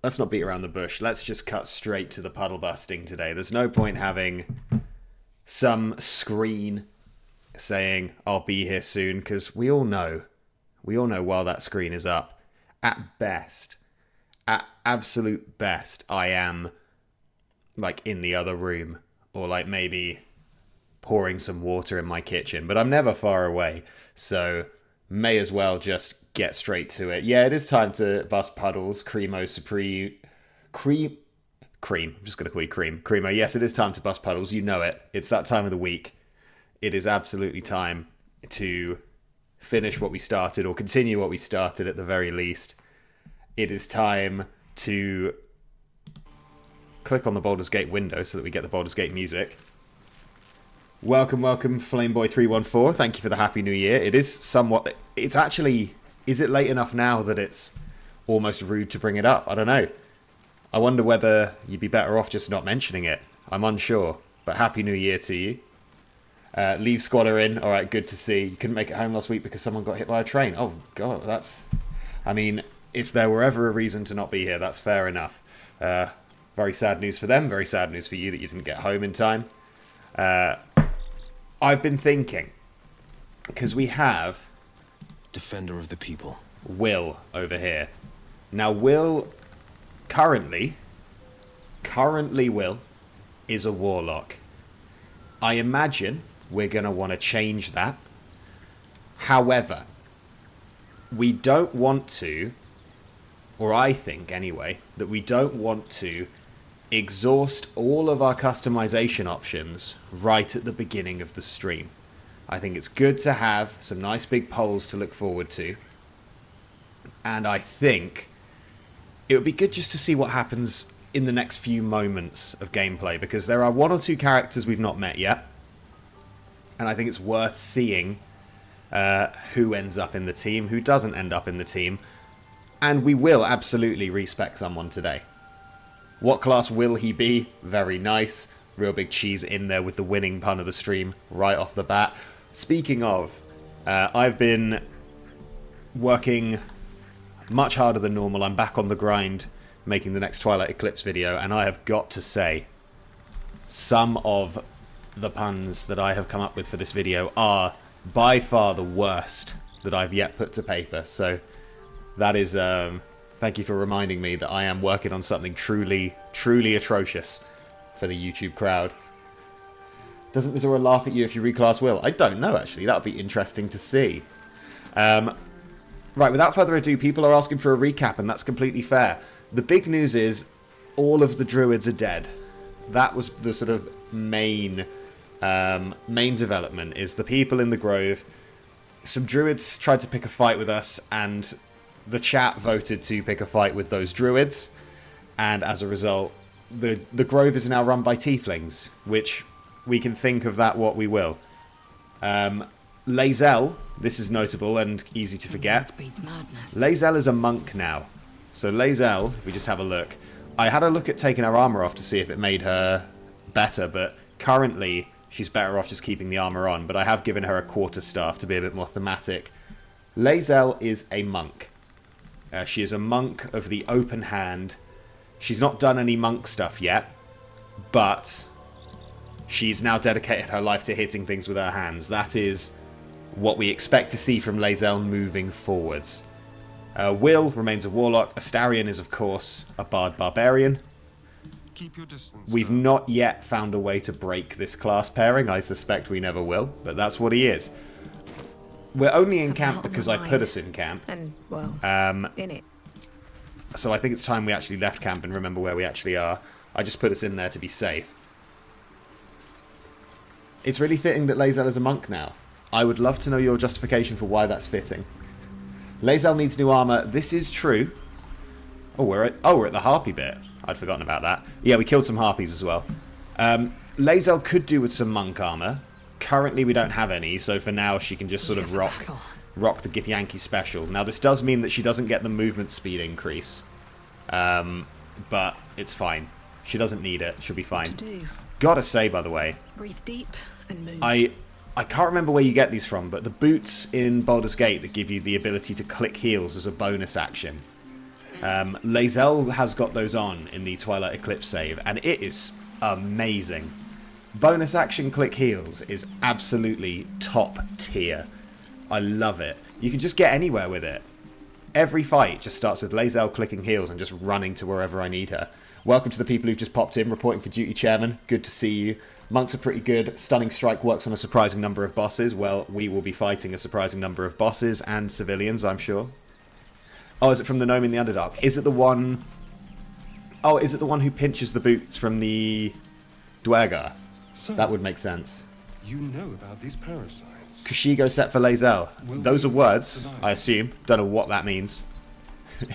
let's not beat around the bush. Let's just cut straight to the puddle busting today. There's no point having some screen saying, I'll be here soon, because we all know while that screen is up, at best, at absolute best, I am, like, in the other room, or, like, maybe pouring some water in my kitchen, but I'm never far away, so may as well just get straight to it. Yeah, it is time to bust puddles. Cream. I'm just going to call you Cream. Creamo, yes, it is time to bust puddles. You know it. It's that time of the week. It is absolutely time to finish what we started, or continue what we started at the very least. It is time to click on the Baldur's Gate window so that we get the Baldur's Gate music. Welcome, Flameboy314. Thank you for the Happy New Year. It is somewhat... It's actually... Is it late enough now that it's almost rude to bring it up? I don't know. I wonder whether you'd be better off just not mentioning it. I'm unsure. But Happy New Year to you. Leave Squatter in. Alright, good to see. You couldn't make it home last week because someone got hit by a train. Oh, God, that's... I mean, if there were ever a reason to not be here, that's fair enough. Very sad news for them. Very sad news for you that you didn't get home in time. I've been thinking, because we have... Defender of the people. Will over here. Now, Will... Currently, Will is a warlock. I imagine we're going to want to change that. However, we don't want to, or I think anyway, that we don't want to exhaust all of our customization options right at the beginning of the stream. I think it's good to have some nice big polls to look forward to. And I think it would be good just to see what happens in the next few moments of gameplay, because there are one or two characters we've not met yet. And I think it's worth seeing who ends up in the team, who doesn't end up in the team. And we will absolutely respec someone today. What class will he be? Very nice. Real big cheese in there with the winning pun of the stream right off the bat. Speaking of, I've been working much harder than normal. I'm back on the grind making the next Twilight Eclipse video, and I have got to say, some of the puns that I have come up with for this video are by far the worst that I've yet put to paper. So that is, thank you for reminding me that I am working on something truly, truly atrocious for the YouTube crowd. Doesn't Mizora laugh at you if you reclass Will? I don't know, actually. That would be interesting to see. Right, without further ado, people are asking for a recap, and that's completely fair. The big news is all of the druids are dead. That was the sort of main development, is the people in the grove. Some druids tried to pick a fight with us, and the chat voted to pick a fight with those druids. And as a result, the grove is now run by tieflings, which we can think of that what we will. Lae'zel, this is notable and easy to forget. Lae'zel is a monk now. So Lae'zel, if we just have a look, I had a look at taking her armor off to see if it made her better, but currently she's better off just keeping the armor on, but I have given her a quarterstaff to be a bit more thematic. Lae'zel is a monk. She is a monk of the open hand. She's not done any monk stuff yet, but she's now dedicated her life to hitting things with her hands. That is what we expect to see from Lae'zel moving forwards. Will remains a warlock. Astarion is, of course, a bard barbarian. Keep your distance. We've not yet found a way to break this class pairing. I suspect we never will, but that's what he is. We're only in camp because I put us in camp. And, well, in it. So I think it's time we actually left camp and remember where we actually are. I just put us in there to be safe. It's really fitting that Lae'zel is a monk now. I would love to know your justification for why that's fitting. Lae'zel needs new armor. This is true. Oh, we're at the harpy bit. I'd forgotten about that. Yeah, we killed some harpies as well. Lae'zel could do with some monk armor. Currently, we don't have any, so for now, she can just sort of rock the Githyanki special. Now, this does mean that she doesn't get the movement speed increase. But it's fine. She doesn't need it. She'll be fine. Gotta say, by the way, breathe deep and move. I can't remember where you get these from, but the boots in Baldur's Gate that give you the ability to click heals as a bonus action. Lae'zel has got those on in the Twilight Eclipse save, and it is amazing. Bonus action click heals is absolutely top tier. I love it. You can just get anywhere with it. Every fight just starts with Lae'zel clicking heals and just running to wherever I need her. Welcome to the people who've just popped in, reporting for duty, Chairman. Good to see you. Monks are pretty good. Stunning Strike works on a surprising number of bosses. Well, we will be fighting a surprising number of bosses and civilians, I'm sure. Oh, is it from the Gnome in the Underdark? Is it the one... Oh, is it the one who pinches the boots from the Dwergar? So, that would make sense. You know about these parasites. Kushigo set for Lae'zel. Those are words, I assume. Don't know what that means.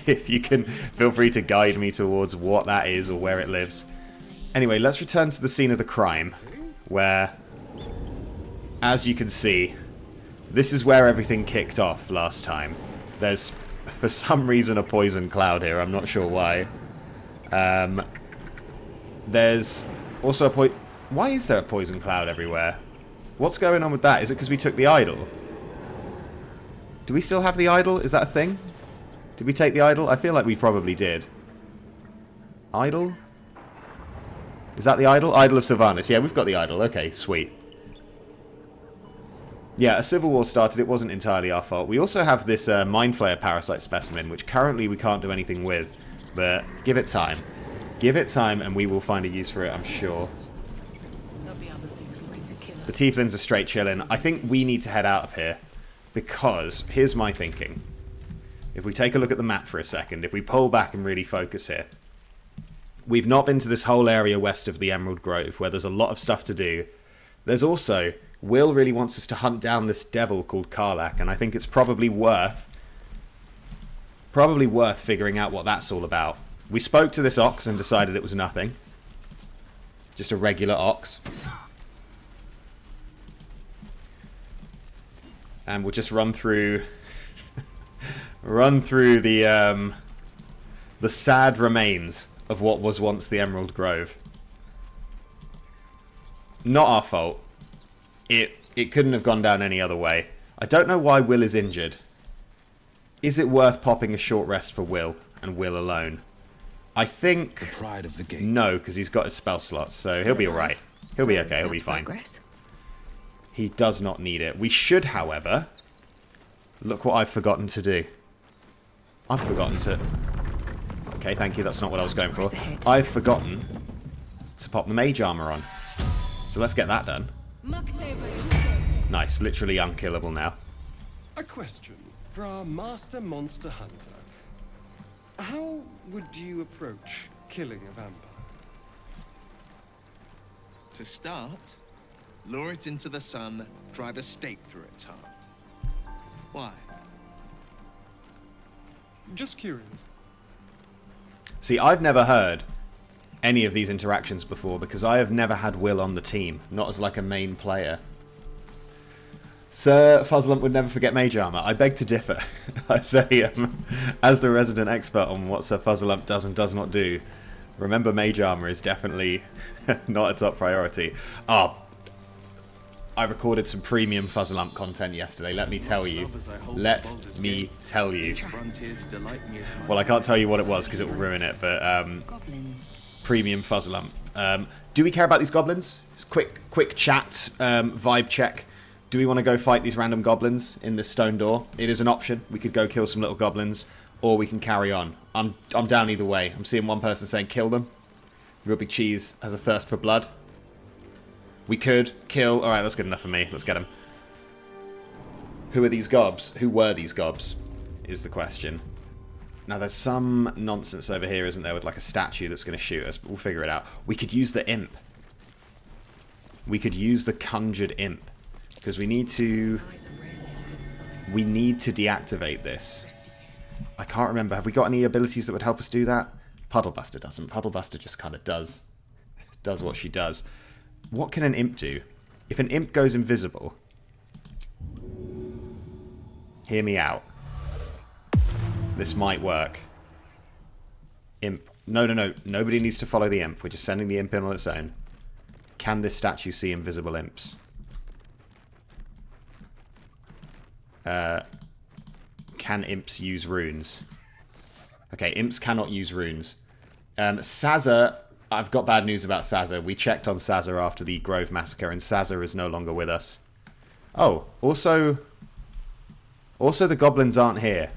If you can, feel free to guide me towards what that is or where it lives. Anyway, let's return to the scene of the crime, where, as you can see, this is where everything kicked off last time. There's, for some reason, a poison cloud here. I'm not sure why. There's also a Why is there a poison cloud everywhere? What's going on with that? Is it because we took the idol? Do we still have the idol? Is that a thing? Did we take the idol? I feel like we probably did. Idol? Is that the idol? Idol of Sylvanas. Yeah, we've got the idol. Okay, sweet. Yeah, a civil war started. It wasn't entirely our fault. We also have this Mind Flayer parasite specimen, which currently we can't do anything with. But give it time. Give it time and we will find a use for it, I'm sure. The Tieflings are straight chilling. I think we need to head out of here. Because, here's my thinking. If we take a look at the map for a second, if we pull back and really focus here. We've not been to this whole area west of the Emerald Grove, where there's a lot of stuff to do. There's also, Will really wants us to hunt down this devil called Karlach, and I think it's probably worth figuring out what that's all about. We spoke to this ox and decided it was nothing. Just a regular ox. And we'll just run through the sad remains of what was once the Emerald Grove. Not our fault. It couldn't have gone down any other way. I don't know why Will is injured. Is it worth popping a short rest for Will and Will alone? I think the pride of the gate. No, because he's got his spell slots, so he'll be alright. He'll be okay, he'll be fine. He does not need it. We should, however... Look what I've forgotten to do. I've forgotten to... Okay, thank you. That's not what I was going for. I've forgotten to pop the mage armor on. So let's get that done. Nice. Literally unkillable now. A question for our master monster hunter. How would you approach killing a vampire? To start, lure it into the sun, drive a stake through its heart. Why? Just curious. See, I've never heard any of these interactions before because I have never had Will on the team, not as like a main player. Sir Fuzzlump would never forget mage armor. I beg to differ. I say, as the resident expert on what Sir Fuzzlump does and does not do, remember mage armor is definitely not a top priority. Oh, I recorded some premium Fuzzlump content yesterday, let me tell you. Let me tell you. Well, I can't tell you what it was because it will ruin it, but premium Fuzzlump. Do we care about these goblins? Just quick chat, vibe check. Do we want to go fight these random goblins in this stone door? It is an option. We could go kill some little goblins, or we can carry on. I'm down either way. I'm seeing one person saying kill them. Real Big Cheese has a thirst for blood. We could kill... Alright, that's good enough for me. Let's get them. Who are these gobs? Who were these gobs? Is the question. Now, there's some nonsense over here, isn't there, with like a statue that's going to shoot us, but we'll figure it out. We could use the imp. We could use the conjured imp. Because we need to... We need to deactivate this. I can't remember. Have we got any abilities that would help us do that? Puddlebuster doesn't. Puddlebuster just kind of does what she does. What can an imp do? If an imp goes invisible... Hear me out. This might work. Imp. No. Nobody needs to follow the imp. We're just sending the imp in on its own. Can this statue see invisible imps? Can imps use runes? Okay, imps cannot use runes. Sazza, I've got bad news about Sazza. We checked on Sazza after the Grove Massacre, and Sazza is no longer with us. Oh, also the goblins aren't here.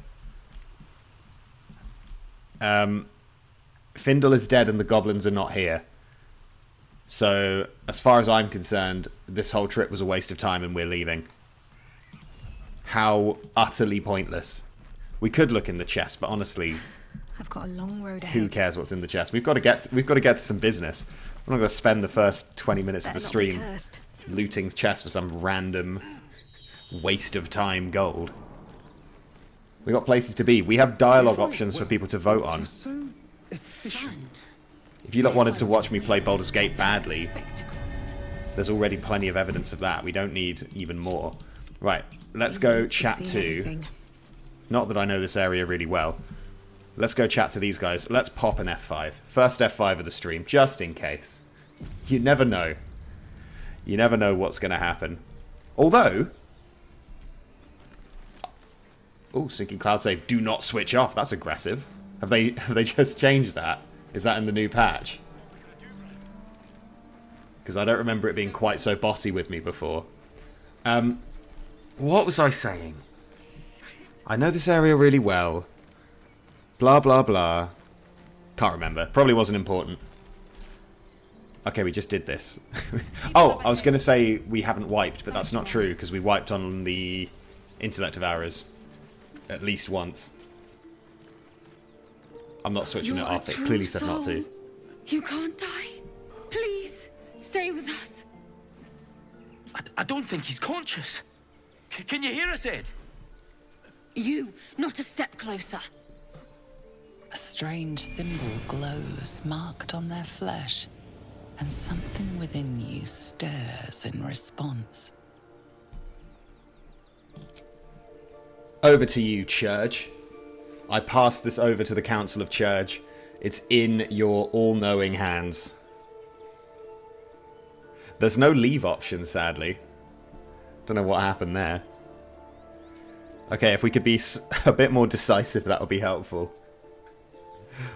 Findle is dead and the goblins are not here. So, as far as I'm concerned, this whole trip was a waste of time and we're leaving. How utterly pointless. We could look in the chest, but honestly, I've got a long road ahead. who cares what's in the chest? We've got to get to some business. We're not going to spend the first 20 minutes of the stream looting chests for some random waste of time gold. We got places to be. We have dialogue options for people to vote on. So efficient. If you lot wanted to watch me play Baldur's Gate badly, there's already plenty of evidence of that. We don't need even more. Right, let's go chat to... Not that I know this area really well. Let's go chat to these guys. Let's pop an F5. First F5 of the stream, just in case. You never know. You never know what's going to happen. Although... Oh, Sinking Cloud save. Do not switch off. That's aggressive. Have they just changed that? Is that in the new patch? Because I don't remember it being quite so bossy with me before. What was I saying? I know this area really well. Blah, blah, blah. Can't remember. Probably wasn't important. Okay, we just did this. Oh, I was going to say we haven't wiped, but that's not true, because we wiped on the Intellect of Hours at least once. I'm not switching it off. It clearly said not to. You can't die. Please, stay with us. I don't think he's conscious. Can you hear us, Ed? You, not a step closer. A strange symbol glows, marked on their flesh, and something within you stirs in response. Over to you, Church. I pass this over to the Council of Church. It's in your all-knowing hands. There's no leave option, sadly. Don't know what happened there. Okay, if we could be a bit more decisive, that would be helpful.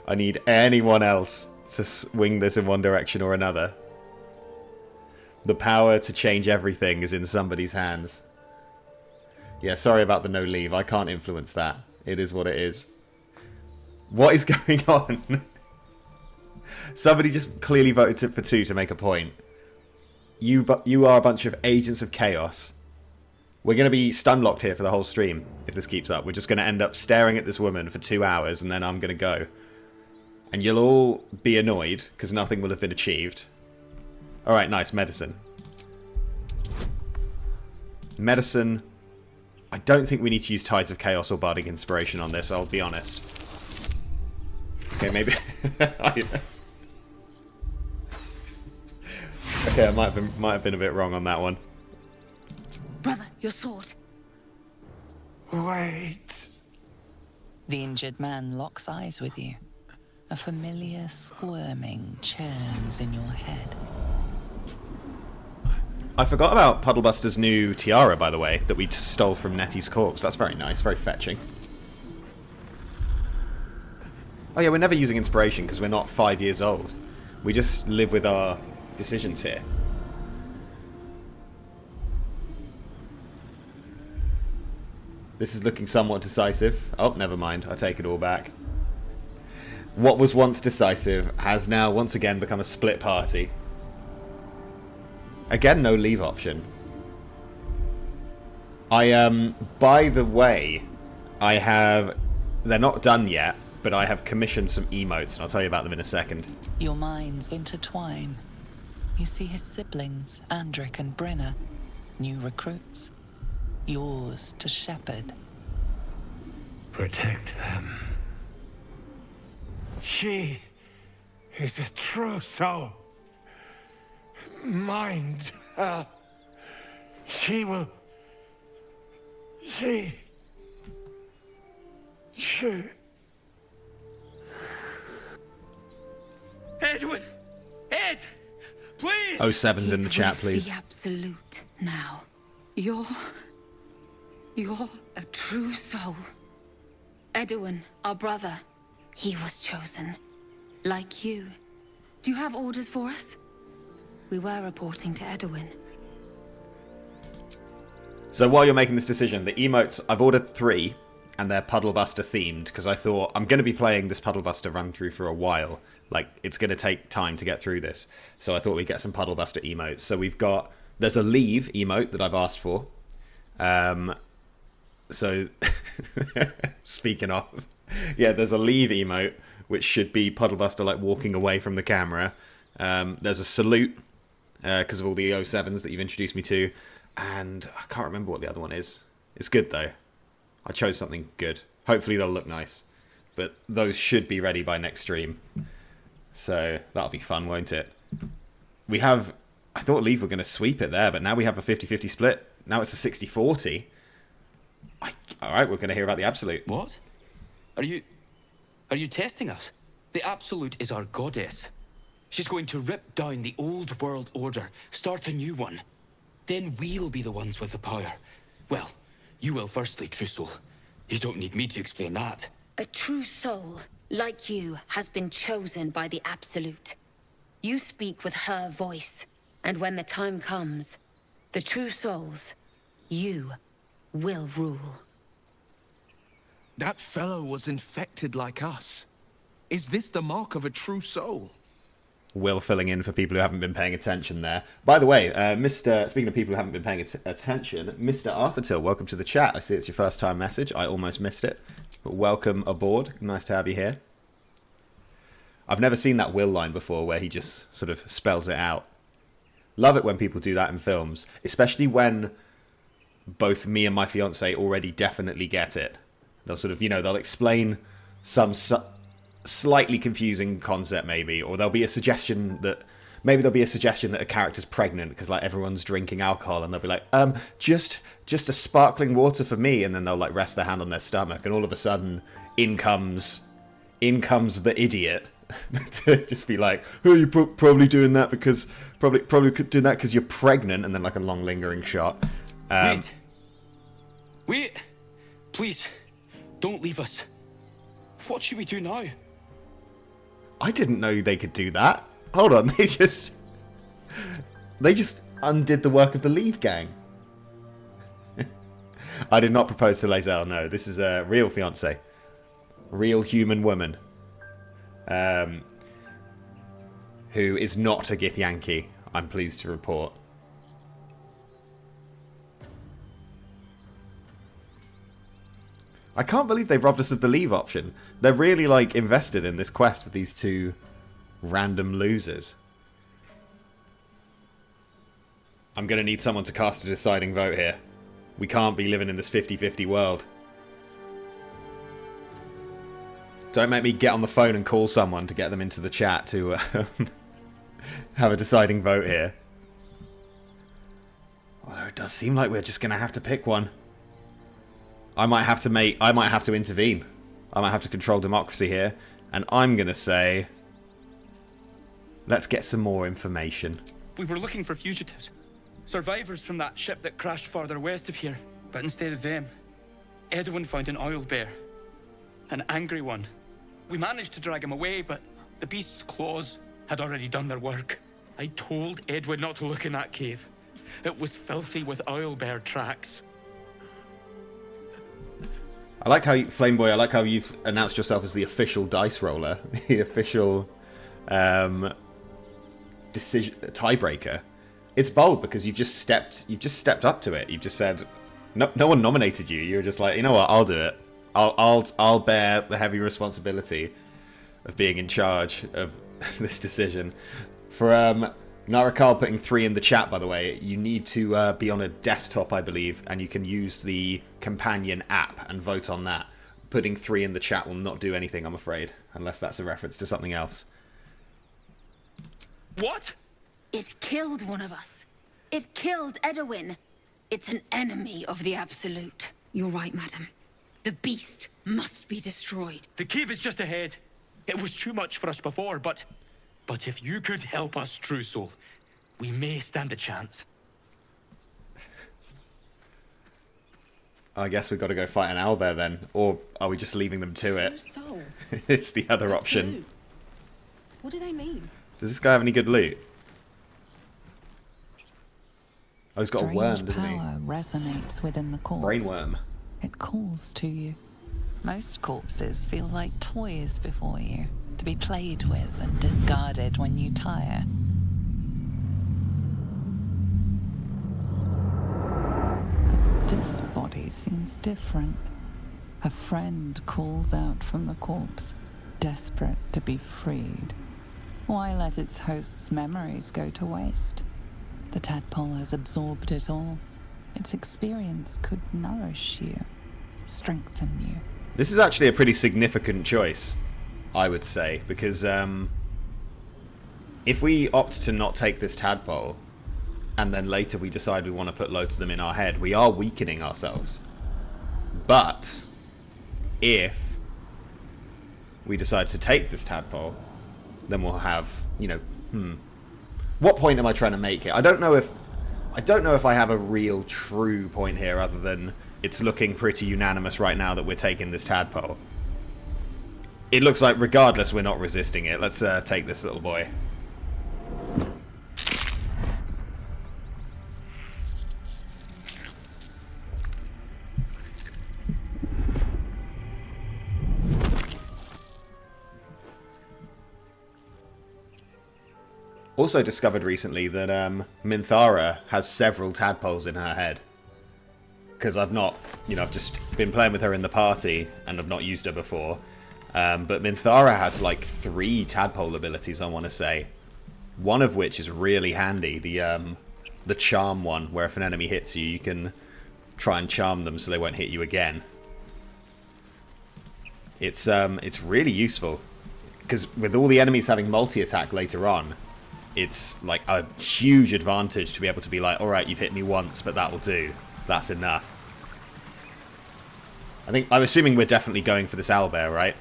I need anyone else to swing this in one direction or another. The power to change everything is in somebody's hands. Yeah, sorry about the no leave. I can't influence that. It is what it is. What is going on? Somebody just clearly voted for 2 to make a point. You are a bunch of agents of chaos. We're going to be stun-locked here for the whole stream if this keeps up. We're just going to end up staring at this woman for 2 hours and then I'm going to go. And you'll all be annoyed because nothing will have been achieved. Alright, nice. Medicine. Medicine. I don't think we need to use Tides of Chaos or Bardic Inspiration on this, I'll be honest. Okay, maybe... Okay, I might have been a bit wrong on that one. Brother, your sword. Wait. The injured man locks eyes with you. A familiar squirming churns in your head. I forgot about Puddlebuster's new tiara, by the way, that we stole from Nettie's corpse. That's very nice, very fetching. Oh yeah, we're never using inspiration because we're not 5 years old. We just live with our decisions here. This is looking somewhat decisive. Oh, never mind. I take it all back. What was once decisive has now once again become a split party. Again, no leave option. By the way, they're not done yet, but I have commissioned some emotes, and I'll tell you about them in a second. Your minds intertwine. You see his siblings, Andric and Brenna, new recruits. Yours to shepherd. Protect them. She is a true soul. Mind her. She will... She... Edwin! Ed! Please! 07's in the chat, please. The absolute now. You're a true soul. Edwin, our brother. He was chosen. Like you. Do you have orders for us? We were reporting to Edwin. So while you're making this decision, the emotes, I've ordered 3, and they're Puddlebuster themed, because I thought I'm going to be playing this Puddlebuster run through for a while. Like, it's going to take time to get through this. So I thought we'd get some Puddlebuster emotes. So there's a leave emote that I've asked for. So, speaking of, yeah, there's a leave emote, which should be Puddlebuster, like, walking away from the camera. There's a salute, because of all the 07s that you've introduced me to. And I can't remember what the other one is. It's good, though. I chose something good. Hopefully they'll look nice. But those should be ready by next stream. So that'll be fun, won't it? We have... I thought Leave were going to sweep it there, but now we have a 50-50 split. Now it's a 60-40. Alright, we're going to hear about the Absolute. What? Are you testing us? The Absolute is our goddess. She's going to rip down the old world order, start a new one. Then we'll be the ones with the power. Well, you will firstly, True Soul. You don't need me to explain that. A true soul, like you, has been chosen by the Absolute. You speak with her voice, and when the time comes, the true souls, you will rule. That fellow was infected like us. Is this the mark of a true soul? Will filling in for people who haven't been paying attention there. By the way, speaking of people who haven't been paying attention, Mr. Arthur Till, welcome to the chat. I see it's your first time message. I almost missed it. But welcome aboard. Nice to have you here. I've never seen that Will line before where he just sort of spells it out. Love it when people do that in films, especially when both me and my fiance already definitely get it. They'll sort of, they'll explain some slightly confusing concept maybe, or there'll be a suggestion that a character's pregnant because like everyone's drinking alcohol, and they'll be like, just a sparkling water for me, and then they'll like rest their hand on their stomach, and all of a sudden in comes the idiot to just be like, oh, you're probably doing that because probably doing that because you're pregnant, and then like a long lingering shot. Wait, please don't leave us. What should we do now? I didn't know they could do that. Hold on, they just undid the work of the Leave gang. I did not propose to Lae'zel, no. This is a real fiancé. Real human woman. Who is not a Githyanki, I'm pleased to report. I can't believe they've robbed us of the Leave option. They're really, like, invested in this quest with these two random losers. I'm going to need someone to cast a deciding vote here. We can't be living in this 50-50 world. Don't make me get on the phone and call someone to get them into the chat to have a deciding vote here. Although it does seem like we're just going to have to pick one. I might have to intervene. I might have to control democracy here, and I'm gonna say, let's get some more information. We were looking for fugitives, survivors from that ship that crashed farther west of here. But instead of them, Edwin found an oil bear, an angry one. We managed to drag him away, but the beast's claws had already done their work. I told Edwin not to look in that cave. It was filthy with oil bear tracks. I like how, Flameboy, I like how you've announced yourself as the official dice roller. The official tiebreaker. It's bold because you've just stepped up to it. You've just said, no one nominated you. You're just like, you know what, I'll do it. I'll bear the heavy responsibility of being in charge of this decision. For Narakal putting 3 in the chat, by the way, you need to be on a desktop, I believe, and you can use the companion app and vote on that. Putting 3 in the chat will not do anything, I'm afraid, unless that's a reference to something else. What? It killed one of us. It killed Edwin. It's an enemy of the Absolute. You're right, madam. The beast must be destroyed. The cave is just ahead. It was too much for us before, but if you could help us, True Soul, we may stand a chance. I guess we've got to go fight an owlbear then. Or are we just leaving them to it? Soul. It's the other option. Absolute. What do they mean? Does this guy have any good loot? Oh, he's got a worm, Strange doesn't he? power resonates within the corpse. Brainworm. It calls to you. Most corpses feel like toys before you, to be played with and discarded when you tire. But this body seems different. A friend calls out from the corpse, desperate to be freed. Why let its host's memories go to waste? The tadpole has absorbed it all. Its experience could nourish you, strengthen you. This is actually a pretty significant choice, I would say, because if we opt to not take this tadpole, and then later we decide we want to put loads of them in our head, we are weakening ourselves. But if we decide to take this tadpole, then we'll have, you know, what point am I trying to make it? I don't know if I have a real true point here other than it's looking pretty unanimous right now that we're taking this tadpole. It looks like regardless we're not resisting it. Let's take this little boy. Also discovered recently that Minthara has several tadpoles in her head. Because I've not, you know, I've just been playing with her in the party and I've not used her before. But Minthara has like 3 tadpole abilities, I want to say. One of which is really handy. The charm one, where if an enemy hits you, you can try and charm them so they won't hit you again. It's really useful. Because with all the enemies having multi-attack later on, it's like a huge advantage to be able to be like, alright, you've hit me once, but that'll do. That's enough. I'm assuming we're definitely going for this owlbear, right?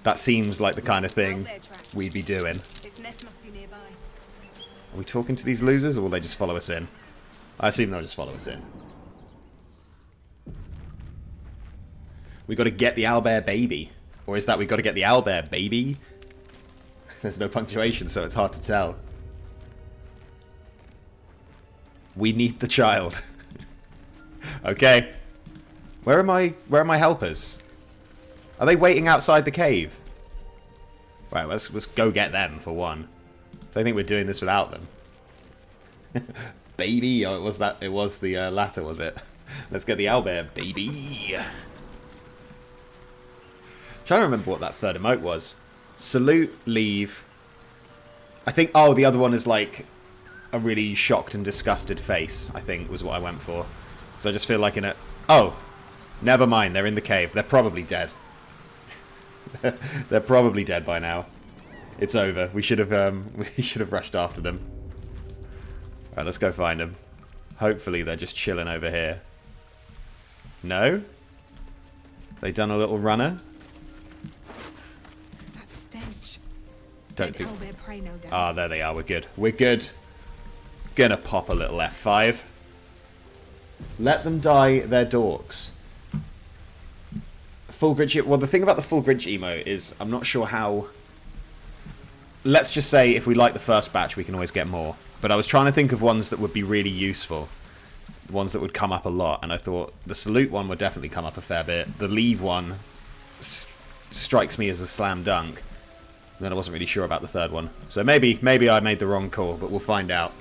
That seems like the kind of thing we'd be doing. Its nest must be nearby. Are we talking to these losers, or will they just follow us in? I assume they'll just follow us in. We got to get the owlbear baby. Or is that we got to get the owlbear baby? There's no punctuation, so it's hard to tell. We need the child. Okay. Where are my helpers? Are they waiting outside the cave? Right, let's go get them for one. I think we're doing this without them. Baby, oh, it was the latter, was it? Let's get the owlbear, baby. Trying to remember what that third emote was. Salute, leave. I think, oh, the other one is like a really shocked and disgusted face, I think, was what I went for. Because I just feel like in a... Oh, never mind, they're in the cave. They're probably dead. They're probably dead by now. It's over. We should have rushed after them. Alright, let's go find them. Hopefully they're just chilling over here. No? They done a little runner? That stench. Don't think... Owlbear prey, no doubt. Ah, there they are. We're good. We're good. Gonna pop a little F5. Let them die, they're dorks. Full Grinch... Well, the thing about the Full Grinch emote is I'm not sure how... Let's just say if we like the first batch, we can always get more. But I was trying to think of ones that would be really useful. Ones that would come up a lot. And I thought the Salute one would definitely come up a fair bit. The Leave one strikes me as a slam dunk. And then I wasn't really sure about the third one. So maybe I made the wrong call, but we'll find out.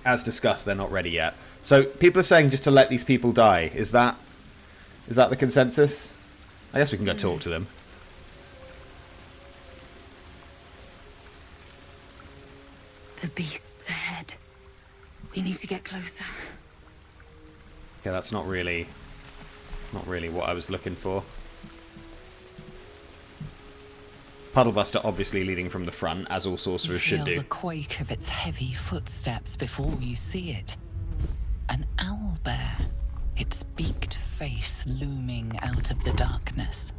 As discussed, they're not ready yet. So people are saying just to let these people die. Is that the consensus? I guess we can go talk to them. The beast's ahead. We need to get closer. Okay, that's not really what I was looking for. Puddlebuster obviously leading from the front, as all sorcerers should do. Feel the quake of its heavy footsteps before you see it. An owlbear, its beaked face looming out of the darkness.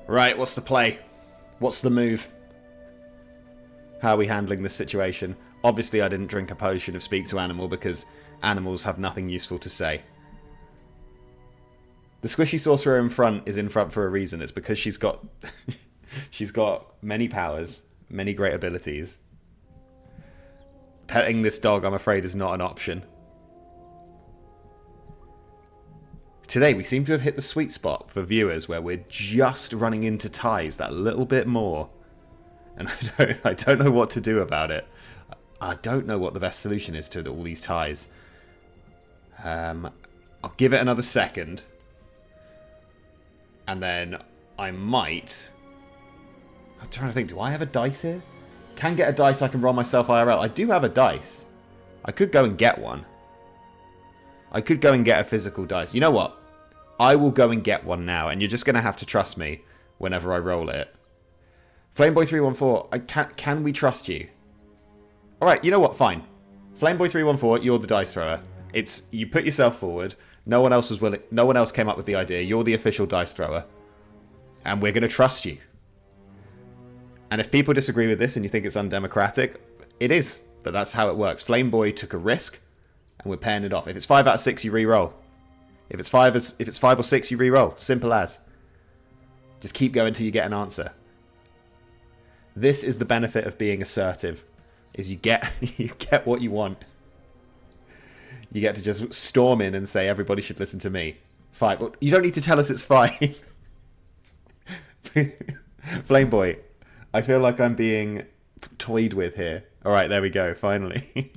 Right, what's the play? What's the move? How are we handling this situation? Obviously, I didn't drink a potion of Speak to Animal because animals have nothing useful to say. The squishy sorcerer in front is in front for a reason. It's because she's got she's got many powers, many great abilities. Petting this dog, I'm afraid, is not an option. Today, we seem to have hit the sweet spot for viewers where we're just running into ties that little bit more. And I don't know what to do about it. I don't know what the best solution is to all these ties. I'll give it another second. And then I might... I'm trying to think, do I have a dice here? Can get a dice I can roll myself IRL. I do have a dice. I could go and get one. I could go and get a physical dice. You know what? I will go and get one now, and you're just going to have to trust me whenever I roll it. Flameboy314, can we trust you? Alright, you know what? Fine. Flameboy314, you're the dice thrower. You put yourself forward. No one else was willing. No one else came up with the idea. You're the official dice thrower. And we're going to trust you. And if people disagree with this and you think it's undemocratic, it is. But that's how it works. Flameboy took a risk, and we're paying it off. If it's 5 out of 6, you re-roll. If it's 5 or 6, you re-roll. Simple as. Just keep going till you get an answer. This is the benefit of being assertive. Is you get what you want. You get to just storm in and say everybody should listen to me. 5. Well, you don't need to tell us it's 5. Flameboy, I feel like I'm being toyed with here. Alright, there we go, finally.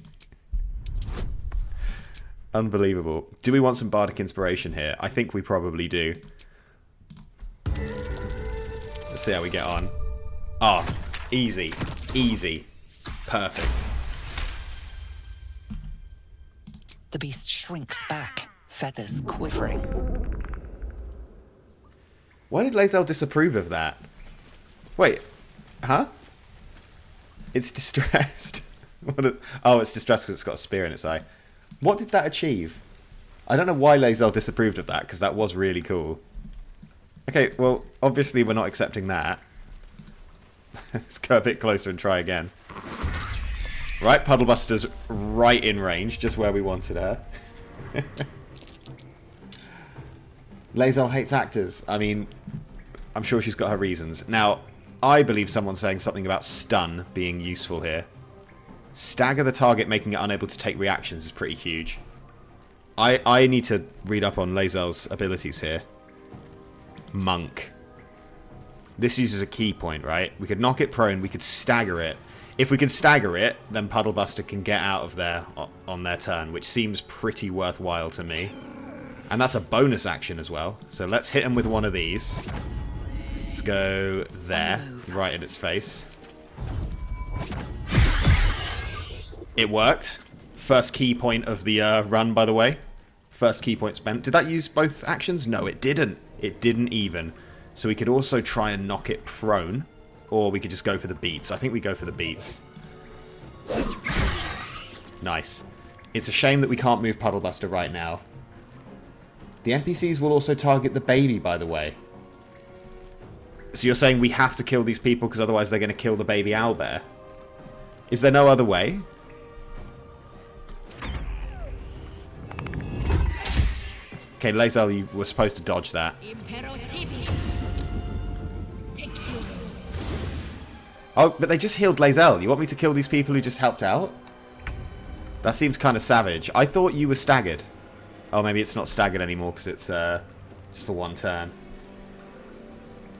Unbelievable. Do we want some bardic inspiration here? I think we probably do. Let's see how we get on. Ah, easy. Easy. Perfect. The beast shrinks back, feathers quivering. Why did Lae'zel disapprove of that? Wait, huh? It's distressed. Oh, it's distressed because it's got a spear in its eye. What did that achieve? I don't know why Lae'zel disapproved of that, because that was really cool. Okay, well, obviously we're not accepting that. Let's go a bit closer and try again. Right, Puddlebuster's right in range, just where we wanted her. Lae'zel hates actors. I mean, I'm sure she's got her reasons. Now, I believe someone's saying something about stun being useful here. Stagger the target, making it unable to take reactions is pretty huge. I need to read up on Lae'zel's abilities here. Monk. This uses a key point, right? We could knock it prone, we could stagger it. If we can stagger it, then Puddlebuster can get out of there on their turn, which seems pretty worthwhile to me. And that's a bonus action as well. So let's hit him with one of these. Let's go there, right in its face. It worked. First key point of the run, by the way. First key point spent. Did that use both actions? No, it didn't. It didn't even. So we could also try and knock it prone. Or we could just go for the beats. I think we go for the beats. Nice. It's a shame that we can't move Puddlebuster right now. The NPCs will also target the baby, by the way. So you're saying we have to kill these people because otherwise they're going to kill the baby owlbear? Is there no other way? Okay, Lae'zel, you were supposed to dodge that. Oh, but they just healed Lae'zel. You want me to kill these people who just helped out? That seems kind of savage. I thought you were staggered. Oh, maybe it's not staggered anymore because it's just for one turn.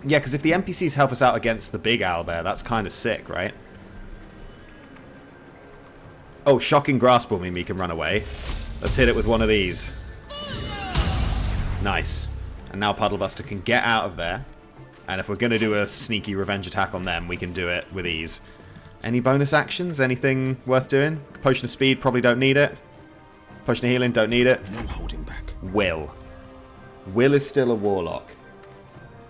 Yeah, because if the NPCs help us out against the big owlbear, that's kind of sick, right? Oh, shocking grasp will mean we can run away. Let's hit it with one of these. Nice. And now Puddlebuster can get out of there. And if we're going to do a sneaky revenge attack on them, we can do it with ease. Any bonus actions? Anything worth doing? Potion of speed, probably don't need it. Potion of healing, don't need it. No holding back. Will. Will is still a warlock.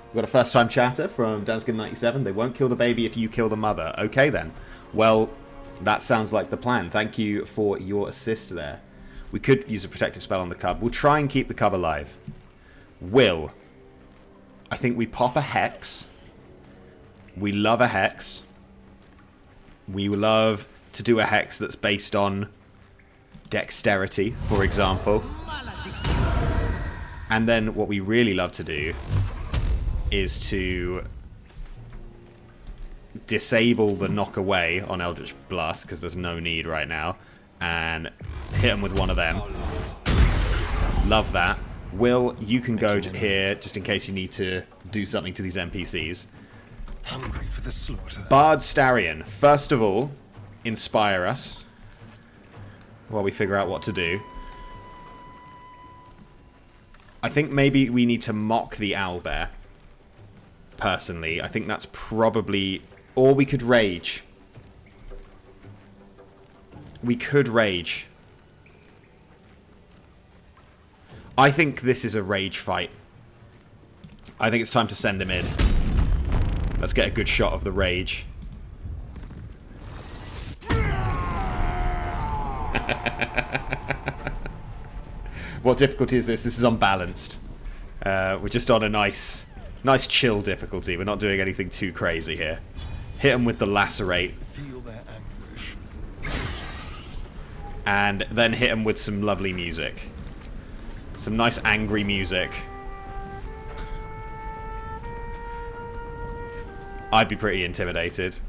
We've got a first time chatter from Danskin97. They won't kill the baby if you kill the mother. Okay then. Well, that sounds like the plan. Thank you for your assist there. We could use a protective spell on the cub. We'll try and keep the cub alive. Will. I think we pop a hex. We love a hex. We love to do a hex that's based on dexterity, for example. And then what we really love to do is to disable the knock away on Eldritch Blast, because there's no need right now, and hit them with one of them. Love that. Will, you can go here just in case you need to do something to these NPCs. Hungry for the slaughter. Bard Starion, first of all, inspire us while we figure out what to do. I think maybe we need to mock the owlbear. Personally, I think that's probably... Or we could rage. We could rage. I think this is a rage fight. I think it's time to send him in. Let's get a good shot of the rage. What difficulty is this? This is unbalanced. We're just on a nice chill difficulty. We're not doing anything too crazy here. Hit him with the lacerate. Feel their anguish. And then hit him with some lovely music. Some nice angry music. I'd be pretty intimidated.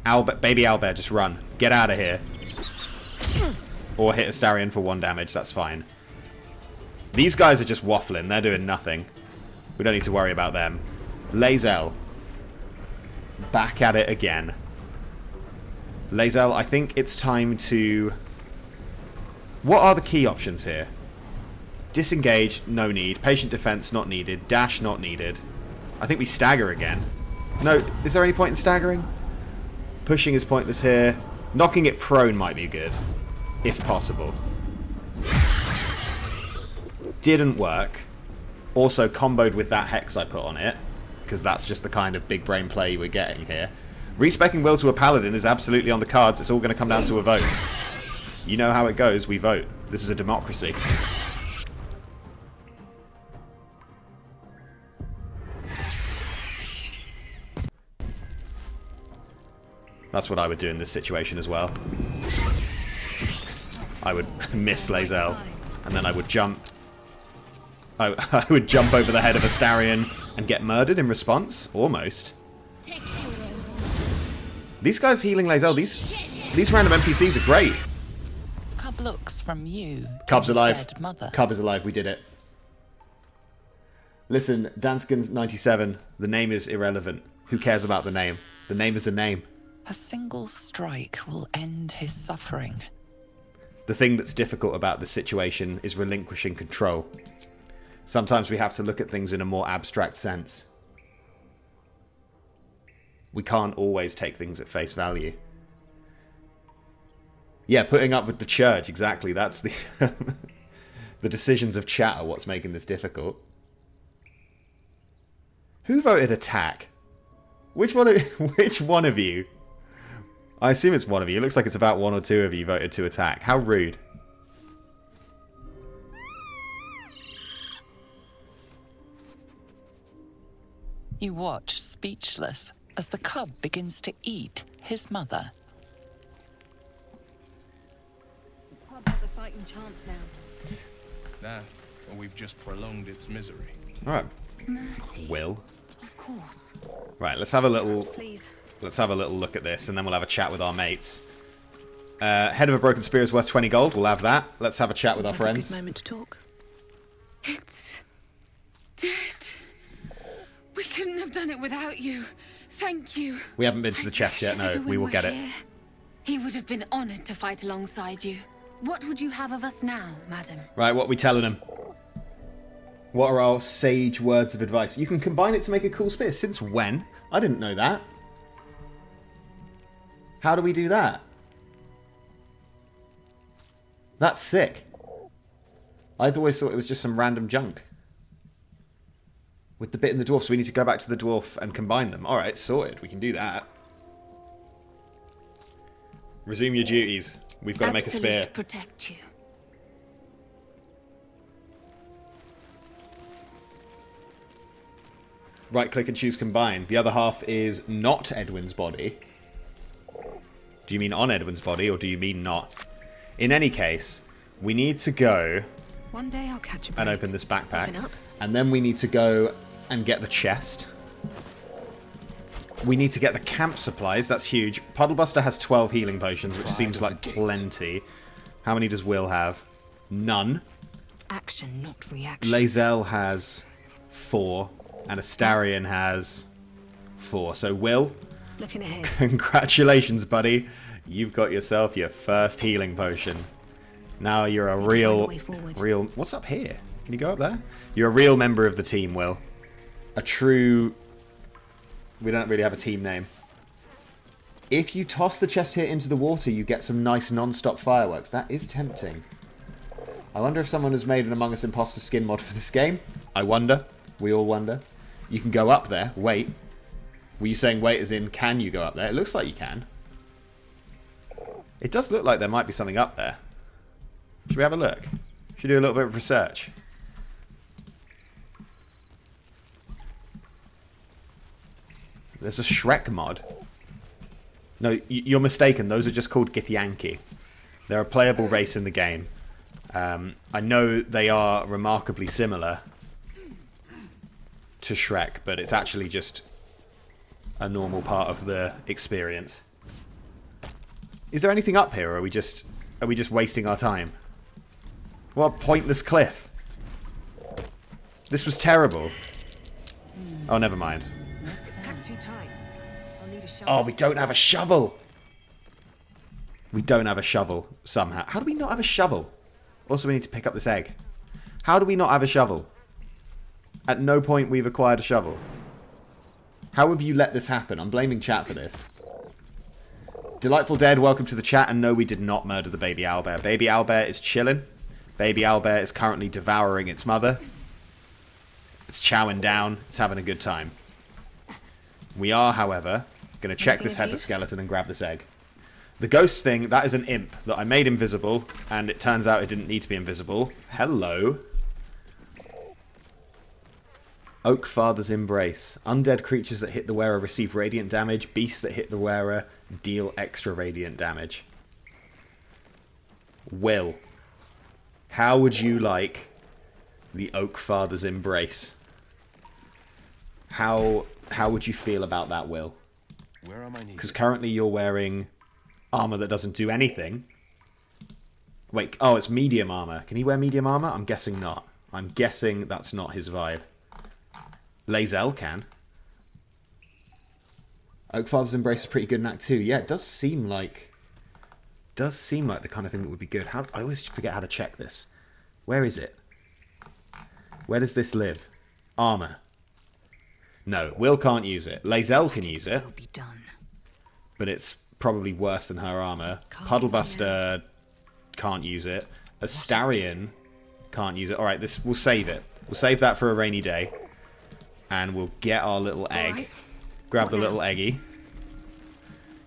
Baby owlbear, just run. Get out of here. Or hit Astarion for 1 damage, that's fine. These guys are just waffling, they're doing nothing. We don't need to worry about them. Lae'zel. Back at it again. Lae'zel, I think it's time to... What are the key options here? Disengage, no need. Patient defense, not needed. Dash, not needed. I think we stagger again. No, is there any point in staggering? Pushing is pointless here. Knocking it prone might be good. If possible. Didn't work. Also comboed with that hex I put on it, because that's just the kind of big brain play we're getting here. Respecing Will to a Paladin is absolutely on the cards. It's all going to come down to a vote. You know how it goes. We vote. This is a democracy. That's what I would do in this situation as well. I would miss Lae'zel, and then I would jump. I would jump over the head of Astarion and get murdered in response? Almost. These guys healing Lae'zel, these random NPCs are great. Cub looks from you. Cub's alive. Dead mother. Cub is alive, we did it. Listen, Danskin97, the name is irrelevant. Who cares about the name? The name is a name. A single strike will end his suffering. The thing that's difficult about this situation is relinquishing control. Sometimes we have to look at things in a more abstract sense. We can't always take things at face value. Yeah, putting up with the church, exactly. That's the the decisions of chat are what's making this difficult. Who voted attack? Which one of you? I assume it's one of you. It looks like it's about 1 or 2 of you voted to attack. How rude. You watch, speechless, as the cub begins to eat his mother. The pub has a fighting chance now. That, or we've just prolonged its misery. Alright. Mercy. Will. Of course. Right, let's have a little... Please. Let's have a little look at this, and then we'll have a chat with our mates. Head of a broken spear is worth 20 gold. We'll have that. Let's have a chat with our friends. Good moment to talk. It's dead. We couldn't have done it without you. Thank you. We haven't been to the chest yet. No, we will get it. He would have been honored to fight alongside you. What would you have of us now, madam? Right, what are we telling him? What are our sage words of advice? You can combine it to make a cool spear. Since when? I didn't know that. How do we do that? That's sick. I'd always thought it was just some random junk. With the bit in the dwarf, so we need to go back to the dwarf and combine them. Alright, sorted. We can do that. Resume your duties. We've got to make a spear. Absolute protect you. Right click and choose combine. The other half is not Edwin's body. Do you mean on Edwin's body, or do you mean not? In any case, we need to go One day I'll catch a break. and open this backpack. Open up. And then we need to go and get the chest. We need to get the camp supplies. That's huge. Puddlebuster has 12 healing potions, which seems like plenty. How many does Will have? None. Action, not reaction. Lae'zel has 4. And Astarion has 4. So, Will, Looking ahead. congratulations, buddy. You've got yourself your first healing potion. Now you're a real... What's up here? Can you go up there? You're a real member of the team, Will. A true... We don't really have a team name. If you toss the chest here into the water, you get some nice non-stop fireworks. That is tempting. I wonder if someone has made an Among Us imposter skin mod for this game. I wonder. We all wonder. You can go up there. Wait. Were you saying wait as in can you go up there? It looks like you can. It does look like there might be something up there. Should we have a look? Should we do a little bit of research? There's a Shrek mod. No, you're mistaken. Those are just called Githyanki. They're a playable race in the game. I know they are remarkably similar to Shrek, but it's actually just a normal part of the experience. Is there anything up here, or are we just wasting our time? What a pointless cliff. This was terrible. Oh, never mind. Packed too tight. I'll need a shovel. Oh, we don't have a shovel. We don't have a shovel somehow. How do we not have a shovel? Also, we need to pick up this egg. How do we not have a shovel? At no point we've acquired a shovel. How have you let this happen? I'm blaming chat for this. Delightful Dead, welcome to the chat. And no, we did not murder the baby owlbear. Baby owlbear is chilling. Baby owlbear is currently devouring its mother. It's chowing down. It's having a good time. We are, however, going to check this headless skeleton and grab this egg. The ghost thing, that is an imp that I made invisible, and it turns out it didn't need to be invisible. Hello. Oak Father's Embrace. Undead creatures that hit the wearer receive radiant damage. Beasts that hit the wearer deal extra radiant damage. Will, how would you like the Oak Father's Embrace? How would you feel about that, Will? Where am I needed? Because currently you're wearing armor that doesn't do anything. Wait, oh, it's medium armor. Can he wear medium armor? I'm guessing not. I'm guessing that's not his vibe. Lae'zel can. Oak Father's Embrace is pretty good in Act 2. Yeah, it does seem like the kind of thing that would be good. I always forget how to check this. Where is it? Where does this live? Armor. No, Will can't use it. Lae'zel can use it. But it's probably worse than her armor. Puddlebuster can't use it. Astarion can't use it. Alright, we'll save it. We'll save that for a rainy day. And we'll get our little egg. Right. Grab the little eggy.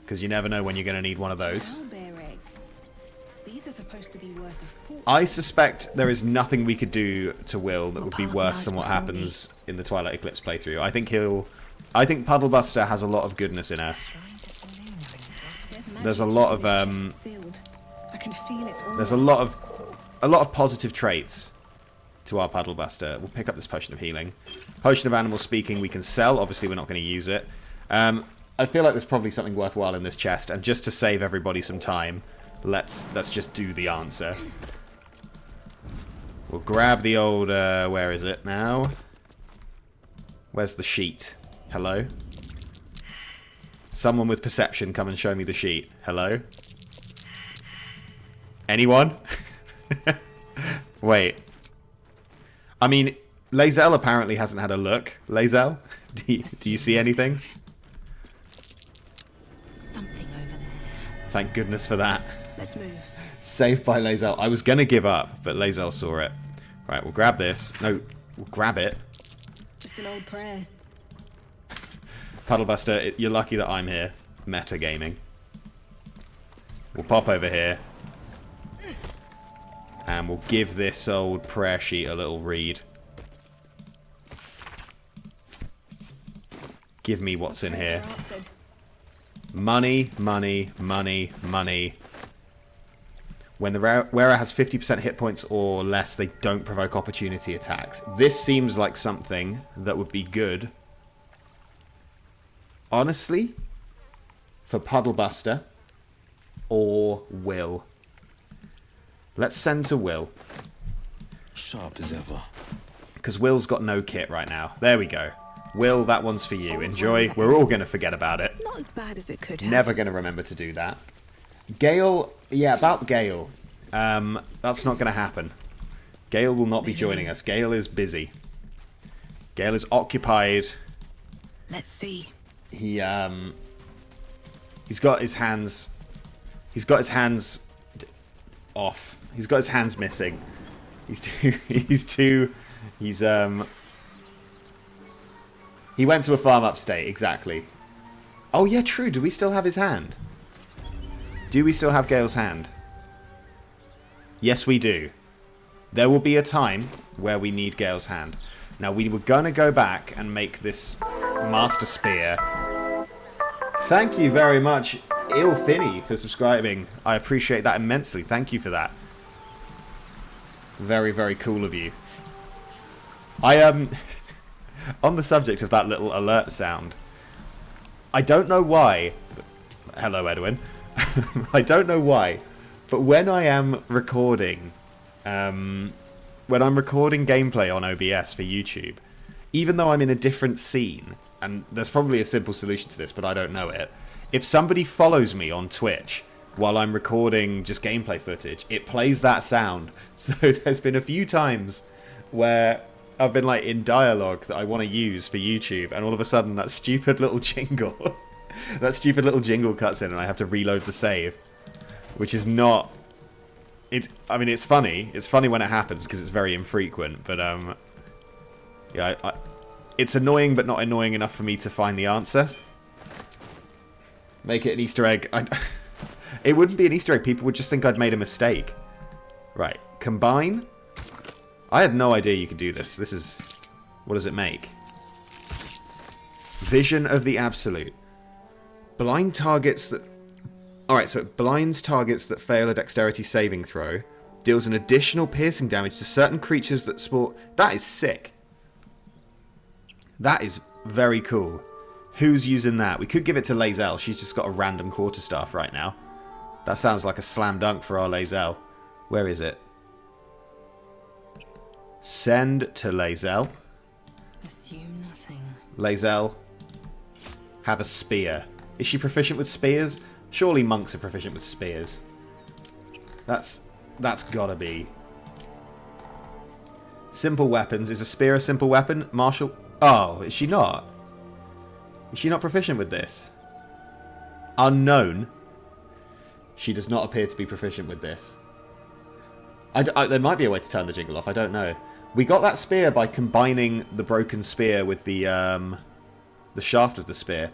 Because you never know when you're going to need one of those. Owlbear egg. These are supposed to be worth a fortune. I suspect there is nothing we could do to Will that would be worse than what happens in the Twilight Eclipse playthrough. I think Puddlebuster has a lot of goodness in her. There's a lot of I can feel its aura. there's a lot of positive traits to our Puddlebuster. We'll pick up this potion of healing. Potion of animal speaking we can sell. Obviously we're not going to use it. I feel like there's probably something worthwhile in this chest, and just to save everybody some time, let's just do the answer. We'll grab the old where is it now? Where's the sheet? Hello? Someone with perception, come and show me the sheet. Hello? Anyone? Wait. I mean, Lae'zel apparently hasn't had a look. Lae'zel, do you see anything? Something over there. Thank goodness for that. Let's move. Saved by Lae'zel. I was going to give up, but Lae'zel saw it. Right, we'll grab this. No, we'll grab it. Just an old prayer. Puddlebuster, you're lucky that I'm here. Metagaming. We'll pop over here. And we'll give this old prayer sheet a little read. Give me what's in here. Money, money, money, money. When the wearer has 50% hit points or less, they don't provoke opportunity attacks. This seems like something that would be good. Honestly, for Puddlebuster or Will. Let's send to Will. Sharp as ever. Because Will's got no kit right now. There we go. Will, that one's for you. Enjoy. We're all going to forget about it. Not as bad as it could have. Never going to remember to do that. Gale, yeah, about Gale. That's not going to happen. Gale will not be joining us. Gale is busy. Gale is occupied. Let's see. He's got his hands. He's got his hands off. He's got his hands missing. He went to a farm upstate, exactly. Oh yeah, true. Do we still have his hand? Do we still have Gale's hand? Yes, we do. There will be a time where we need Gale's hand. Now, we were going to go back and make this Master Spear. Thank you very much, Ilfinny, for subscribing. I appreciate that immensely. Thank you for that. Very, very cool of you. On the subject of that little alert sound, I don't know why. Hello, Edwin. I don't know why, but when I am recording, gameplay on OBS for YouTube, even though I'm in a different scene, and there's probably a simple solution to this, but I don't know it. If somebody follows me on Twitch while I'm recording just gameplay footage, it plays that sound. So there's been a few times where I've been like in dialogue that I want to use for YouTube, and all of a sudden that stupid little jingle, cuts in, and I have to reload the save, which is not. I mean, it's funny. It's funny when it happens because it's very infrequent. But yeah, it's annoying, but not annoying enough for me to find the answer. Make it an Easter egg. It wouldn't be an Easter egg. People would just think I'd made a mistake. Right. Combine. I had no idea you could do this. This is... What does it make? Vision of the Absolute. Blind targets that... Alright, so it blinds targets that fail a dexterity saving throw. Deals an additional piercing damage to certain creatures that sport... That is sick. That is very cool. Who's using that? We could give it to Lae'zel. She's just got a random quarterstaff right now. That sounds like a slam dunk for our Lae'zel. Where is it? Send to Lae'zel. Assume nothing. Lae'zel. Have a spear. Is she proficient with spears? Surely monks are proficient with spears. That's gotta be. Simple weapons. Is a spear a simple weapon? Martial... Oh, is she not? Is she not proficient with this? Unknown. She does not appear to be proficient with this. There might be a way to turn the jingle off. I don't know. We got that spear by combining the broken spear with the shaft of the spear.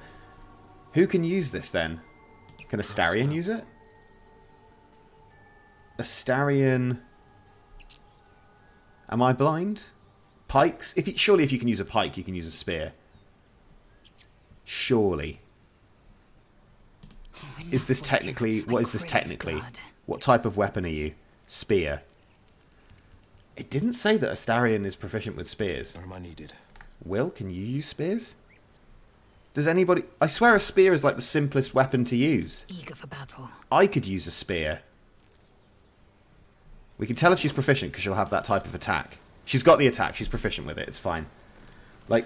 Who can use this then? Can Astarion use it? Astarion... Am I blind? Pikes? Surely if you can use a pike, you can use a spear. Surely. Is this technically... What is this technically? What type of weapon are you? Spear. It didn't say that Astarion is proficient with spears. Where am I needed? Will, can you use spears? Does anybody... I swear a spear is like the simplest weapon to use. Eager for battle. I could use a spear. We can tell if she's proficient because she'll have that type of attack. She's got the attack. She's proficient with it. It's fine. Like,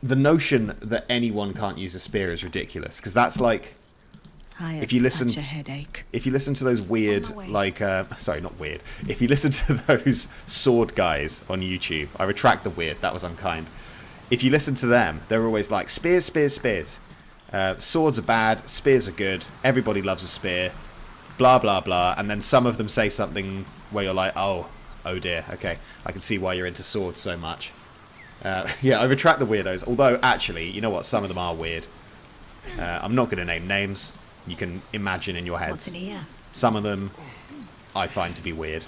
the notion that anyone can't use a spear is ridiculous. Because that's like... If you listen, such a headache. If you listen to those weird, like, sorry, not weird. If you listen to those sword guys on YouTube, I retract the weird. That was unkind. If you listen to them, they're always like spears, spears, spears. Swords are bad. Spears are good. Everybody loves a spear. Blah blah blah. And then some of them say something where you're like, oh dear. Okay, I can see why you're into swords so much. Yeah, I retract the weirdos. Although actually, you know what? Some of them are weird. I'm not going to name names. You can imagine in your heads. What's in here? Some of them I find to be weird.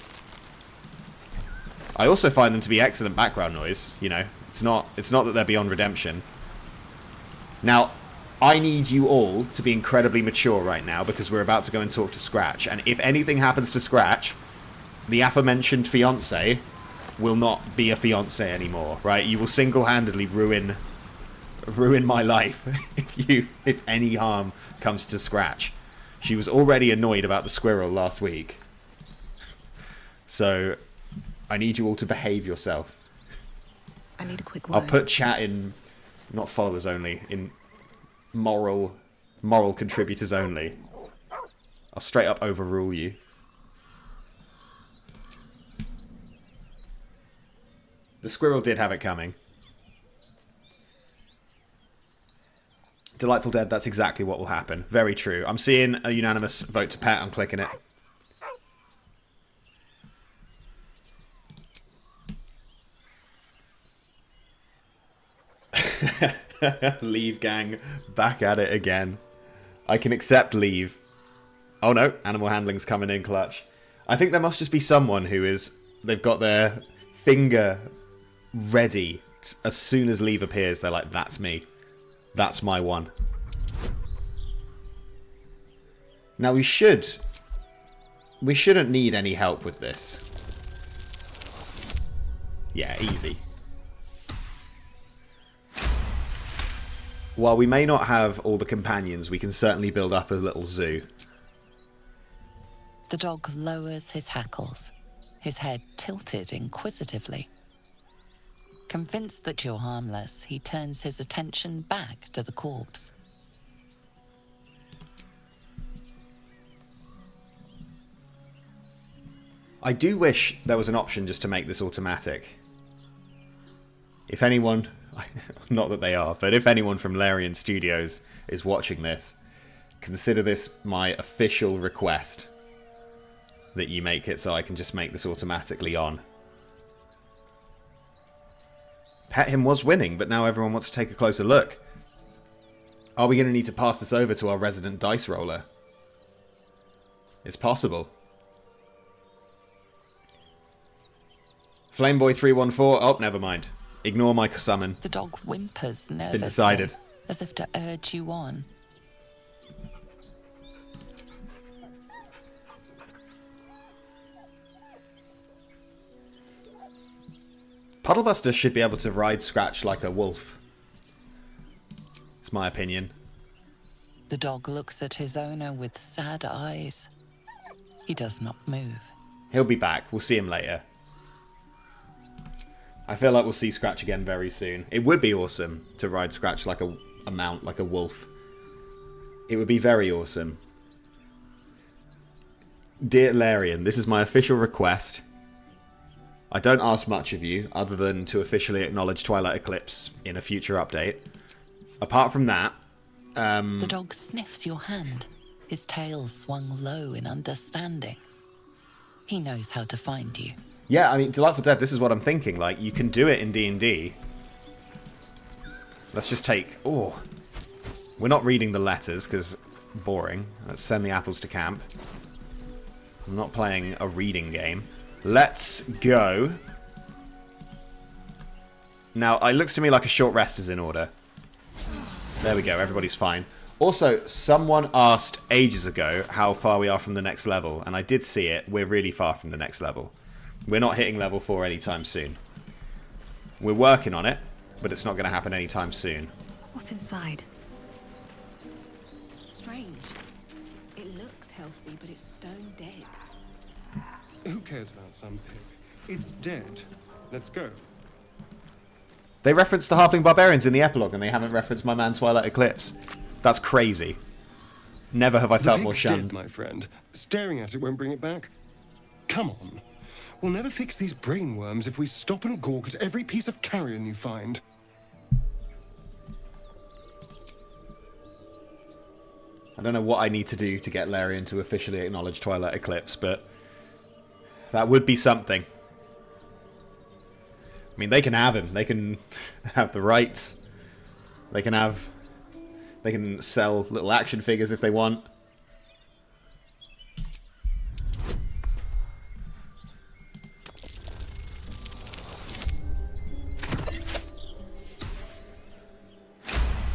I also find them to be excellent background noise, you know. It's not that they're beyond redemption. Now, I need you all to be incredibly mature right now because we're about to go and talk to Scratch. And if anything happens to Scratch, the aforementioned fiancé will not be a fiancé anymore, right? You will single-handedly ruin my life if any harm comes to Scratch. She was already annoyed about the squirrel last week. So I need you all to behave yourself. I need a quick word. I'll put chat in, not followers only, in moral contributors only. I'll straight up overrule you. The squirrel did have it coming. Delightful Dead, that's exactly what will happen. Very true. I'm seeing a unanimous vote to pet. I'm clicking it. Leave gang. Back at it again. I can accept leave. Oh no, animal handling's coming in clutch. I think there must just be someone who is... They've got their finger ready. As soon as leave appears, they're like, that's me. That's my one. Now we shouldn't need any help with this. Yeah, easy. While we may not have all the companions, we can certainly build up a little zoo. The dog lowers his hackles, his head tilted inquisitively. Convinced that you're harmless, he turns his attention back to the corpse. I do wish there was an option just to make this automatic. If anyone, not that they are, but if anyone from Larian Studios is watching this, consider this my official request that you make it so I can just make this automatically on. Pet Him was winning, but now everyone wants to take a closer look. Are we going to need to pass this over to our resident dice roller? It's possible. Flameboy314. Oh, never mind. Ignore my summon. The dog whimpers nervously, It's been decided. as if to urge you on. Puddlebuster should be able to ride Scratch like a wolf. It's my opinion. The dog looks at his owner with sad eyes. He does not move. He'll be back. We'll see him later. I feel like we'll see Scratch again very soon. It would be awesome to ride Scratch like a mount, like a wolf. It would be very awesome. Dear Larian, this is my official request. I don't ask much of you, other than to officially acknowledge Twilight Eclipse in a future update. Apart from that... The dog sniffs your hand, his tail swung low in understanding. He knows how to find you. Yeah, I mean, Delightful Dead, this is what I'm thinking. Like, you can do it in D&D. Let's just take... Oh. We're not reading the letters, because boring. Let's send the apples to camp. I'm not playing a reading game. Let's go. Now, it looks to me like a short rest is in order. There we go, everybody's fine. Also, someone asked ages ago how far we are from the next level, and I did see it. We're really far from the next level. We're not hitting level 4 anytime soon. We're working on it, but it's not going to happen anytime soon. What's inside? Strange. It looks healthy, but it's stone dead. Who cares about some pig? It's dead. Let's go. They referenced the Halfling Barbarians in the epilogue, and they haven't referenced my man Twilight Eclipse. That's crazy. Never have I felt more shunned. Dead, my friend. Staring at it won't bring it back. Come on. We'll never fix these brainworms if we stop and gawk at every piece of carrion you find. I don't know what I need to do to get Larian to officially acknowledge Twilight Eclipse, but that would be something. I mean, they can have him. They can have the rights. They can sell little action figures if they want.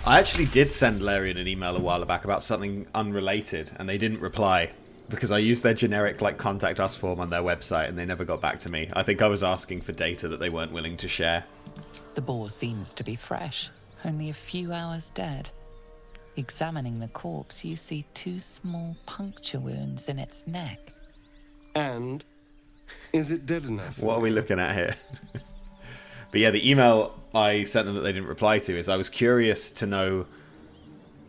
I actually did send Larian an email a while back about something unrelated, and they didn't reply because I used their generic like contact us form on their website, and they never got back to me. I think I was asking for data that they weren't willing to share. The boar seems to be fresh, only a few hours dead. Examining the corpse, you see 2 small puncture wounds in its neck. And is it dead enough? What are we looking at here? But yeah, the email I sent them that they didn't reply to is I was curious to know,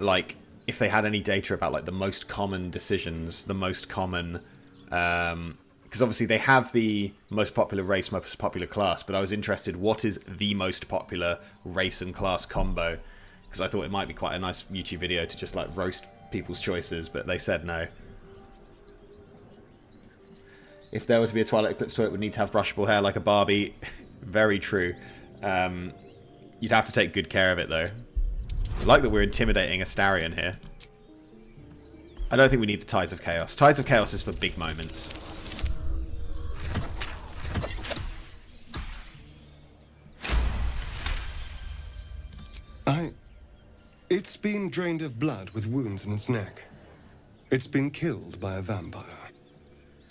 like, if they had any data about like the most common decisions, the most common, because obviously they have the most popular race, most popular class, but I was interested, what is the most popular race and class combo? Because I thought it might be quite a nice YouTube video to just like roast people's choices, but they said no. If there were to be a Twilight Eclipse toy, it would need to have brushable hair like a Barbie. Very true. You'd have to take good care of it, though. I like that we're intimidating Astarion here. I don't think we need the Tides of Chaos. Tides of Chaos is for big moments. It's been drained of blood with wounds in its neck. It's been killed by a vampire.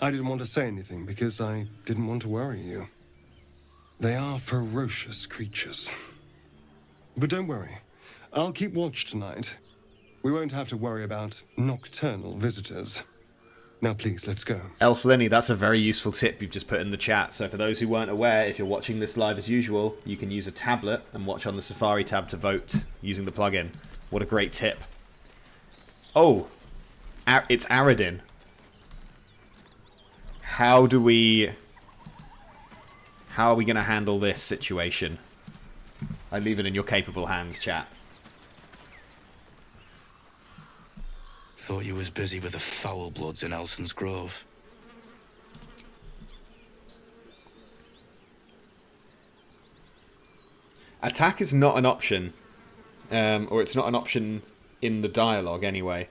I didn't want to say anything because I didn't want to worry you. They are ferocious creatures. But don't worry. I'll keep watch tonight. We won't have to worry about nocturnal visitors. Now please, let's go. Elf Lenny, that's a very useful tip you've just put in the chat. So for those who weren't aware, if you're watching this live as usual, you can use a tablet and watch on the Safari tab to vote using the plugin. What a great tip. Oh, it's Aradin. How are we going to handle this situation? I leave it in your capable hands, chat. Thought you was busy with the foul bloods in Elson's Grove. Attack is not an option. Or it's not an option in the dialogue anyway.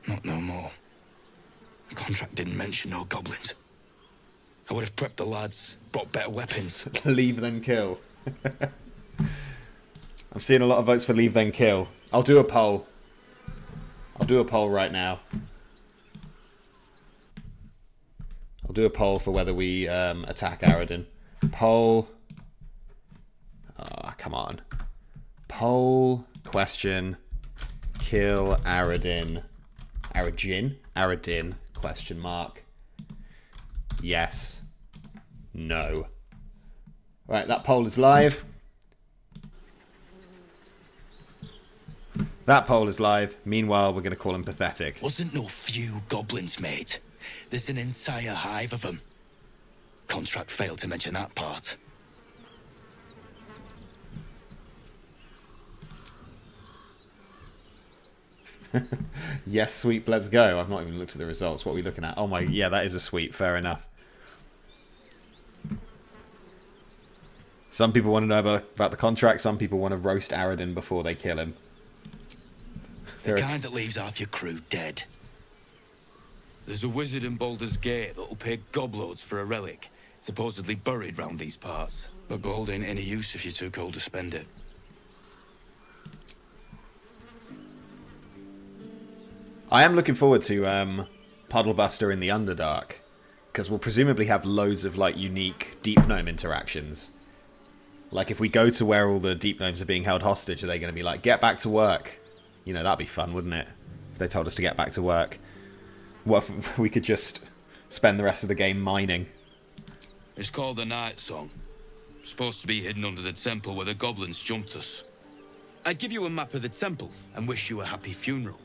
Not no more. The contract didn't mention no goblins. I would have prepped the lads, brought better weapons. Leave then kill. I'm seeing a lot of votes for leave then kill. I'll do a poll. I'll do a poll right now. I'll do a poll for whether we attack Aradin. Poll. Oh, come on. Poll question. Kill Aradin. Aradin? Question mark. Yes. No. Right, that poll is live. That poll is live. Meanwhile, we're going to call him pathetic. Wasn't no few goblins, mate. There's an entire hive of them. Contract failed to mention that part. Yes, sweep, let's go. I've not even looked at the results. What are we looking at? Oh my, yeah, that is a sweep. Fair enough. Some people want to know about the contract. Some people want to roast Aradin before they kill him. The kind that leaves half your crew dead. There's a wizard in Baldur's Gate that'll pay gobloads for a relic, supposedly buried round these parts. But gold ain't any use if you're too cold to spend it. I am looking forward to Puddlebuster in the Underdark, because we'll presumably have loads of like unique deep gnome interactions. Like if we go to where all the deep gnomes are being held hostage, are they going to be like, get back to work? You know, that'd be fun, wouldn't it? If they told us to get back to work. What if we could just spend the rest of the game mining? It's called the Night Song. Supposed to be hidden under the temple where the goblins jumped us. I'd give you a map of the temple and wish you a happy funeral.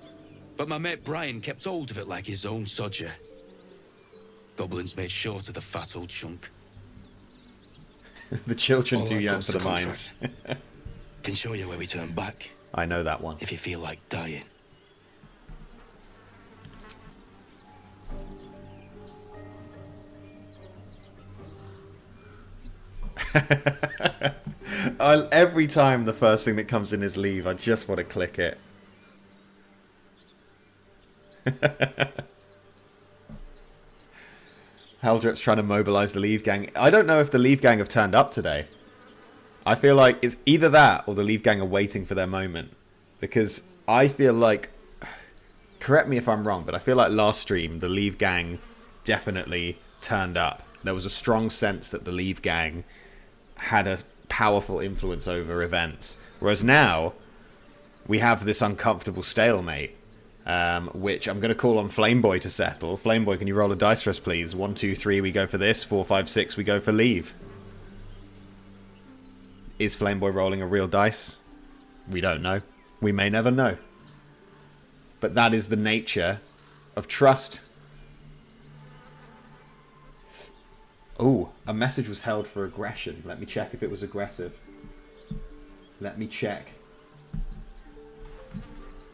But my mate Brian kept hold of it like his own sodger. Goblins made short of the fat old chunk. The children All too that young goes for to the mines. Can show you where we turn back. I know that one. If you feel like dying. Every time the first thing that comes in is leave, I just want to click it. Heldrip's trying to mobilize the Leave Gang. I don't know if the Leave Gang have turned up today. I feel like it's either that or the Leave Gang are waiting for their moment. Because I feel like... Correct me if I'm wrong, but I feel like last stream, the Leave Gang definitely turned up. There was a strong sense that the Leave Gang had a powerful influence over events. Whereas now, we have this uncomfortable stalemate. Which I'm going to call on Flameboy to settle. Flameboy, can you roll a dice for us, please? 1, 2, 3, we go for this. 4, 5, 6, we go for leave. Is Flameboy rolling a real dice? We don't know. We may never know. But that is the nature of trust. Oh, a message was held for aggression. Let me check if it was aggressive. Let me check.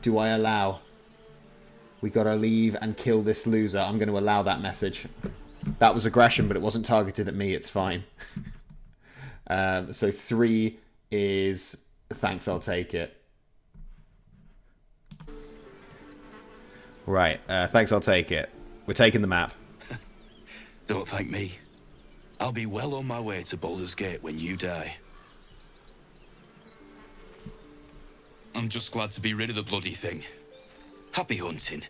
Do I allow... We gotta leave and kill this loser. I'm going to allow that message. That was aggression, but it wasn't targeted at me. It's fine. So 3 is... Thanks, I'll take it. Right. Thanks, I'll take it. We're taking the map. Don't thank me. I'll be well on my way to Baldur's Gate when you die. I'm just glad to be rid of the bloody thing. Happy hunting.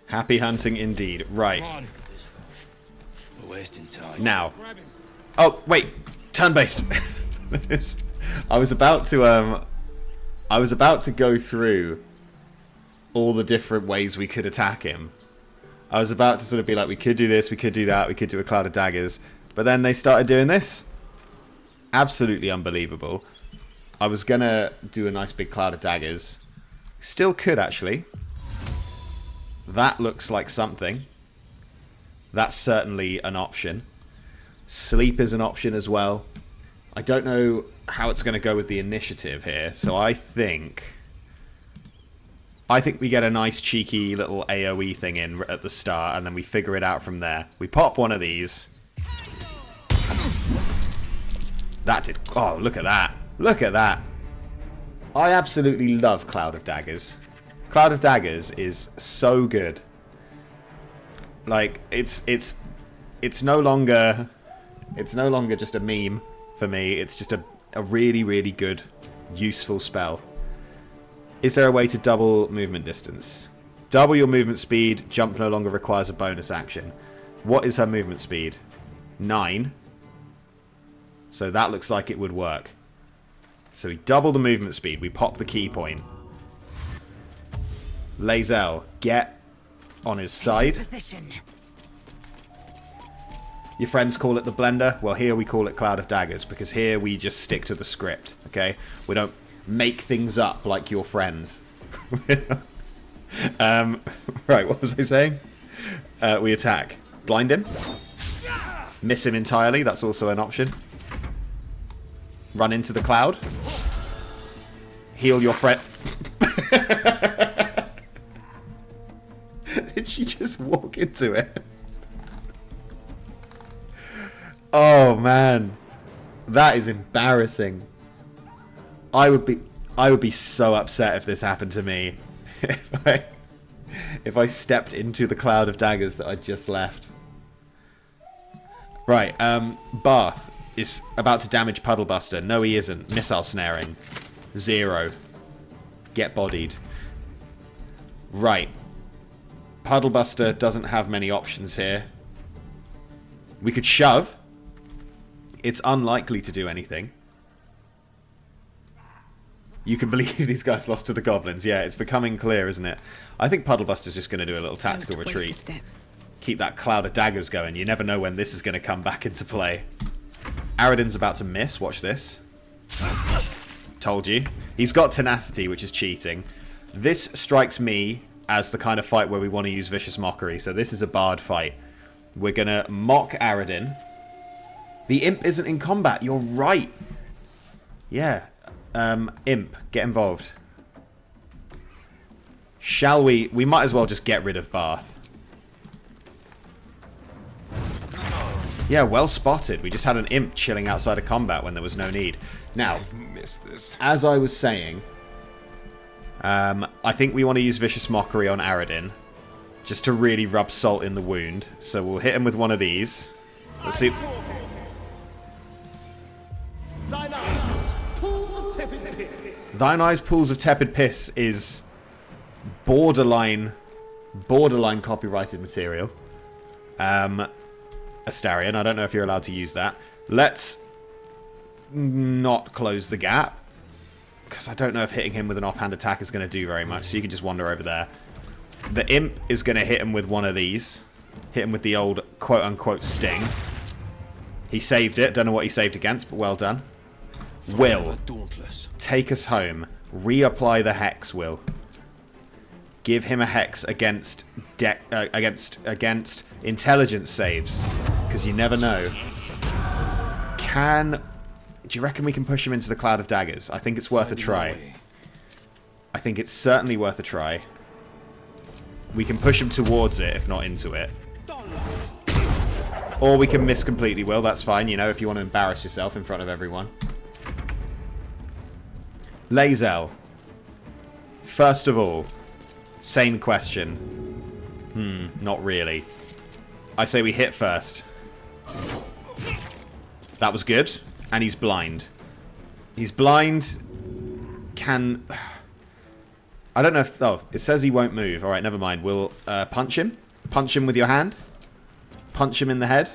Happy hunting indeed. Right. Come on. We're wasting time. Now. Oh, wait. Turn-based. I was about to go through all the different ways we could attack him. I was about to sort of be like, we could do this, we could do that, we could do a cloud of daggers. But then they started doing this. Absolutely unbelievable. I was going to do a nice big cloud of daggers. Still could, actually. That looks like something. That's certainly an option. Sleep is an option as well. I don't know how it's going to go with the initiative here. So I think we get a nice cheeky little AoE thing in at the start. And then we figure it out from there. We pop one of these. That did... Oh, look at that. Look at that. I absolutely love Cloud of Daggers. Cloud of Daggers is so good. Like, it's no longer just a meme for me. It's just a really, really good, useful spell. Is there a way to double movement distance? Double your movement speed. Jump no longer requires a bonus action. What is her movement speed? 9. So that looks like it would work. So we double the movement speed. We pop the key point. Lae'zel, get on his side. Your friends call it the blender. Well, here we call it Cloud of Daggers, because here we just stick to the script, okay? We don't make things up like your friends. Right, what was I saying? We attack. Blind him. Miss him entirely. That's also an option. Run into the cloud. Heal your friend. Did she just walk into it? Oh man, that is embarrassing. I would be so upset if this happened to me. If I stepped into the cloud of daggers that I just left. Right, Bath is about to damage Puddlebuster. No, he isn't. Missile snaring. 0. Get bodied. Right. Puddlebuster doesn't have many options here. We could shove. It's unlikely to do anything. You can believe these guys lost to the goblins. Yeah, it's becoming clear, isn't it? I think Puddlebuster's just going to do a little tactical retreat. Keep that cloud of daggers going. You never know when this is going to come back into play. Aradin's about to miss. Watch this. Told you. He's got tenacity, which is cheating. This strikes me as the kind of fight where we want to use Vicious Mockery. So this is a bard fight. We're going to mock Aradin. The imp isn't in combat. You're right. Yeah. Imp, get involved. Shall we? We might as well just get rid of Bath. Yeah, well spotted. We just had an imp chilling outside of combat when there was no need. Now, as I was saying, I think we want to use Vicious Mockery on Aradin. just to really rub salt in the wound. So we'll hit him with one of these. Let's see. Thine eyes, pools of tepid piss is borderline copyrighted material. Astarion, I don't know if you're allowed to use that. Let's not close the gap, because I don't know if hitting him with an offhand attack is going to do very much, so you can just wander over there. The imp is going to hit him with one of these. Hit him with the old quote-unquote sting. He saved it. Don't know what he saved against, but well done. Will, take us home. Reapply the hex, Will. Give him a hex against against intelligence saves, because you never know. Do you reckon we can push him into the cloud of daggers? I think it's worth a try. I think it's certainly worth a try. We can push him towards it, if not into it. Or we can miss completely, Will. That's fine, you know, if you want to embarrass yourself in front of everyone. Lae'zel. First of all, same question. Not really. I say we hit first. That was good. And he's blind. He's blind. I don't know if... Oh, it says he won't move. Alright, never mind. We'll punch him. Punch him with your hand. Punch him in the head.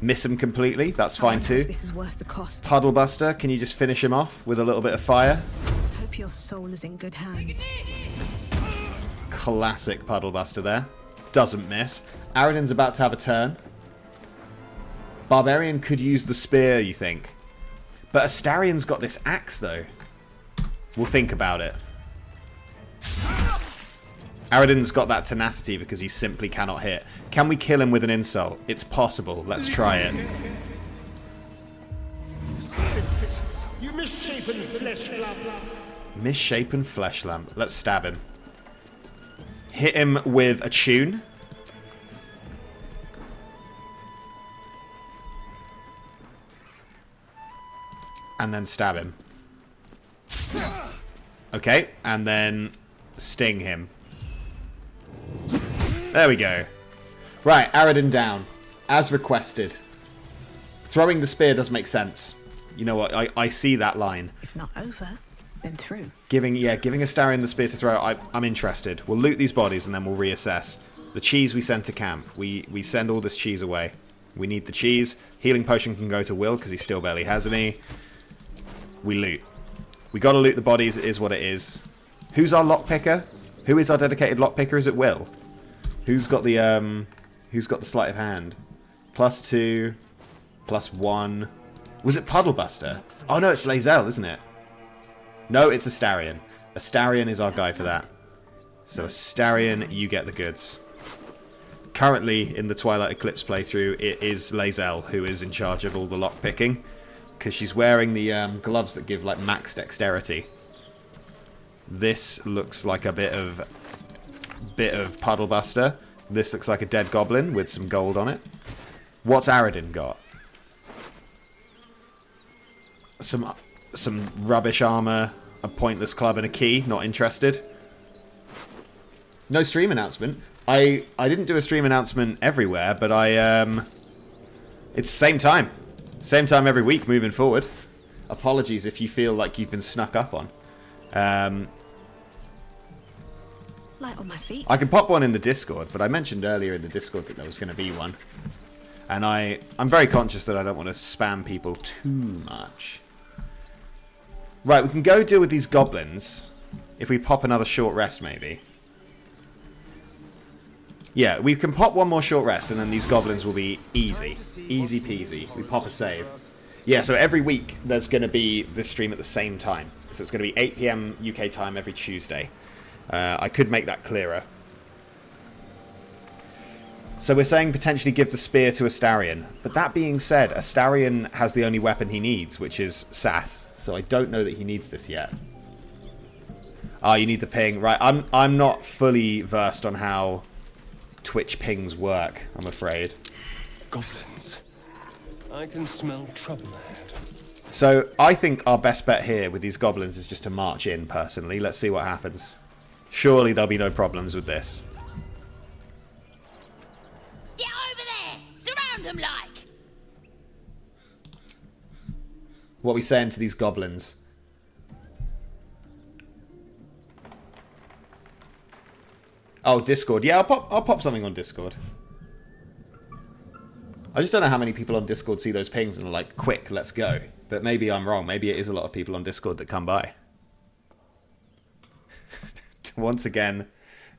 Miss him completely. That's fine too. This is worth the cost. Puddle Buster, can you just finish him off with a little bit of fire? Hope your soul is in good hands. Classic Puddle Buster there. Doesn't miss. Aradin's about to have a turn. Barbarian could use the spear, you think. But Astarion's got this axe, though. We'll think about it. Aradin's got that tenacity because he simply cannot hit. Can we kill him with an insult? It's possible. Let's try it. You misshapen flesh lamp. Misshapen flesh lamp. Let's stab him. Hit him with a tune. And then stab him. Okay, and then sting him. There we go. Right, Aradin down. As requested. Throwing the spear does make sense. You know what, I see that line. If not over, then through. Giving Astarion the spear to throw, I'm interested. We'll loot these bodies and then we'll reassess. The cheese we send to camp. We send all this cheese away. We need the cheese. Healing potion can go to Will because he still barely has any. We loot. We gotta loot the bodies, it is what it is. Who's our lockpicker? Who is our dedicated lockpicker? Is it Will? Who's got the sleight of hand? +2, +1. Was it Puddle Buster? Oh no, it's Lae'zel, isn't it? No, it's Astarion. Astarion is our guy for that. So Astarion, you get the goods. Currently, in the Twilight Eclipse playthrough, it is Lae'zel who is in charge of all the lockpicking. Because she's wearing the gloves that give like max dexterity. This looks like a bit of Puddle Buster. This looks like a dead goblin with some gold on it. What's Aradin got? Some rubbish armor, a pointless club, and a key. Not interested. No stream announcement. I didn't do a stream announcement everywhere, but it's the same time. Same time every week moving forward. Apologies if you feel like you've been snuck up on. Light on my feet. I can pop one in the Discord, but I mentioned earlier in the Discord that there was going to be one. And I'm very conscious that I don't want to spam people too much. Right, we can go deal with these goblins. If we pop another short rest, maybe. Yeah, we can pop one more short rest, and then these goblins will be easy. Easy peasy. We pop a save. Yeah, so every week there's going to be this stream at the same time. So it's going to be 8 PM UK time every Tuesday. I could make that clearer. So we're saying potentially give the spear to Astarion. But that being said, Astarion has the only weapon he needs, which is sass. So I don't know that he needs this yet. Ah, you need the ping. Right, I'm not fully versed on how Twitch pings work, I'm afraid. Goblins. I can smell trouble ahead. So I think our best bet here with these goblins is just to march in, personally. Let's see what happens. Surely there'll be no problems with this. Get over there! Surround them like! What are we saying to these goblins? Oh, Discord. Yeah, I'll pop something on Discord. I just don't know how many people on Discord see those pings and are like, quick, let's go. But maybe I'm wrong. Maybe it is a lot of people on Discord that come by. Once again,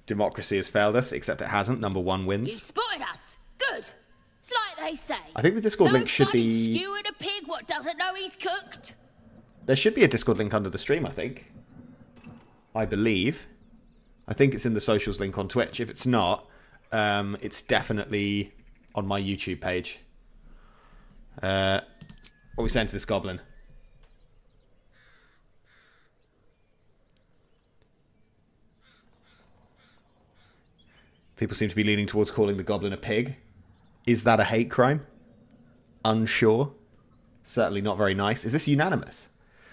democracy has failed us, except it hasn't. Number 1 wins. You spotted us. Good. It's like they say. I think the Discord link should be... skewing a pig what doesn't know he's cooked. There should be a Discord link under the stream, I think. I believe. I think it's in the socials link on Twitch. If it's not, it's definitely on my YouTube page. What are we saying to this goblin? People seem to be leaning towards calling the goblin a pig. Is that a hate crime? Unsure. Certainly not very nice. Is this unanimous?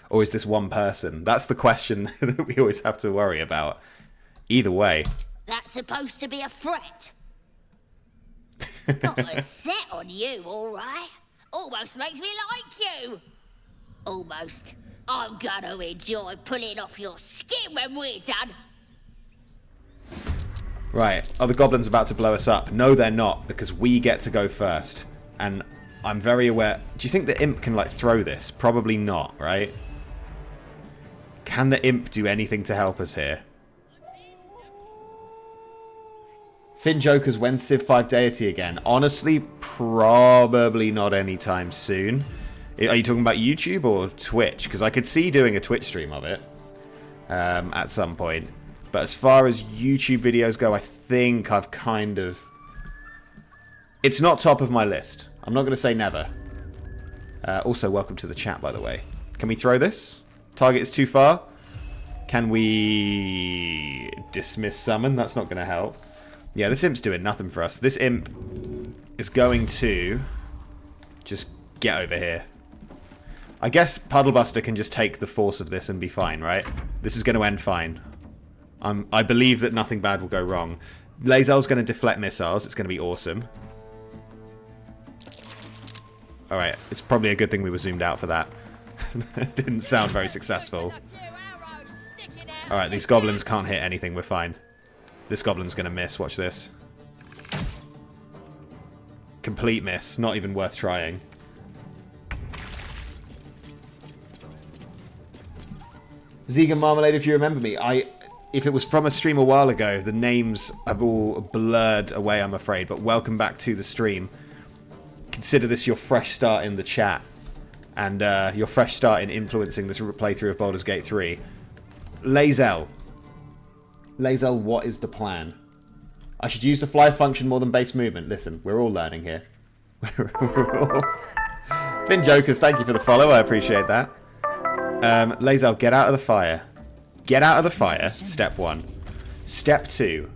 Or is this one person? That's the question that we always have to worry about. Either way. That's supposed to be a threat. Got a set on you, all right? Almost makes me like you. Almost. I'm gonna enjoy pulling off your skin when we're done. Right. Are the goblins about to blow us up? No, they're not, because we get to go first. And I'm very aware... Do you think the imp can, like, throw this? Probably not, right? Can the imp do anything to help us here? Finn Jokers, when Civ 5 deity again? Honestly, probably not anytime soon. Are you talking about YouTube or Twitch? Because I could see doing a Twitch stream of it at some point. But as far as YouTube videos go, I think I've kind of... It's not top of my list. I'm not going to say never. Also, welcome to the chat, by the way. Can we throw this? Target is too far. Can we dismiss summon? That's not going to help. Yeah, this imp's doing nothing for us. This imp is going to just get over here. I guess Puddlebuster can just take the force of this and be fine, right? This is going to end fine. I believe that nothing bad will go wrong. Lae'zel's going to deflect missiles. It's going to be awesome. Alright, it's probably a good thing we were zoomed out for that. It didn't sound very successful. Alright, these goblins can't hit anything. We're fine. This goblin's going to miss. Watch this. Complete miss. Not even worth trying. Zegan Marmalade, if you remember me, if it was from a stream a while ago, the names have all blurred away, I'm afraid. But welcome back to the stream. Consider this your fresh start in the chat. And your fresh start in influencing this playthrough of Baldur's Gate 3. Lae'zel. Lae'zel, what is the plan? I should use the fly function more than base movement. Listen, we're all learning here. Finn Jokers, thank you for the follow. I appreciate that. Lae'zel, get out of the fire. Get out of the fire. Step 1. Step 2.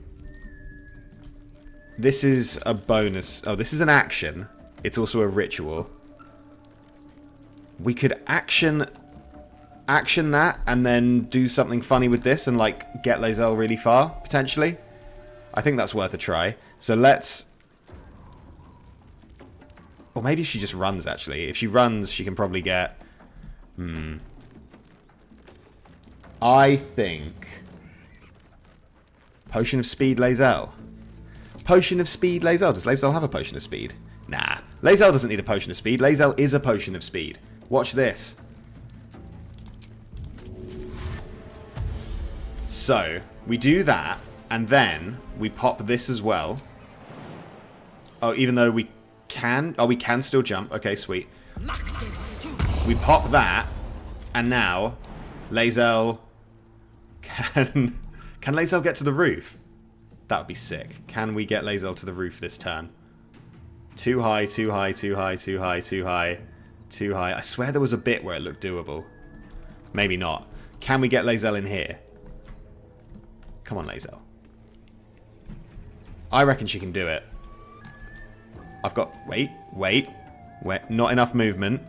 This is a bonus. Oh, this is an action. It's also a ritual. We could action that and then do something funny with this and like get Lae'zel really far, potentially. I think that's worth a try. So let's... Or maybe she just runs, actually. If she runs, she can probably get... I think... Potion of Speed Lae'zel. Potion of Speed Lae'zel. Does Lae'zel have a Potion of Speed? Nah. Lae'zel doesn't need a Potion of Speed. Lae'zel is a Potion of Speed. Watch this. So, we do that, and then we pop this as well. Oh, even though we can... Oh, we can still jump. Okay, sweet. We pop that, and now Lae'zel can... Can Lae'zel get to the roof? That would be sick. Can we get Lae'zel to the roof this turn? Too high, too high, too high, too high, too high, too high. I swear there was a bit where it looked doable. Maybe not. Can we get Lae'zel in here? Come on, Lae'zel. I reckon she can do it. I've got... Wait. Not enough movement.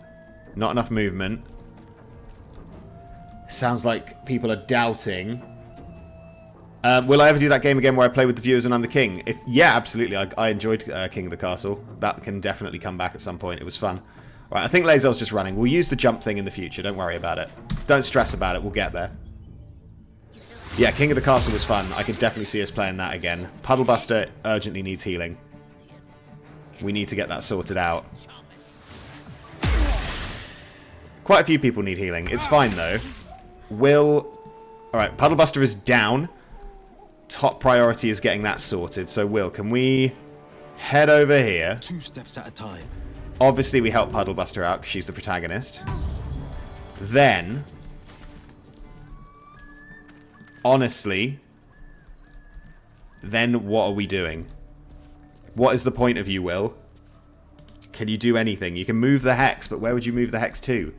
Not enough movement. Sounds like people are doubting Will I ever do that game again where I play with the viewers and I'm the king? Yeah, absolutely. I enjoyed King of the Castle. That can definitely come back at some point. It was fun. Right, I think Lae'zel's just running. We'll use the jump thing in the future. Don't worry about it. Don't stress about it. We'll get there. Yeah, King of the Castle was fun. I could definitely see us playing that again. Puddlebuster urgently needs healing. We need to get that sorted out. Quite a few people need healing. It's fine, though. Alright, Puddlebuster is down. Top priority is getting that sorted. So, Will, can we head over here? 2 steps at a time. Obviously, we help Puddlebuster out because she's the protagonist. Then, honestly, then what are we doing? What is the point of you, Will? Can you do anything? You can move the hex, but where would you move the hex to?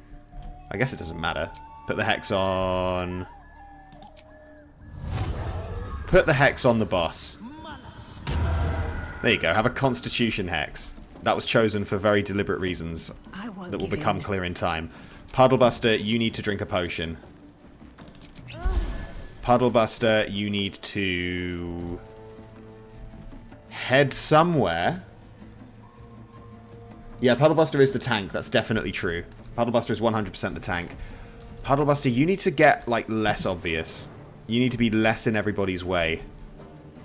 I guess it doesn't matter. Put the hex on... Put the hex on the boss. There you go. Have a Constitution hex. That was chosen for very deliberate reasons that will become clear in time. Puddlebuster, you need to drink a potion. Puddlebuster, you need to head somewhere. Yeah, Puddlebuster is the tank. That's definitely true. Puddlebuster is 100% the tank. Puddlebuster, you need to get, like, less obvious. You need to be less in everybody's way.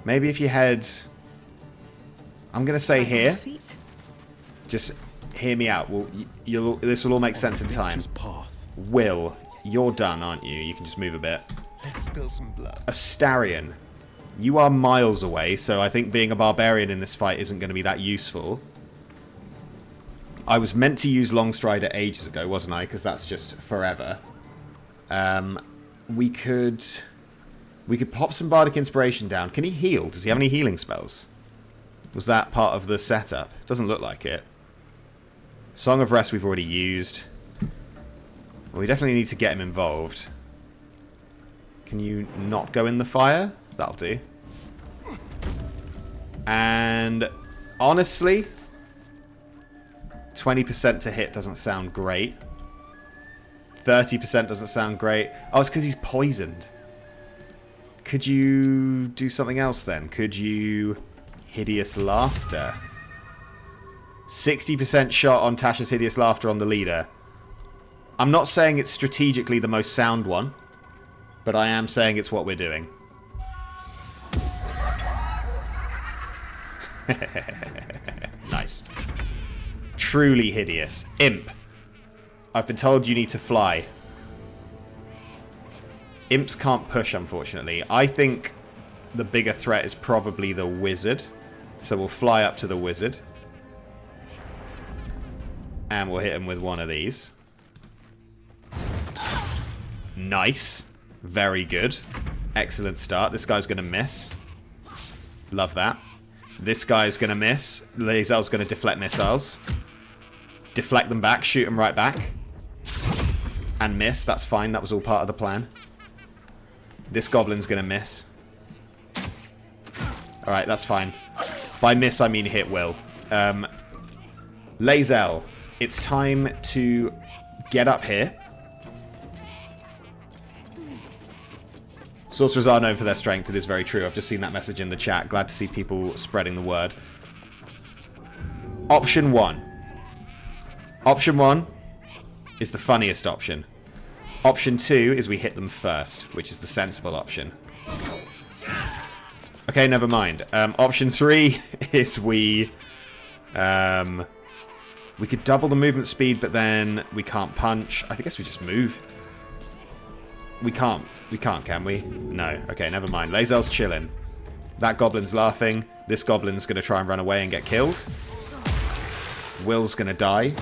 Maybe if you head... I'm going to say here. Just hear me out. This will all make sense in time. Will, you're done, aren't you? You can just move a bit. Let's spill some blood. Astarion, you are miles away, so I think being a barbarian in this fight isn't going to be that useful. I was meant to use Longstrider ages ago, wasn't I? Because that's just forever. We could pop some Bardic Inspiration down. Can he heal? Does he have any healing spells? Was that part of the setup? Doesn't look like it. Song of Rest we've already used. Well, we definitely need to get him involved. Can you not go in the fire? That'll do. And honestly, 20% to hit doesn't sound great. 30% doesn't sound great. Oh, it's because he's poisoned. Could you do something else then? Could you... Hideous Laughter. 60% shot on Tasha's Hideous Laughter on the leader. I'm not saying it's strategically the most sound one, but I am saying it's what we're doing. Nice. Truly hideous. Imp. I've been told you need to fly. Imps can't push, unfortunately. I think the bigger threat is probably the wizard. So we'll fly up to the wizard. And we'll hit him with one of these. Nice. Very good. Excellent start. This guy's going to miss. Love that. This guy's going to miss. Lae'zel's going to deflect missiles. Deflect them back. Shoot them right back. And miss. That's fine. That was all part of the plan. This goblin's going to miss. Alright, that's fine. By miss, I mean hit Will. Lae'zel, it's time to get up here. Sorcerers are known for their strength. It is very true. I've just seen that message in the chat. Glad to see people spreading the word. Option 1. Option 1 is the funniest option. Option 2 is we hit them first, which is the sensible option. Okay, never mind. Option 3 is we could double the movement speed, but then we can't punch. I guess we just move. We can't, can we? No. Okay, never mind. Lae'zel's chilling. That goblin's laughing. This goblin's going to try and run away and get killed. Will's going to die.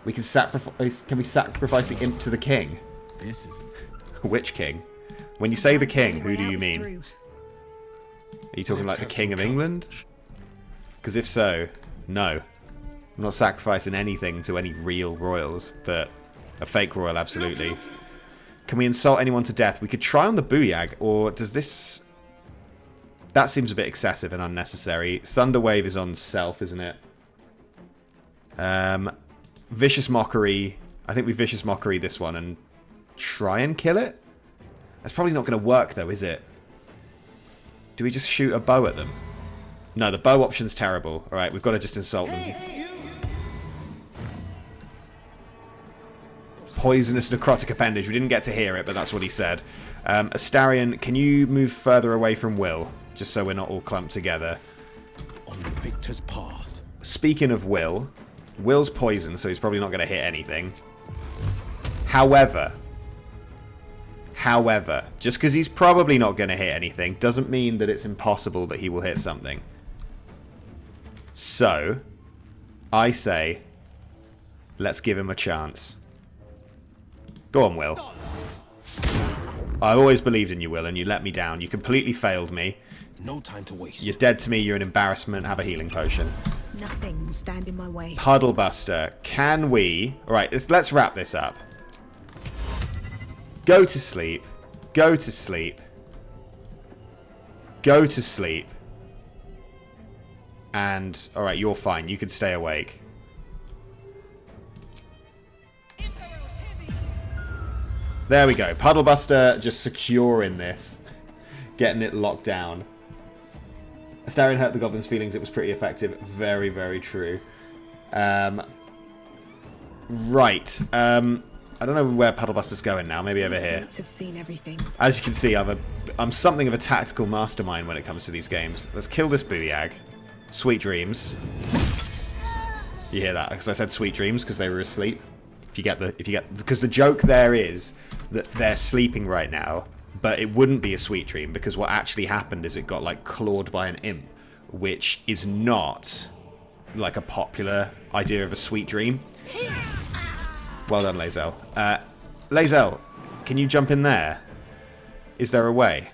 We can sacrifice... Can we sacrifice the imp to the king? This isn't Which king? When you say the king, who do you mean? Are you talking like the King of England? Because if so, no. I'm not sacrificing anything to any real royals, but a fake royal, absolutely. Can we insult anyone to death? We could try on the Booyag, or does this... That seems a bit excessive and unnecessary. Thunderwave is on self, isn't it? Vicious Mockery. I think we Vicious Mockery this one and try and kill it. That's probably not going to work, though, is it? Do we just shoot a bow at them? No, the bow option's terrible. Alright, we've got to just insult them. Poisonous necrotic appendage. We didn't get to hear it, but that's what he said. Astarion, can you move further away from Will? Just so we're not all clumped together. On the victor's path. Speaking of Will, Will's poisoned, so he's probably not going to hit anything. However, just because he's probably not going to hit anything doesn't mean that it's impossible that he will hit something. So, I say, let's give him a chance. Go on, Will. I always believed in you, Will, and you let me down. You completely failed me. No time to waste. You're dead to me. You're an embarrassment. Have a healing potion. Nothing will stand in my way. Puddlebuster. Can we... Alright, let's wrap this up. Go to sleep. Go to sleep. Go to sleep. And... Alright, you're fine. You can stay awake. There we go. Puddlebuster just securing this. Getting it locked down. Astarion hurt the goblin's feelings. It was pretty effective. Very, very true. Right. I don't know where Puddlebuster's going now. Maybe over here. Have seen everything. As you can see, I'm something of a tactical mastermind when it comes to these games. Let's kill this booyag. Sweet dreams. You hear that? Because I said sweet dreams because they were asleep. Because the joke there is that they're sleeping right now, but it wouldn't be a sweet dream because what actually happened is it got like clawed by an imp, which is not like a popular idea of a sweet dream. Well done, Lae'zel. Lae'zel, can you jump in there? Is there a way?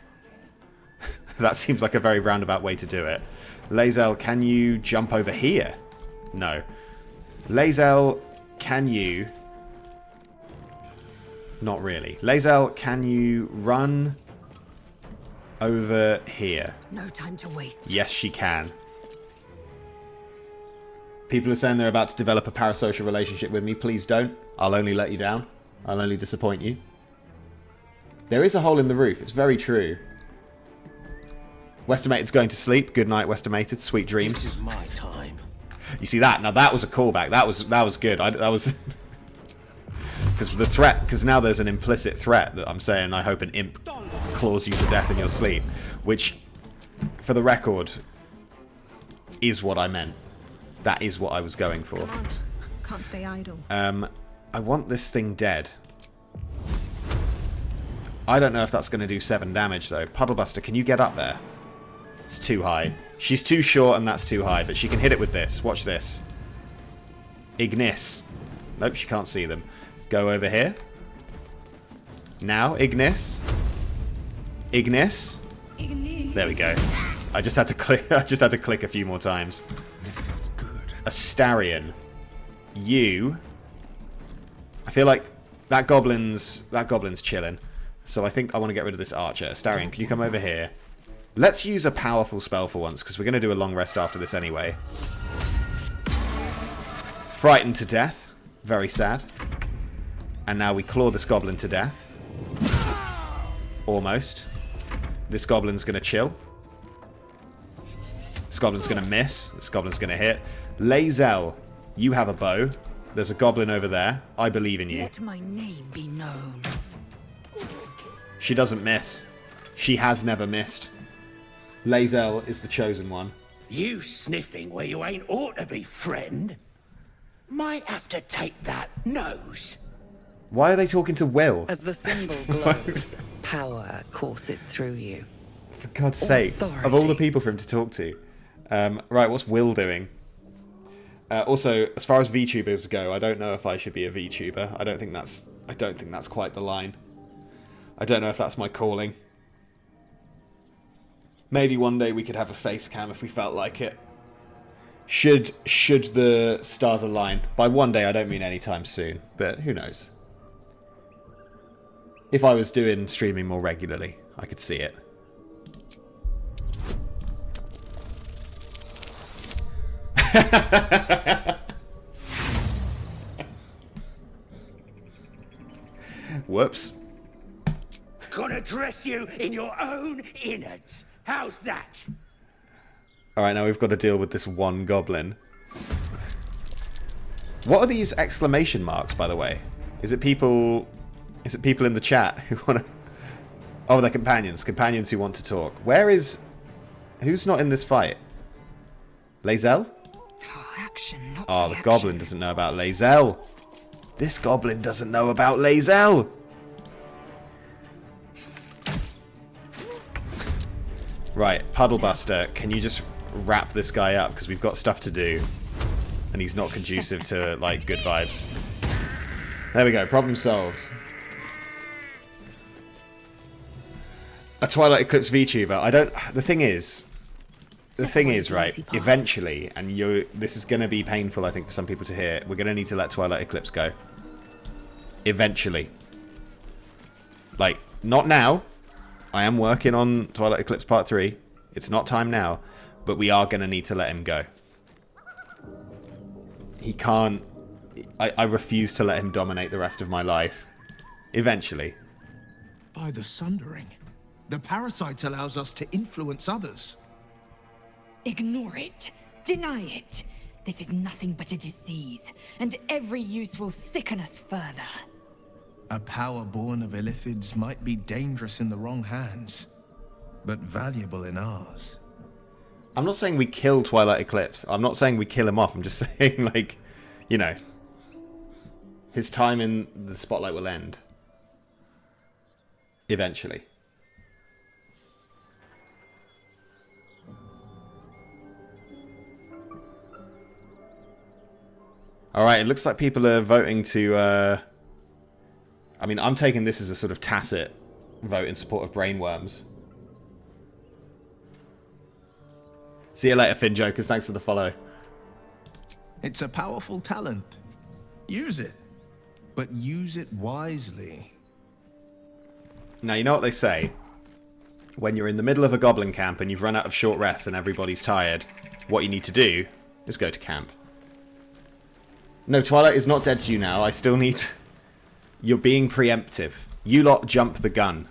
That seems like a very roundabout way to do it. Lae'zel, can you jump over here? No. Lae'zel, can you... Not really. Lae'zel, can you run over here? No time to waste. Yes, she can. People are saying they're about to develop a parasocial relationship with me. Please don't. I'll only let you down. I'll only disappoint you. There is a hole in the roof. It's very true. Westimated's going to sleep. Good night, Westimated. Sweet dreams. This is my time. You see that? Now that was a callback. That was good. That was because the threat. Because now there's an implicit threat that I'm saying. I hope an imp claws you to death in your sleep, which, for the record, is what I meant. That is what I was going for. Come on. Can't stay idle. I want this thing dead. I don't know if that's going to do 7 damage though. Puddlebuster, can you get up there? It's too high. She's too short and that's too high, but she can hit it with this. Watch this. Ignis. Nope, she can't see them. Go over here. Now, Ignis. Ignis. There we go. I just had to click. I just had to click a few more times. This feels good. Astarion, you. I feel like that goblin's chilling. So I think I want to get rid of this archer. Astarion, can you come over here? Let's use a powerful spell for once, because we're going to do a long rest after this anyway. Frightened to death. Very sad. And now we claw this goblin to death. Almost. This goblin's going to chill. This goblin's going to miss. This goblin's going to hit. Lae'zel, you have a bow. There's a goblin over there. I believe in you. Let my name be known. She doesn't miss. She has never missed. Lae'zel is the chosen one. You sniffing where you ain't ought to be, friend. Might have to take that nose. Why are they talking to Will? As the symbol glows, power courses through you. For God's sake. Of all the people for him to talk to. Right, what's Will doing? Also, as far as VTubers go, I don't know if I should be a VTuber. I don't think that's quite the line. I don't know if that's my calling. Maybe one day we could have a face cam if we felt like it. Should the stars align. By one day I don't mean anytime soon, but who knows. If I was doing streaming more regularly, I could see it. Whoops. Gonna address you in your own innards. How's that? Alright, now we've got to deal with this one goblin. What are these exclamation marks, by the way? Is it people in the chat who want to... Oh, they're companions. Companions who want to talk. Where is... Who's not in this fight? Lae'zel? Action, not Oh, the reaction. goblin doesn't know about Lae'zel. This goblin doesn't know about Lae'zel. Right, Puddlebuster, can you just wrap this guy up? Because we've got stuff to do. And he's not conducive to, like, good vibes. There we go, problem solved. A Twilight Eclipse VTuber. I don't... The thing is, right, eventually, and this is going to be painful, I think, for some people to hear, we're going to need to let Twilight Eclipse go. Eventually. Like, not now. I am working on Twilight Eclipse Part 3. It's not time now, but we are going to need to let him go. He can't... I refuse to let him dominate the rest of my life. Eventually. By the Sundering, the parasite allows us to influence others. Ignore it. Deny it. This is nothing but a disease, and every use will sicken us further. A power born of illithids might be dangerous in the wrong hands, but valuable in ours. I'm not saying we kill Twilight Eclipse. I'm not saying we kill him off. I'm just saying, like, you know, his time in the spotlight will end. Eventually. Alright, it looks like people are voting to... I mean, I'm taking this as a sort of tacit vote in support of brainworms. See you later, Finn Jokers. Thanks for the follow. It's a powerful talent. Use it, but use it wisely. Now, you know what they say? When you're in the middle of a goblin camp and you've run out of short rests and everybody's tired, what you need to do is go to camp. No, Twilight is not dead to you now. I still need... You're being preemptive. You lot jump the gun.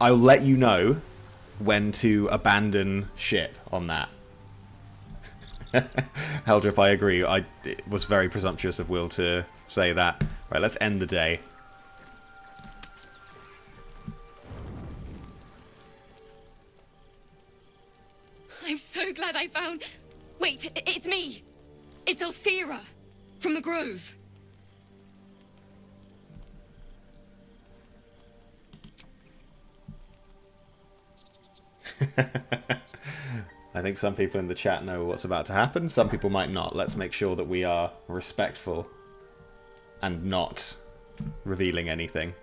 I'll let you know when to abandon ship on that. Heldrip, I agree. It was very presumptuous of Will to say that. Right, let's end the day. I'm so glad I found... Wait, it's me! It's Alfira! From the Grove! I think some people in the chat know what's about to happen. Some people might not. Let's make sure that we are respectful and not revealing anything.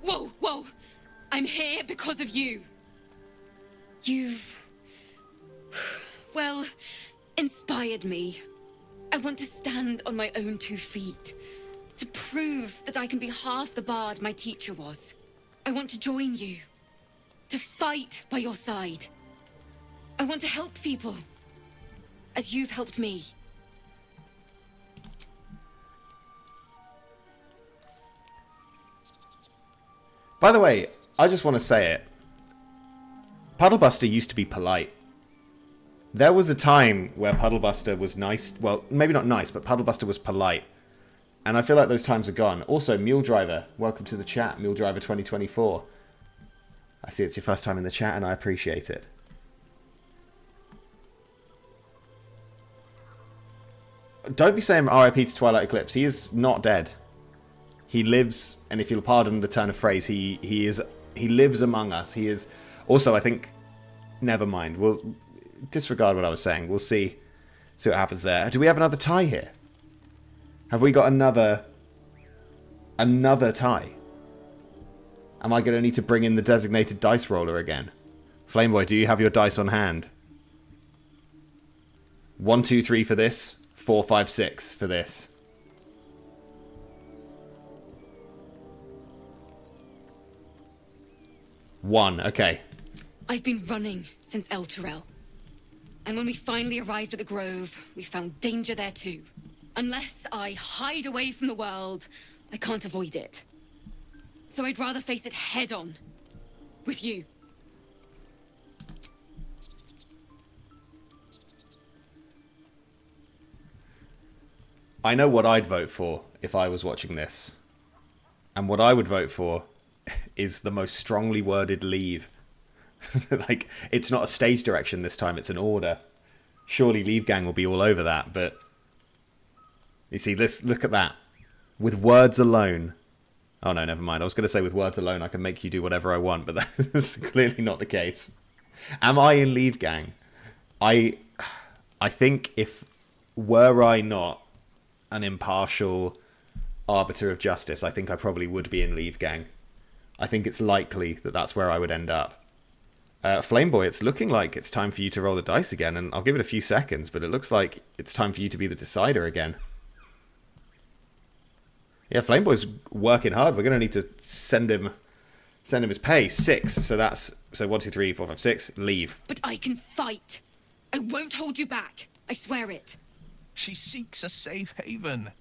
Whoa, whoa! I'm here because of you. You've... well, inspired me. I want to stand on my own 2 feet. To prove that I can be half the bard my teacher was. I want to join you. To fight by your side. I want to help people. As you've helped me. By the way, I just want to say it. Puddlebuster used to be polite. There was a time where Puddlebuster was nice. Well, maybe not nice, but Puddlebuster was polite. And I feel like those times are gone. Also, Mule Driver, welcome to the chat. Mule Driver 2024. I see it's your first time in the chat, and I appreciate it. Don't be saying RIP to Twilight Eclipse. He is not dead. He lives, and if you'll pardon the turn of phrase, he lives among us. He is... Also, I think... Never mind. We'll disregard what I was saying. We'll see what happens there. Do we have another tie here? Have we got another tie? Am I going to need to bring in the designated dice roller again? Flameboy, do you have your dice on hand? 1, 2, 3 for this. 4, 5, 6 for this. One, okay. I've been running since El Turel. And when we finally arrived at the grove, we found danger there too. Unless I hide away from the world, I can't avoid it. So I'd rather face it head on. With you. I know what I'd vote for if I was watching this. And what I would vote for is the most strongly worded leave. Like, it's not a stage direction this time, it's an order. Surely Leave Gang will be all over that, but... You see, look at that. With words alone... Oh no, never mind. I was going to say with words alone I can make you do whatever I want, but that's clearly not the case. Am I in Leave Gang? I think if... Were I not an impartial arbiter of justice, I think I probably would be in Leave Gang. I think it's likely that that's where I would end up. Flameboy, it's looking like it's time for you to roll the dice again, and I'll give it a few seconds, but it looks like it's time for you to be the decider again. Yeah, Flameboy's working hard. We're going to need to send him his pay. 6, so that's... So 1, 2, 3, 4, 5, 6, leave. But I can fight. I won't hold you back. I swear it. She seeks a safe haven.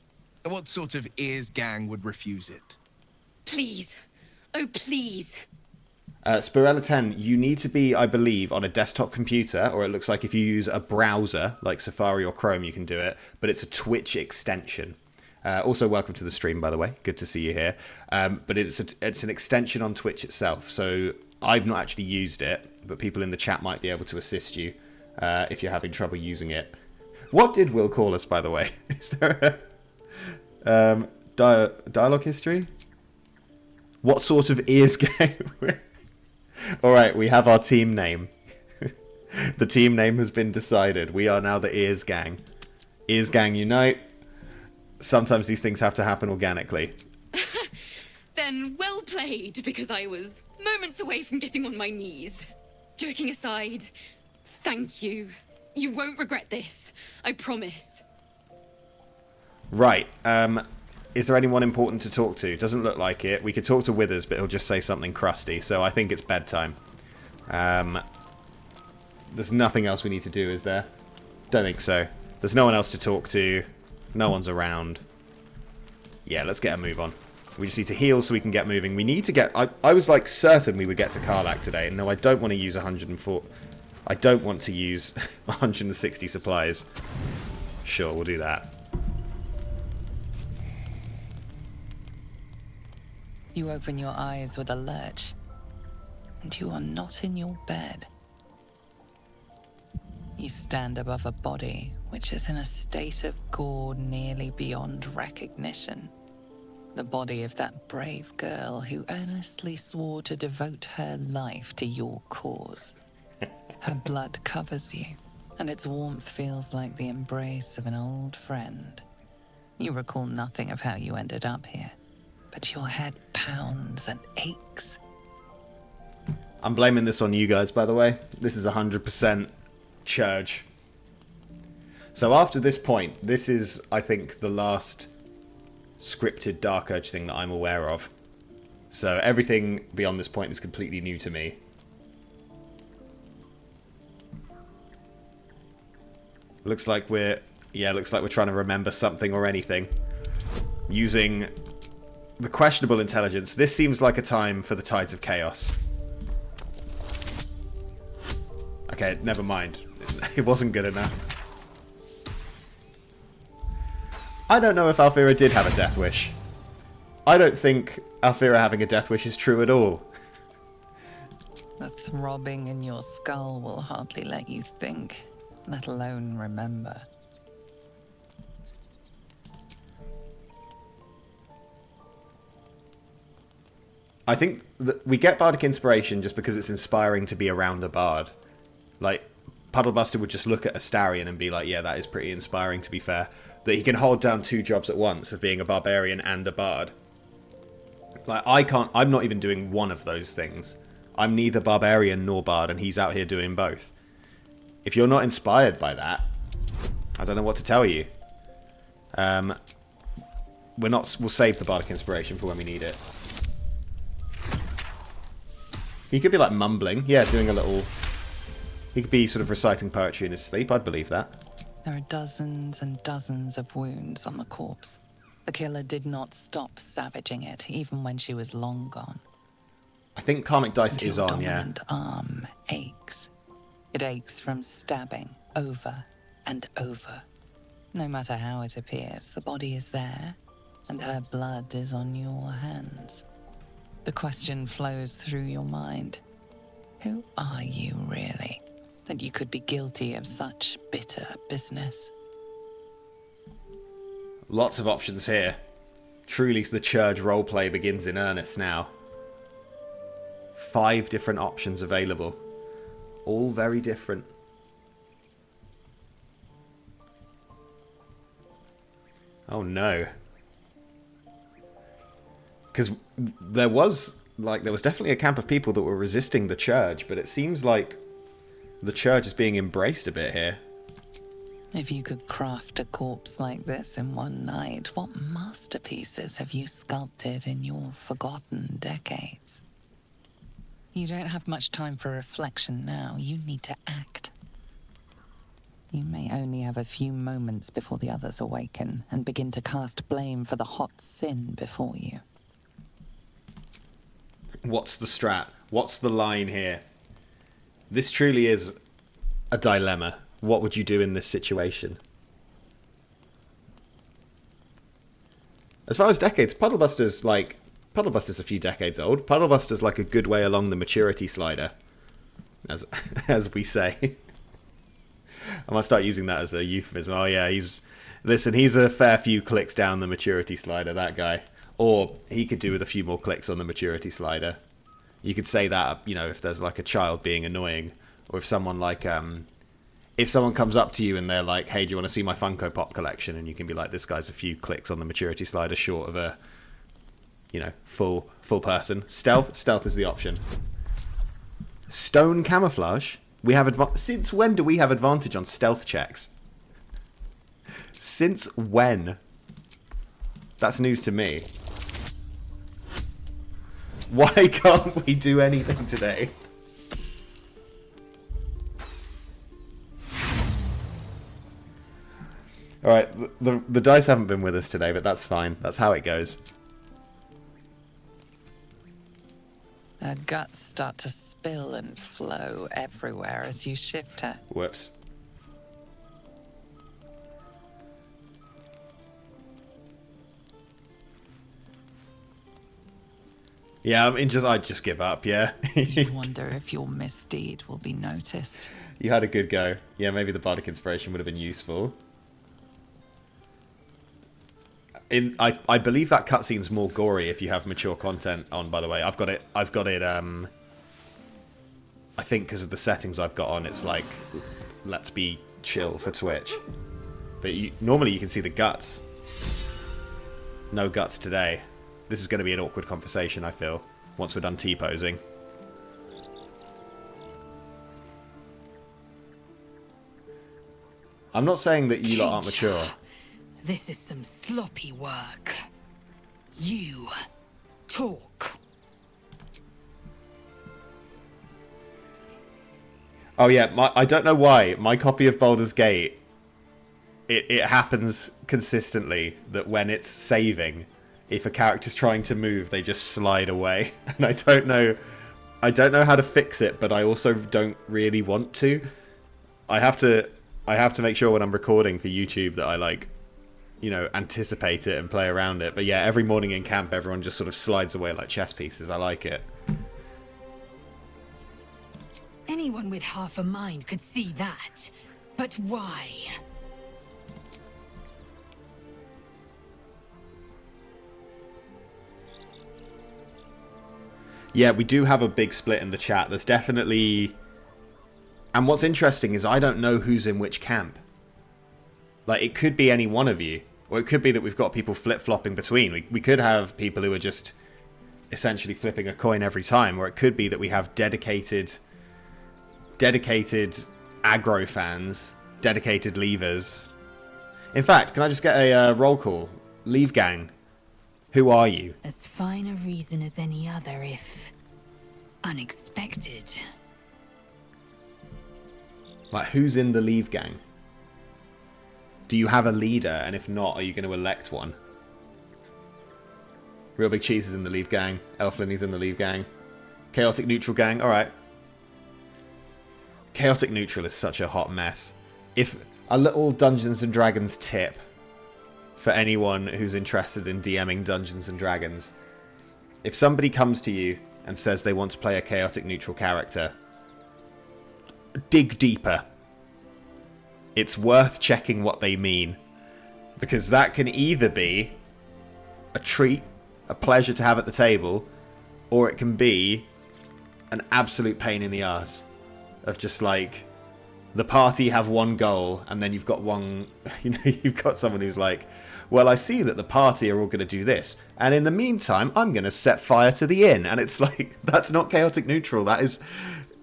What sort of ears gang would refuse it? Please. Oh, please. Spirella 10, you need to be, I believe, on a desktop computer, or it looks like if you use a browser, like Safari or Chrome, you can do it, but it's a Twitch extension. Also, welcome to the stream, by the way. Good to see you here. But it's an extension on Twitch itself, so I've not actually used it, but people in the chat might be able to assist you if you're having trouble using it. What did Will call us, by the way? Is there a dialogue history? What sort of ears gang? Alright, we have our team name. The team name has been decided. We are now the Ears Gang. Ears Gang unite. Sometimes these things have to happen organically. Then well played, because I was moments away from getting on my knees. Joking aside, thank you. You won't regret this. I promise. Right. Is there anyone important to talk to? Doesn't look like it. We could talk to Withers, but he'll just say something crusty, so I think it's bedtime. There's nothing else we need to do, is there? Don't think so. There's no one else to talk to. No one's around. Yeah, let's get a move on. We just need to heal so we can get moving. We need to get... I was, like, certain we would get to Karlak today. No, I don't want to use 104... I don't want to use 160 supplies. Sure, we'll do that. You open your eyes with a lurch, and you are not in your bed. You stand above a body which is in a state of gore nearly beyond recognition. The body of that brave girl who earnestly swore to devote her life to your cause. Her blood covers you, and its warmth feels like the embrace of an old friend. You recall nothing of how you ended up here, but your head pounds and aches. I'm blaming this on you guys, by the way. This is 100% Church. So after this point, this is, I think, the last scripted Dark Urge thing that I'm aware of. So everything beyond this point is completely new to me. Looks like we're trying to remember something or anything. Using the questionable intelligence. This seems like a time for the Tides of Chaos. Okay, never mind. It wasn't good enough. I don't know if Alfira did have a death wish. I don't think Alfira having a death wish is true at all. The throbbing in your skull will hardly let you think, let alone remember. I think that we get Bardic Inspiration just because it's inspiring to be around a bard. Like, Puddlebuster would just look at Astarion and be like, yeah, that is pretty inspiring, to be fair. That he can hold down 2 jobs at once of being a barbarian and a bard. Like, I'm not even doing one of those things. I'm neither barbarian nor bard, and he's out here doing both. If you're not inspired by that, I don't know what to tell you. We'll save the Bardic Inspiration for when we need it. He could be like mumbling, yeah, doing a little He could be sort of reciting poetry in his sleep. I'd believe that. There are dozens and dozens of wounds on the corpse. The killer did not stop savaging it, even when she was long gone. I think Karmic Dice And is your on, yeah. dominant arm aches. It aches from stabbing over and over. No matter how it appears, the body is there, and her blood is on your hands. The question flows through your mind. Who are you, really, that you could be guilty of such bitter business? Lots of options here. Truly, the Church roleplay begins in earnest now. 5 different options available. All very different. Oh no. Because there was definitely a camp of people that were resisting the Church, but it seems like the Church is being embraced a bit here. If you could craft a corpse like this in one night, what masterpieces have you sculpted in your forgotten decades? You don't have much time for reflection now. You need to act. You may only have a few moments before the others awaken and begin to cast blame for the hot sin before you. What's the strat? What's the line here? This truly is a dilemma. What would you do in this situation? As far as decades, Puddlebuster's a few decades old. Puddlebuster's like a good way along the maturity slider, as we say. I might start using that as a euphemism. Oh yeah, he's a fair few clicks down the maturity slider, that guy. Or he could do with a few more clicks on the maturity slider. You could say that, you know, if there's like a child being annoying, or if someone if someone comes up to you and they're like, hey, do you want to see my Funko Pop collection? And you can be like, this guy's a few clicks on the maturity slider short of a, you know, full person. Stealth is the option. Stone camouflage. We have since when do we have advantage on stealth checks? Since when? That's news to me. Why can't we do anything today? Alright, the dice haven't been with us today, but that's fine. That's how it goes. Her guts start to spill and flow everywhere as you shift her. Whoops. Yeah, I'd just give up, yeah. You wonder if your misdeed will be noticed. You had a good go. Yeah, maybe the Bardic Inspiration would have been useful. I believe that cutscene's more gory if you have mature content on, by the way. I've got it, I think because of the settings I've got on, it's like, let's be chill for Twitch. But normally you can see the guts. No guts today. This is going to be an awkward conversation, I feel, once we're done T-posing. I'm not saying that you lot aren't mature. This is some sloppy work. You talk. Oh yeah, I don't know why. My copy of Baldur's Gate, it happens consistently that when it's saving, if a character's trying to move, they just slide away. And I don't know how to fix it, but I also don't really want to. I have to make sure when I'm recording for YouTube that I, like, you know, anticipate it and play around it. But yeah, every morning in camp, everyone just sort of slides away like chess pieces. I like it. Anyone with half a mind could see that. But why? Yeah, we do have a big split in the chat. There's definitely... And what's interesting is I don't know who's in which camp. Like, it could be any one of you. Or it could be that we've got people flip-flopping between. We could have people who are just essentially flipping a coin every time. Or it could be that we have dedicated aggro fans, dedicated leavers. In fact, can I just get a roll call? Leave gang. Who are you? As fine a reason as any other, if unexpected. Like, who's in the Leave Gang? Do you have a leader? And if not, are you going to elect one? Real Big Cheese is in the Leave Gang. Elflinny's in the Leave Gang. Chaotic Neutral Gang. Alright. Chaotic Neutral is such a hot mess. If a little Dungeons and Dragons tip for anyone who's interested in DMing Dungeons and Dragons. If somebody comes to you and says they want to play a chaotic neutral character, dig deeper. It's worth checking what they mean. Because that can either be a treat, a pleasure to have at the table, or it can be an absolute pain in the arse. Of just like, the party have one goal, and then you've got one, you've got someone who's like, well, I see that the party are all going to do this, and in the meantime, I'm going to set fire to the inn. And it's like, that's not chaotic neutral. That is,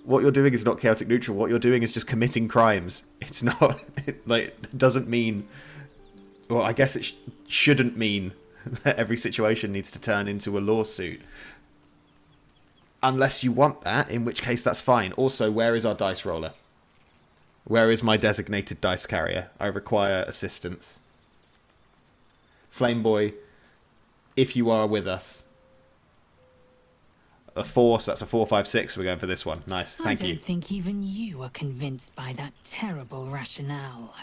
what you're doing is not chaotic neutral. What you're doing is just committing crimes. It's not, it doesn't mean, well, I guess it shouldn't mean that every situation needs to turn into a lawsuit. Unless you want that, in which case that's fine. Also, where is our dice roller? Where is my designated dice carrier? I require assistance. Flameboy, if you are with us. A 4, so that's a 4, 5, 6. We're going for this one. Nice, thank you. I don't think even you are convinced by that terrible rationale.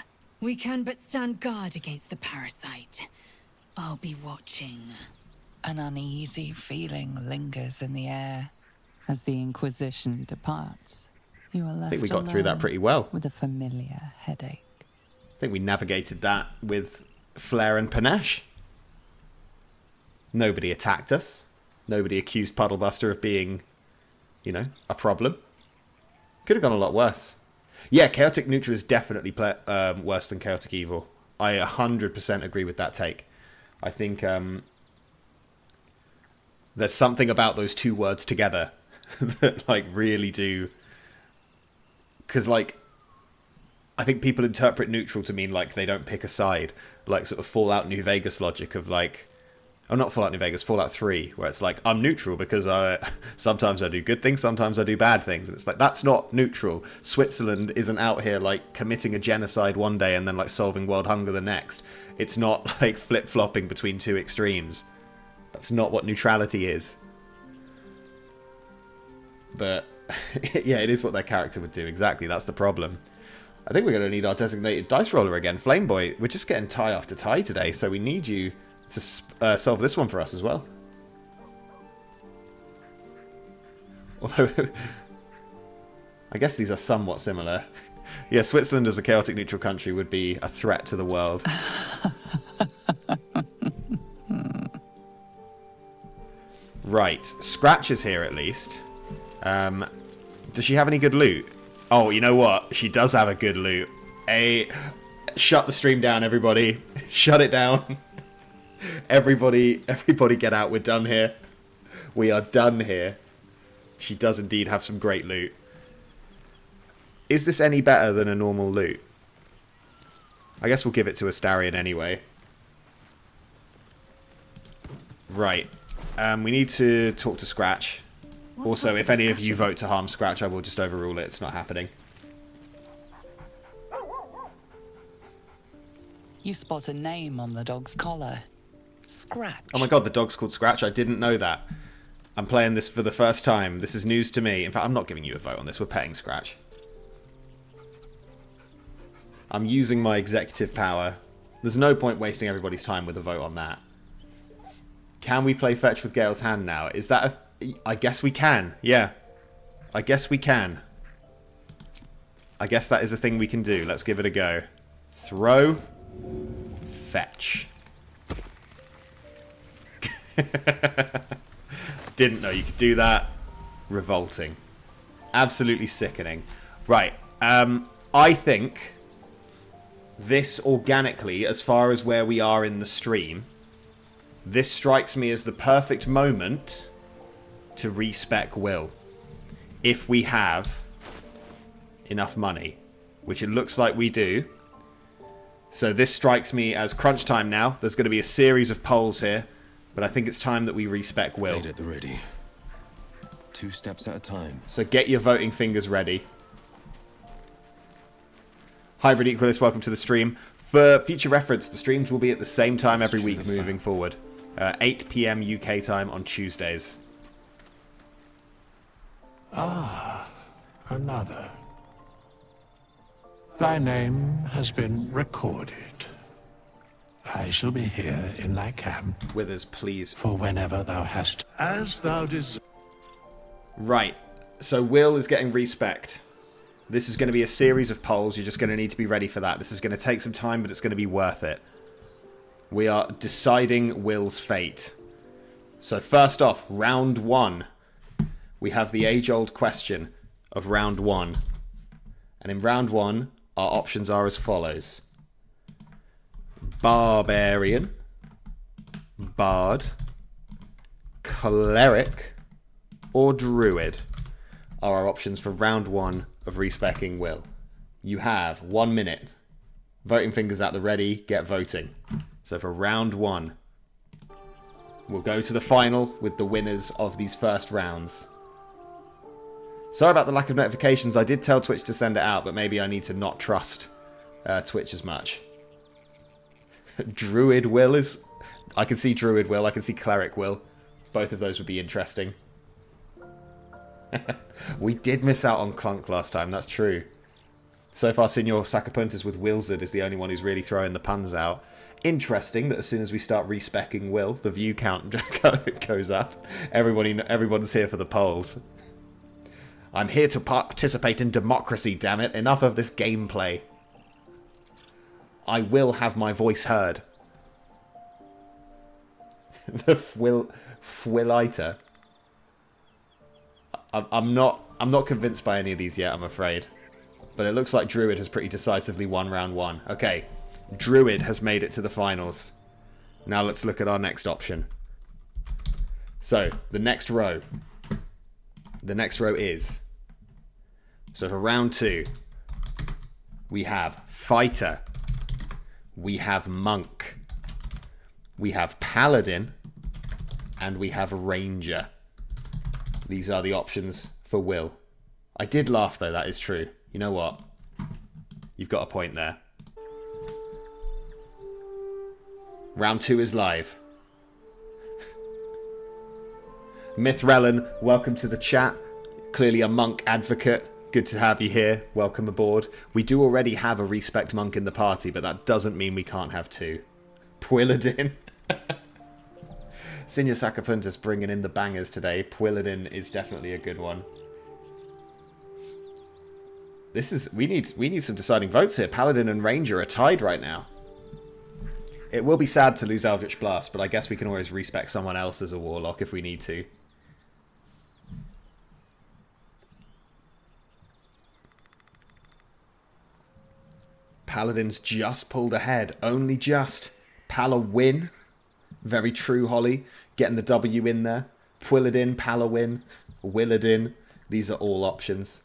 We can but stand guard against the parasite. I'll be watching. An uneasy feeling lingers in the air. As the Inquisition departs, you are left I think we got through that pretty well. With a familiar headache. I think we navigated that with flair and panache. Nobody attacked us. Nobody accused Puddlebuster of being, a problem. Could have gone a lot worse. Yeah, Chaotic Neutral is definitely worse than Chaotic Evil. I 100% agree with that take. I think there's something about those two words together that, really do... Because, I think people interpret neutral to mean, they don't pick a side. Sort of Fallout New Vegas logic of, oh, not Fallout New Vegas, Fallout 3, where it's I'm neutral because sometimes I do good things, sometimes I do bad things. And it's that's not neutral. Switzerland isn't out here, committing a genocide one day and then, solving world hunger the next. It's not, flip-flopping between two extremes. That's not what neutrality is. But, yeah, it is what their character would do. Exactly, that's the problem. I think we're going to need our designated dice roller again. Flameboy, we're just getting tie after tie today, so we need you to solve this one for us as well. Although, I guess these are somewhat similar. Yeah, Switzerland as a chaotic neutral country would be a threat to the world. Right, Scratch is here at least. Does she have any good loot? Oh, you know what? She does have a good loot. Shut the stream down, everybody. Shut it down. Everybody get out. We're done here. We are done here. She does indeed have some great loot. Is this any better than a normal loot? I guess we'll give it to Astarion anyway. Right. We need to talk to Scratch. Also, if any of you vote to harm Scratch, I will just overrule it. It's not happening. You spot a name on the dog's collar. Scratch. Oh my god, the dog's called Scratch. I didn't know that. I'm playing this for the first time. This is news to me. In fact, I'm not giving you a vote on this. We're petting Scratch. I'm using my executive power. There's no point wasting everybody's time with a vote on that. Can we play Fetch with Gale's Hand now? Is that a... I guess we can. Yeah. I guess we can. I guess that is a thing we can do. Let's give it a go. Throw. Fetch. Didn't know you could do that. Revolting. Absolutely sickening. Right. I think this organically, as far as where we are in the stream, this strikes me as the perfect moment to respec Will. If we have enough money, which it looks like we do. So this strikes me as crunch time now. There's going to be a series of polls here, but I think it's time that we respec Will. At the ready. 2 steps at a time. So get your voting fingers ready. Hybrid Equalist, welcome to the stream. For future reference, the streams will be at the same time every week moving forward. 8 PM UK time on Tuesdays. Ah, another. Thy name has been recorded. I shall be here in thy camp. Withers, please. For whenever thou hast, as thou desires. Right, so Will is getting respect. This is going to be a series of polls. You're just going to need to be ready for that. This is going to take some time, but it's going to be worth it. We are deciding Will's fate. So first off, round 1. We have the age-old question of round 1. And in round 1, our options are as follows. Barbarian, Bard, Cleric, or Druid are our options for round 1 of Respecing Will. You have 1 minute. Voting fingers at the ready, get voting. So for round 1, we'll go to the final with the winners of these first rounds. Sorry about the lack of notifications. I did tell Twitch to send it out, but maybe I need to not trust Twitch as much. Druid Will is... I can see Druid Will, I can see Cleric Will. Both of those would be interesting. We did miss out on Clunk last time, that's true. So far, Senor Sacapuntas with Wilzard is the only one who's really throwing the puns out. Interesting that as soon as we start respecking Will, the view count goes up. Everyone's here for the polls. I'm here to participate in democracy, damn it. Enough of this gameplay. I will have my voice heard. The Fwiliter. I'm not convinced by any of these yet, I'm afraid. But it looks like Druid has pretty decisively won round 1. Okay, Druid has made it to the finals. Now let's look at our next option. So, the next row. The next row is... So for round 2, we have Fighter. We have Monk. We have Paladin. And we have Ranger. These are the options for Will. I did laugh though, that is true. You know what? You've got a point there. Round 2 is live. Mithrellan, welcome to the chat. Clearly a monk advocate. Good to have you here. Welcome aboard. We do already have a Respect Monk in the party, but that doesn't mean we can't have 2. Paladin. Senor Sacapuntas bringing in the bangers today. Paladin is definitely a good one. We need some deciding votes here. Paladin and Ranger are tied right now. It will be sad to lose Eldritch Blast, but I guess we can always respect someone else as a Warlock if we need to. Paladin's just pulled ahead. Only just. Pala win. Very true, Holly. Getting the W in there. Paladin, Pala win. Willadin. These are all options.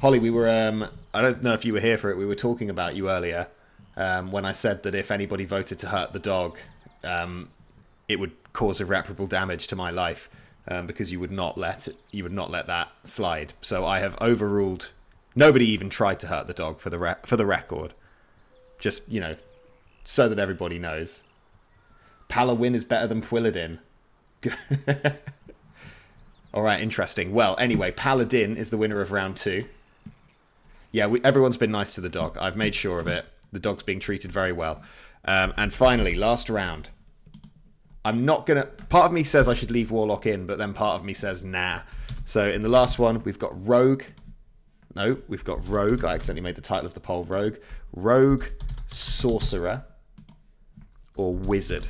Holly, we were... I don't know if you were here for it. We were talking about you earlier. When I said that if anybody voted to hurt the dog, it would cause irreparable damage to my life. Because you would not let that slide. So I have overruled... Nobody even tried to hurt the dog for the record. Just, you know, so that everybody knows. Palawin is better than Paladin. Alright, interesting. Well, anyway, Paladin is the winner of round 2. Yeah, everyone's been nice to the dog. I've made sure of it. The dog's being treated very well. And finally, last round. I'm not going to... Part of me says I should leave Warlock in, but then part of me says nah. So in the last one, we've got Rogue... No, we've got Rogue. I accidentally made the title of the poll Rogue. Rogue, Sorcerer, or Wizard.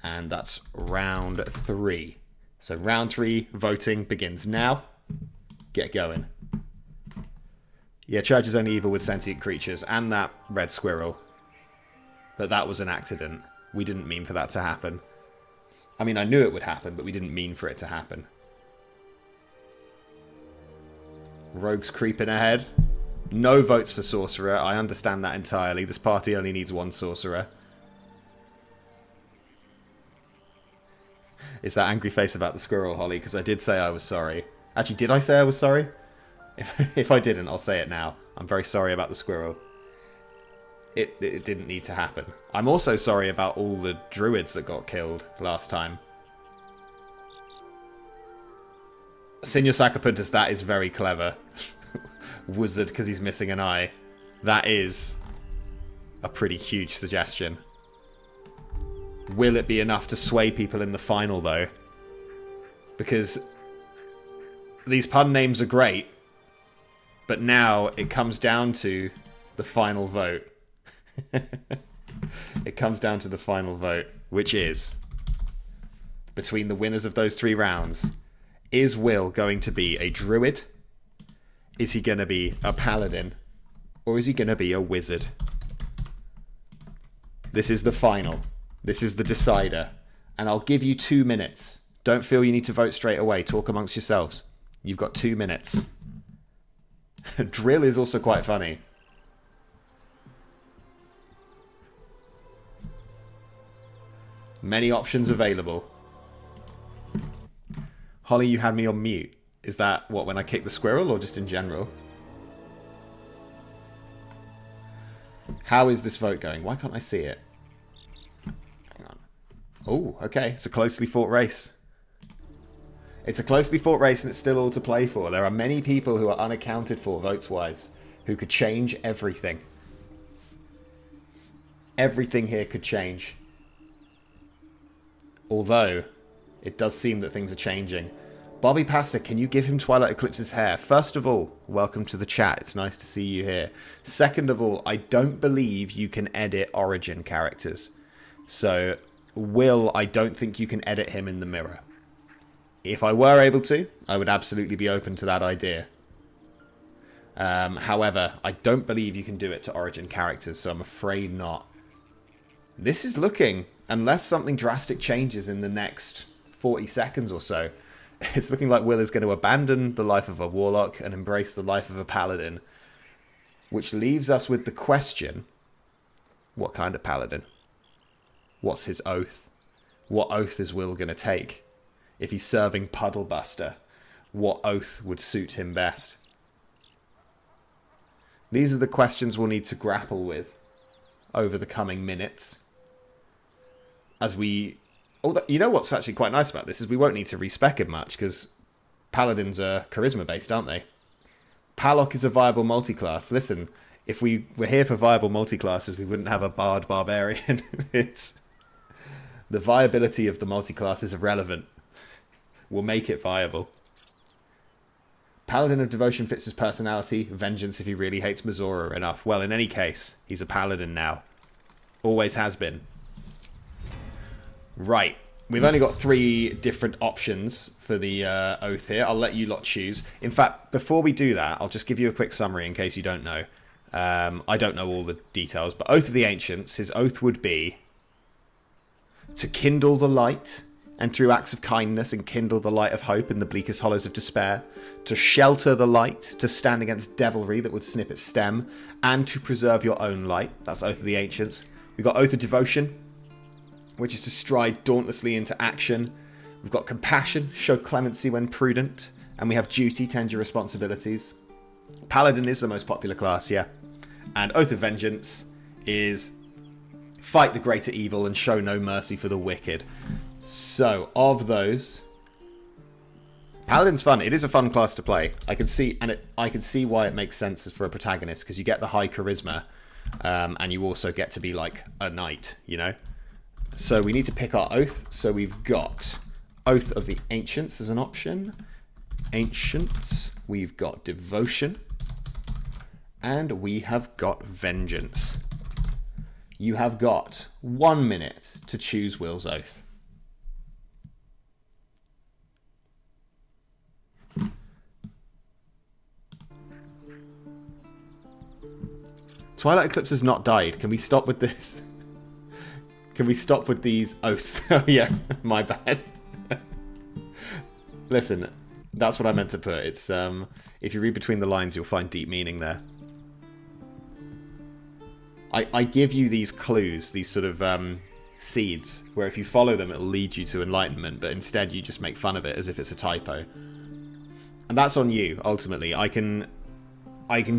And that's round 3. So round 3 voting begins now. Get going. Yeah, Church is only evil with sentient creatures and that red squirrel. But that was an accident. We didn't mean for that to happen. I mean, I knew it would happen, but we didn't mean for it to happen. Rogue's creeping ahead. No votes for Sorcerer. I understand that entirely. This party only needs 1 Sorcerer. It's that angry face about the squirrel, Holly, because I did say I was sorry. Actually, did I say I was sorry? If I didn't, I'll say it now. I'm very sorry about the squirrel. It didn't need to happen. I'm also sorry about all the druids that got killed last time. Senor Sacapuntus, that is very clever. Wizard because he's missing an eye. That is a pretty huge suggestion. Will it be enough to sway people in the final, though? Because these pun names are great, but now it comes down to the final vote. It comes down to the final vote, which is between the winners of those 3 rounds. Is Will going to be a druid? Is he going to be a paladin? Or is he going to be a wizard? This is the final. This is the decider. And I'll give you 2 minutes. Don't feel you need to vote straight away. Talk amongst yourselves. You've got 2 minutes. Drill is also quite funny. Many options available. Holly, you had me on mute. Is that, what, when I kick the squirrel or just in general? How is this vote going? Why can't I see it? Hang on. Oh, okay. It's a closely fought race. It's a closely fought race and it's still all to play for. There are many people who are unaccounted for votes-wise who could change everything. Everything here could change. Although, it does seem that things are changing. Bobby Pasta, can you give him Twilight Eclipse's hair? First of all, welcome to the chat. It's nice to see you here. Second of all, I don't believe you can edit Origin characters. So, Will, I don't think you can edit him in the mirror. If I were able to, I would absolutely be open to that idea. However, I don't believe you can do it to Origin characters, so I'm afraid not. This is looking, unless something drastic changes in the next 40 seconds or so, it's looking like Will is going to abandon the life of a warlock and embrace the life of a paladin. Which leaves us with the question, what kind of paladin? What's his oath? What oath is Will going to take? If he's serving Puddlebuster, what oath would suit him best? These are the questions we'll need to grapple with over the coming minutes. As we... Oh, you know what's actually quite nice about this is we won't need to respec him much, because paladins are charisma-based, aren't they? Palok is a viable multiclass. Listen, if we were here for viable multiclasses, we wouldn't have a bard barbarian. It's... The viability of the multiclass is irrelevant. We'll make it viable. Paladin of Devotion fits his personality. Vengeance if he really hates Mazora enough. Well, in any case, he's a paladin now. Always has been. Right. We've only got 3 different options for the oath here. I'll let you lot choose. In fact, before we do that, I'll just give you a quick summary in case you don't know. I don't know all the details, but Oath of the Ancients, his oath would be to kindle the light, and through acts of kindness enkindle the light of hope in the bleakest hollows of despair, to shelter the light, to stand against devilry that would snip its stem, and to preserve your own light. That's Oath of the Ancients. We've got Oath of Devotion, which is to stride dauntlessly into action. We've got Compassion, show clemency when prudent, and we have Duty, tend your responsibilities. Paladin is the most popular class, yeah. And Oath of Vengeance is fight the greater evil and show no mercy for the wicked. So, of those, Paladin's fun. It is a fun class to play. I can see, I can see why it makes sense for a protagonist, because you get the high charisma, and you also get to be like a knight, you know. So we need to pick our oath. So we've got Oath of the Ancients as an option. Ancients. We've got Devotion, and we have got Vengeance. You have got 1 minute to choose Will's oath. Twilight Eclipse has not died. Can we stop with this? Can we stop with these oaths? Oh yeah, my bad. Listen, that's what I meant to put. It's if you read between the lines, you'll find deep meaning there. I give you these clues, these sort of seeds, where if you follow them, it'll lead you to enlightenment, but instead you just make fun of it as if it's a typo. And that's on you, ultimately. I can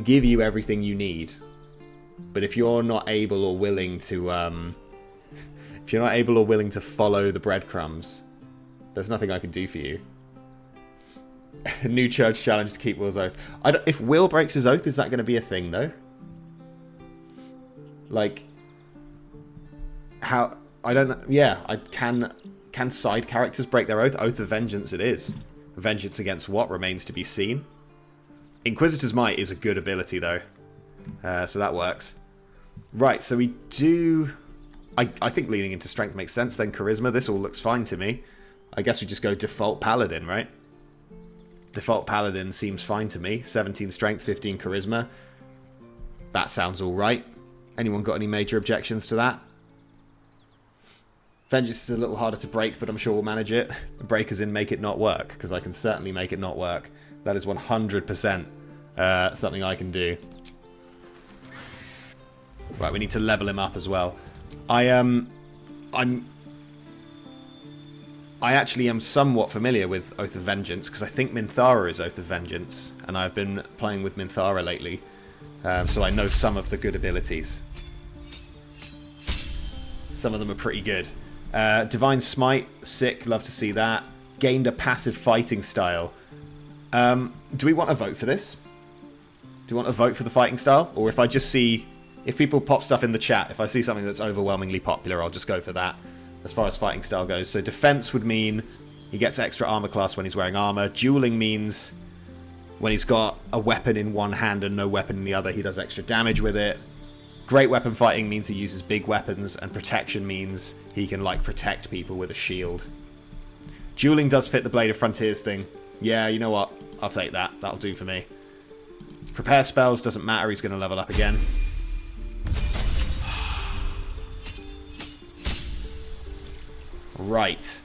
give you everything you need. But if you're not able or willing to follow the breadcrumbs, there's nothing I can do for you. A new church challenge to keep Will's oath. If Will breaks his oath, is that going to be a thing, though? Like, how... I don't know. Yeah, can side characters break their oath? Oath of Vengeance it is. Vengeance against what remains to be seen. Inquisitor's Might is a good ability, though. So that works. Right, so we do... I think leaning into Strength makes sense. Then Charisma. This all looks fine to me. I guess we just go default Paladin, right? Default Paladin seems fine to me. 17 Strength, 15 Charisma. That sounds alright. Anyone got any major objections to that? Vengeance is a little harder to break, but I'm sure we'll manage it. Break as in make it not work, because I can certainly make it not work. That is 100% something I can do. Right, we need to level him up as well. I actually am somewhat familiar with Oath of Vengeance, because I think Minthara is Oath of Vengeance, and I've been playing with Minthara lately, so I know some of the good abilities. Some of them are pretty good. Divine Smite, sick, love to see that. Gained a passive fighting style. Do we want to vote for this? Do you want to vote for the fighting style? Or if I just see... If people pop stuff in the chat, if I see something that's overwhelmingly popular, I'll just go for that. As far as fighting style goes. So defense would mean he gets extra armor class when he's wearing armor. Dueling means when he's got a weapon in one hand and no weapon in the other, he does extra damage with it. Great weapon fighting means he uses big weapons, and protection means he can, like, protect people with a shield. Dueling does fit the Blade of Frontiers thing. Yeah, you know what? I'll take that. That'll do for me. Prepare spells doesn't matter. He's going to level up again. Right.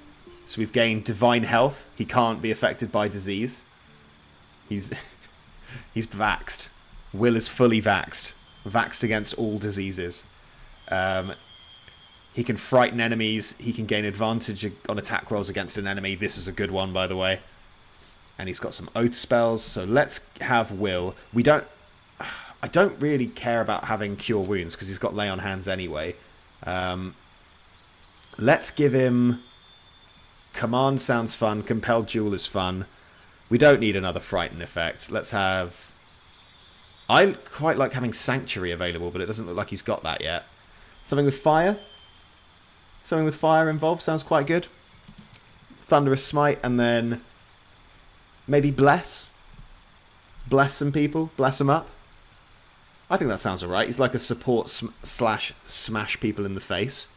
So we've gained Divine Health. He can't be affected by disease. He's vaxxed. Will is fully vaxxed. Vaxxed against all diseases. He can frighten enemies. He can gain advantage on attack rolls against an enemy. This is a good one, by the way. And he's got some oath spells. So let's have Will. I don't really care about having Cure Wounds because he's got Lay on Hands anyway. Let's give him... Command sounds fun. Compelled Duel is fun. We don't need another Frighten effect. Let's have... I quite like having Sanctuary available, but it doesn't look like he's got that yet. Something with fire? Something with fire involved sounds quite good. Thunderous Smite, and then maybe Bless. Bless some people. Bless them up. I think that sounds alright. He's like a support slash smash people in the face.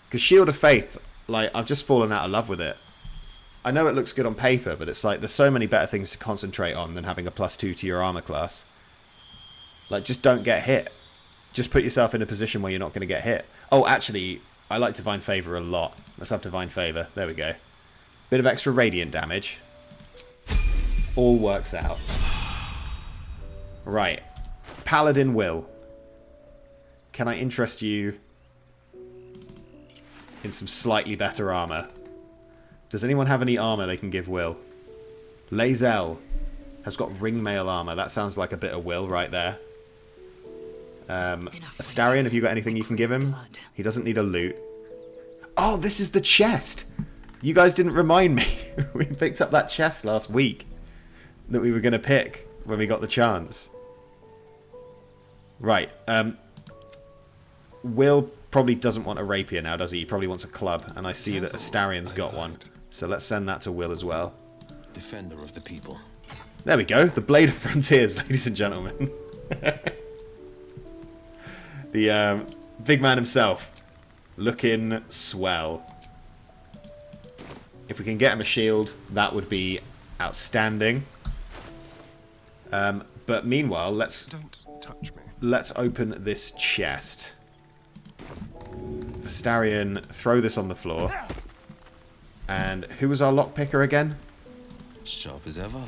Because Shield of Faith, like, I've just fallen out of love with it. I know it looks good on paper, but it's like there's so many better things to concentrate on than having a +2 to your armor class. Like, just don't get hit. Just put yourself in a position where you're not going to get hit. Oh, actually, I like Divine Favor a lot. Let's have Divine Favor. There we go. Bit of extra radiant damage. All works out. Right. Paladin Will. Can I interest you in some slightly better armor? Does anyone have any armor they can give Will? Lae'zel has got ringmail armor. That sounds like a bit of Will right there. Astarion, have you got anything you can give him? He doesn't need a loot. Oh, this is the chest! You guys didn't remind me. We picked up that chest last week that we were going to pick when we got the chance. Right. Will probably doesn't want a rapier now, does he? He probably wants a club, and I see that Astarion's got one. So let's send that to Will as well. Defender of the people. There we go. The Blade of Frontiers, ladies and gentlemen. The big man himself. Looking swell. If we can get him a shield, that would be outstanding. But meanwhile, Don't touch me. Let's open this chest. Astarion, throw this on the floor. And who was our lockpicker again? Sharp as ever.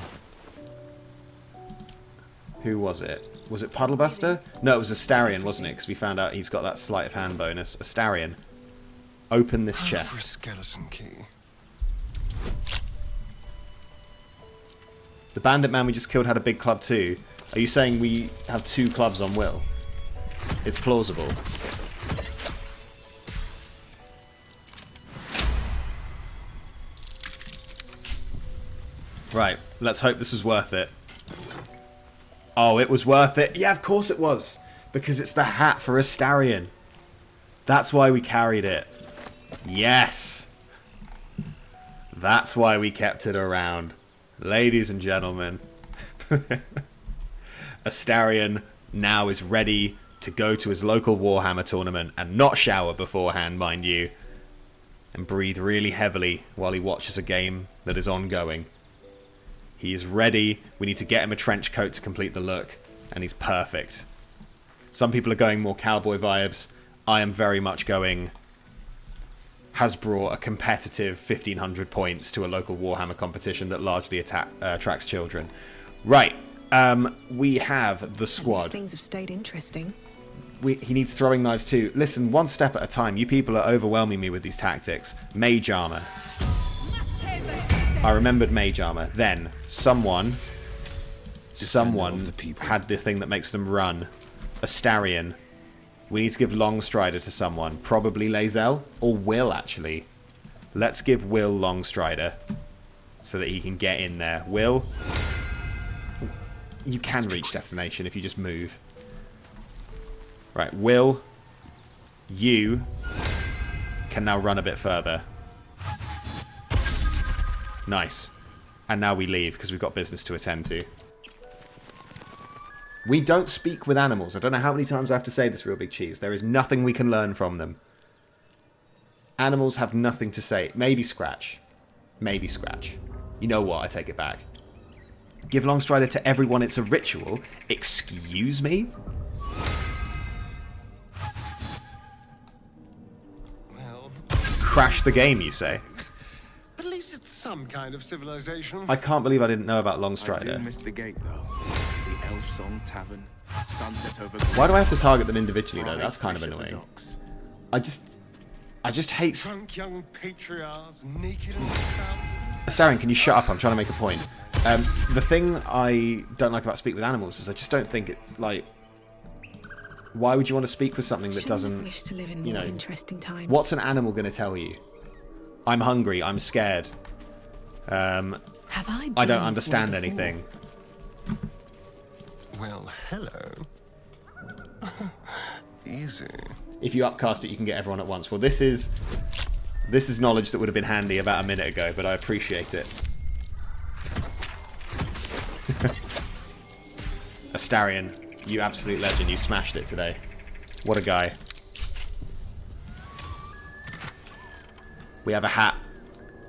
Who was it? Was it Puddlebuster? No, it was Astarion, wasn't it? Because we found out he's got that sleight of hand bonus. Astarion, open this For a chest. skeleton key. The bandit man we just killed had a big club too. Are you saying we have 2 clubs on Will? It's plausible. Right, let's hope this was worth it. Oh, it was worth it. Yeah, of course it was. Because it's the hat for Astarion. That's why we carried it. Yes. That's why we kept it around. Ladies and gentlemen. Astarion now is ready to go to his local Warhammer tournament and not shower beforehand, mind you. And breathe really heavily while he watches a game that is ongoing. He is ready. We need to get him a trench coat to complete the look. And he's perfect. Some people are going more cowboy vibes. I am very much going... has brought a competitive 1,500 points to a local Warhammer competition that largely attracts children. Right. We have the squad. These things have stayed interesting. He needs throwing knives too. Listen, one step at a time. You people are overwhelming me with these tactics. Mage armor. I remembered mage armor. Then, someone had the thing that makes them run. Astarion. We need to give Longstrider to someone. Probably Lae'zel. Or Will, actually. Let's give Will Longstrider. So that he can get in there. Will. You can reach destination if you just move. Right, Will. You can now run a bit further. Nice. And now we leave because we've got business to attend to. We don't speak with animals. I don't know how many times I have to say this, Real Big Cheese. There is nothing we can learn from them. Animals have nothing to say. Maybe Scratch. Maybe Scratch. You know what? I take it back. Give Longstrider to everyone. It's a ritual. Excuse me? Well... Crash the game, you say? At least it's some kind of civilization. I can't believe I didn't know about I Longstrider. do miss the gate, though. The Elf Song Tavern. Sunset over... Why do I have to target them individually, though? That's kind of annoying. I just hate... Drunk young patriarchs, naked and thousands. Astarion, can you shut up? I'm trying to make a point. The thing I don't like about Speak with Animals is I just don't think it, like... Why would you want to speak with something that doesn't... wish to live in you more know, interesting times. what's an animal going to tell you? I'm hungry. I'm scared. Have I don't understand anything. Well, hello. Easy. If you upcast it, you can get everyone at once. Well, this is knowledge that would have been handy about a minute ago, but I appreciate it. Astarion, you absolute legend. You smashed it today. What a guy. We have a hat.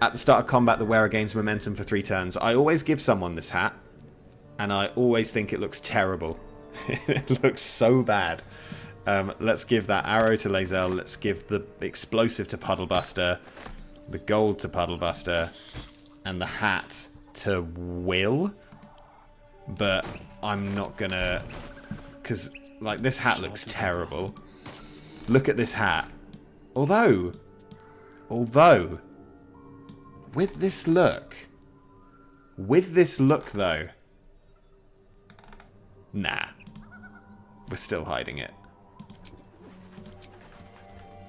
At the start of combat, the wearer gains momentum for 3 turns. I always give someone this hat, and I always think it looks terrible. It looks so bad. Let's give that arrow to Lae'zel. Let's give the explosive to Puddlebuster, the gold to Puddlebuster, and the hat to Will. But I'm not gonna... because, like, this hat looks terrible. Look at this hat. Although, with this look, though, nah, we're still hiding it.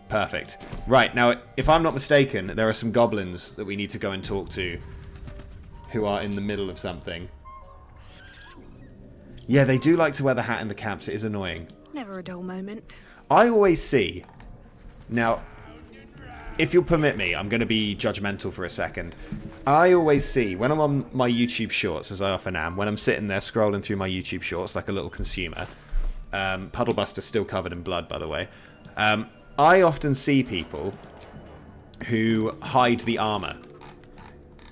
Perfect. Right, now, if I'm not mistaken, there are some goblins that we need to go and talk to who are in the middle of something. Yeah, they do like to wear the hat in the camps. It is annoying. Never a dull moment. I always see... Now, if you'll permit me, I'm going to be judgmental for a second. I always see, when I'm on my YouTube shorts, as I often am, when I'm sitting there scrolling through my YouTube shorts like a little consumer, Puddlebuster's still covered in blood, by the way, I often see people who hide the armor.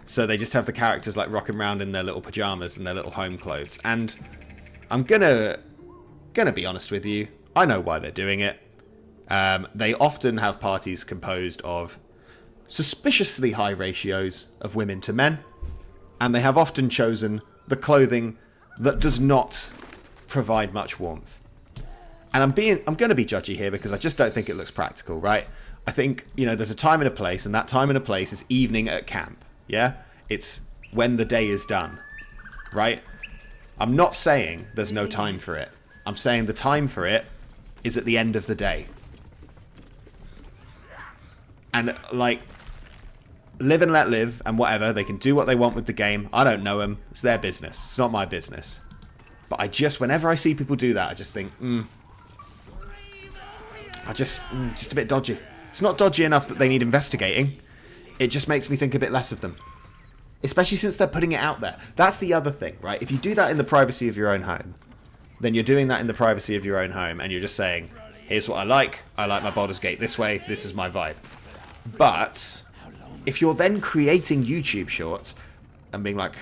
So they just have the characters like rocking around in their little pajamas and their little home clothes. And I'm gonna be honest with you, I know why they're doing it. They often have parties composed of suspiciously high ratios of women to men, and they have often chosen the clothing that does not provide much warmth. And I'm going to be judgy here because I just don't think it looks practical, right? I think, you know, there's a time and a place, and that time and a place is evening at camp, yeah? It's when the day is done. right? I'm not saying there's no time for it. I'm saying the time for it is at the end of the day. And, like, live and let live and whatever. They can do what they want with the game. I don't know them. It's their business. It's not my business. But I just, whenever I see people do that, I just think, just a bit dodgy. It's not dodgy enough that they need investigating. It just makes me think a bit less of them. Especially since they're putting it out there. That's the other thing, right? If you do that in the privacy of your own home, then you're doing that in the privacy of your own home, and you're just saying, here's what I like my Baldur's Gate this way, this is my vibe. But if you're then creating YouTube shorts and being like,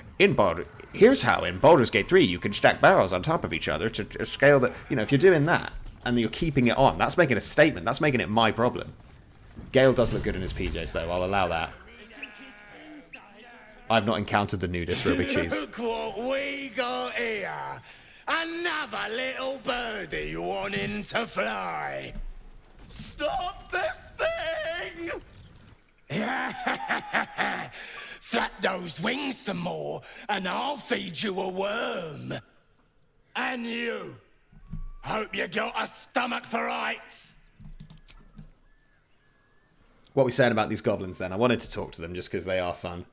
here's how in Baldur's Gate 3 you can stack barrels on top of each other to scale that, you know, if you're doing that and you're keeping it on, that's making a statement. That's making it my problem. Gale does look good in his PJs though, I'll allow that. I've not encountered the nudist Ruby cheese. Look what we got here. Another little birdie wanting to fly. Stop this thing! Flap those wings some more, and I'll feed you a worm. And you. Hope you got a stomach for heights. What are we saying about these goblins then? I wanted to talk to them just because they are fun.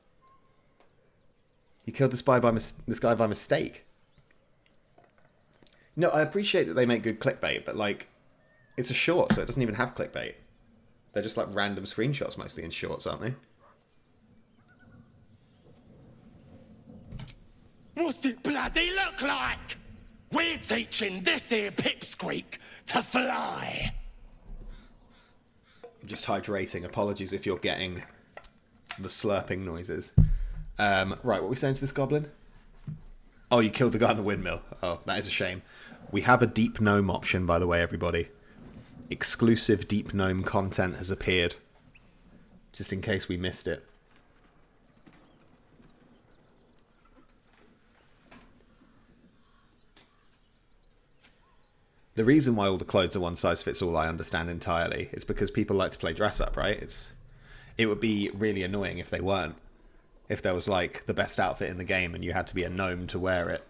You killed this guy by mistake. No, I appreciate that they make good clickbait, but like, it's a short, so it doesn't even have clickbait. They're just like random screenshots mostly in shorts, aren't they? What's it bloody look like? We're teaching this here pipsqueak to fly. I'm just hydrating. Apologies if you're getting the slurping noises. Right, what are we saying to this goblin? Oh, you killed the guy in the windmill. Oh, that is a shame. We have a deep gnome option, by the way, everybody. Exclusive deep gnome content has appeared. Just in case we missed it. The reason why all the clothes are one size fits all, I understand entirely. It's because people like to play dress up, right? It would be really annoying if they weren't. If there was like the best outfit in the game and you had to be a gnome to wear it.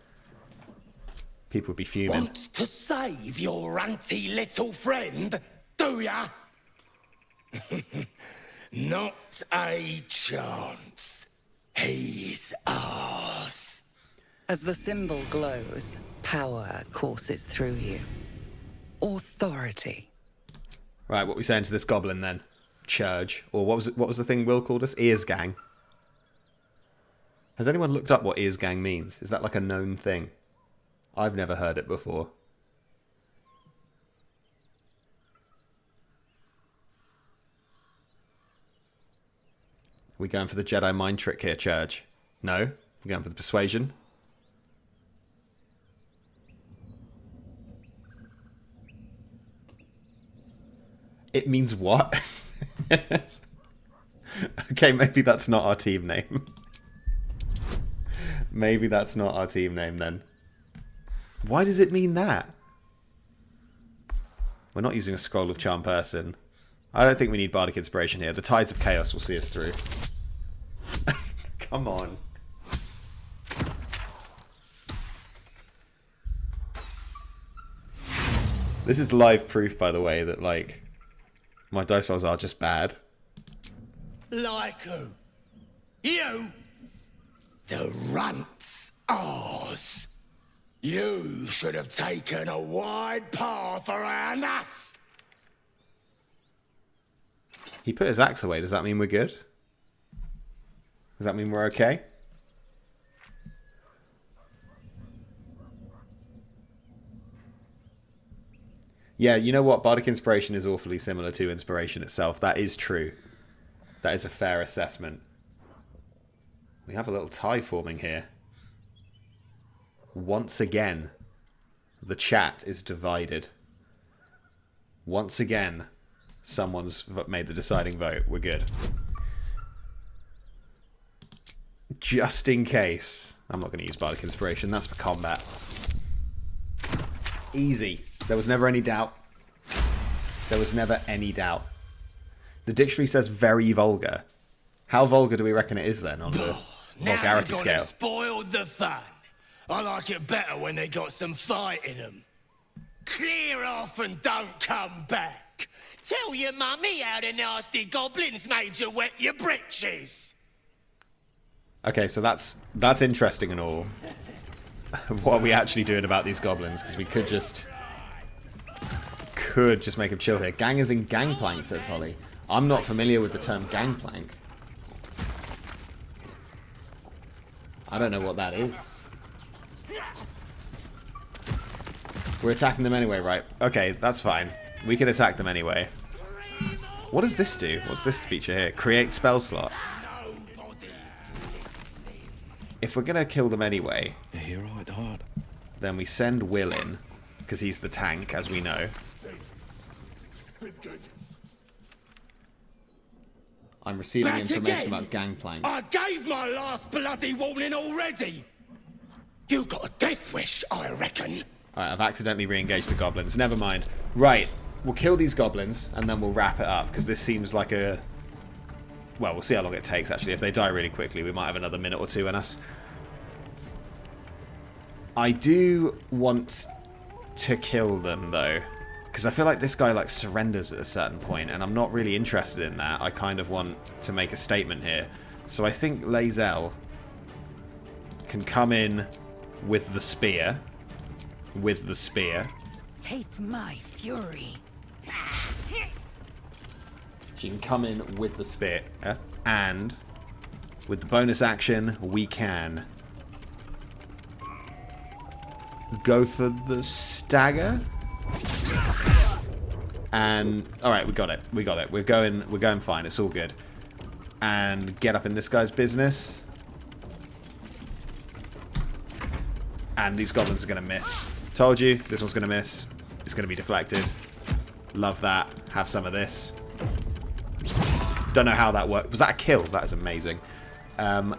People would be fuming. Want to save your ranty little friend, do ya? Not a chance. He's ours. As the symbol glows, power courses through you. Authority. Right, what are we saying to this goblin then? Churge. Or what was the thing Will called us? Ears gang. Has anyone looked up what ears gang means? Is that like a known thing? I've never heard it before. Are we going for the Jedi mind trick here, Church? No? We're going for the persuasion? It means what? Okay, maybe that's not our team name. Maybe that's not our team name then. Why does it mean that? We're not using a scroll of charm person. I don't think we need bardic inspiration here. The tides of chaos will see us through. Come on. This is live proof, by the way, that like my dice rolls are just bad. Like who? You? The runt's ours. You should have taken a wide path around us. He put his axe away. Does that mean we're good? Does that mean we're okay? Yeah, you know what? Bardic Inspiration is awfully similar to Inspiration itself. That is true. That is a fair assessment. We have a little tie forming here. Once again, the chat is divided. Once again, someone's made the deciding vote. We're good. Just in case. I'm not going to use Bardic Inspiration. That's for combat. Easy. There was never any doubt. There was never any doubt. The dictionary says very vulgar. How vulgar do we reckon it is then on the vulgarity scale? Spoiled the fun. I like it better when they got some fight in them. Clear off and don't come back. Tell your mummy how the nasty goblins made you wet your britches. Okay, so that's interesting and all. What are we actually doing about these goblins? Because we could just make them chill here. Gang is in gangplank, says Holly. I'm not familiar with the term gangplank. I don't know what that is. We're attacking them anyway, right? Okay, that's fine. We can attack them anyway. What does this do? What's this feature here? Create spell slot. If we're going to kill them anyway, then we send Will in, because he's the tank, as we know. I'm receiving information about gangplank. I gave my last bloody warning already. You got a death wish, I reckon. Alright, I've accidentally re-engaged the goblins. Never mind. Right, we'll kill these goblins, and then we'll wrap it up, because this seems like a... Well, we'll see how long it takes, actually. If they die really quickly, we might have another minute or two in us. I do want to kill them, though. Because I feel like this guy, like, surrenders at a certain point, and I'm not really interested in that. I kind of want to make a statement here. So I think Lae'zel can come in with the spear. Taste my fury. She can come in with the spear, and with the bonus action, we can go for the stagger. And all right, we got it. We're going fine. It's all good. And get up in this guy's business. And these goblins are going to miss. Told you, this one's going to miss. It's going to be deflected. Love that. Have some of this. Don't know how that worked. Was that a kill? That is amazing. I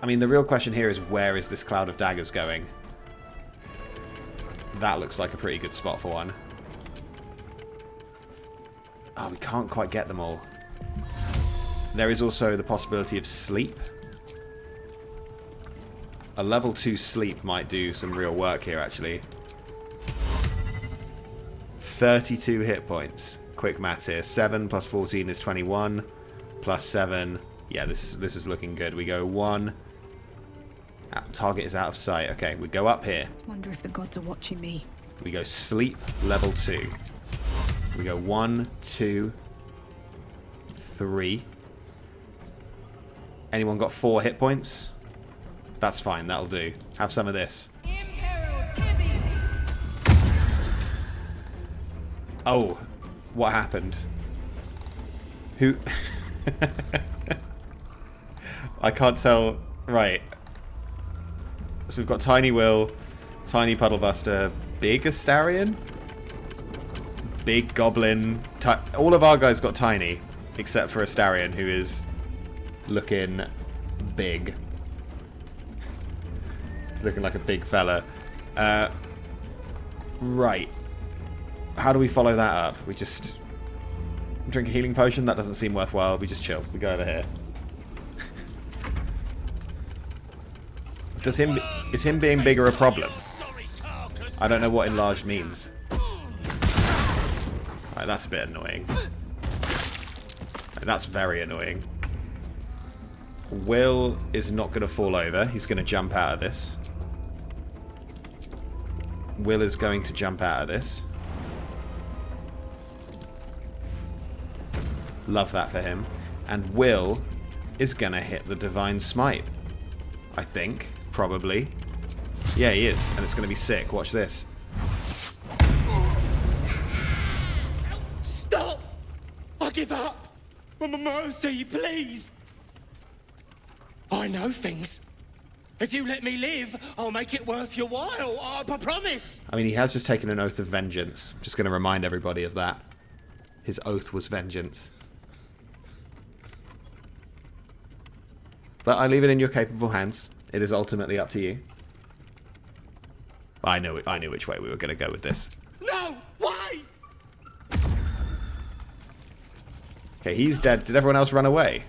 mean, the real question here is, where is this cloud of daggers going? That looks like a pretty good spot for one. Oh, we can't quite get them all. There is also the possibility of sleep. A level 2 sleep might do some real work here, actually. 32 hit points. Quick maths here. 7 plus 14 is 21. Plus 7. Yeah, this is looking good. We go 1. Target is out of sight. Okay, we go up here. Wonder if the gods are watching me. We go sleep level 2. We go 1, 2, 3. Anyone got 4 hit points? That's fine, that'll do. Have some of this. Oh, what happened? Who? I can't tell. Right. So we've got Tiny Will, Tiny Puddlebuster, Big Astarion, Big Goblin. All of our guys got tiny, except for Astarion, who is looking big. He's looking like a big fella. Right. How do we follow that up? We just drink a healing potion? That doesn't seem worthwhile. We just chill. We go over here. Is him being bigger a problem? I don't know what enlarged means. Alright, that's a bit annoying. That's very annoying. Will is not going to fall over. He's going to jump out of this. Will is going to jump out of this. Love that for him. And Will is going to hit the Divine Smite. I think. Probably. Yeah, he is. And it's going to be sick. Watch this. Stop! I give up! Mercy, please! I know things. If you let me live, I'll make it worth your while. I promise. I mean, he has just taken an oath of vengeance. I'm just going to remind everybody of that. His oath was vengeance. But I leave it in your capable hands. It is ultimately up to you. I knew which way we were going to go with this. No! Why? Okay, he's dead. Did everyone else run away?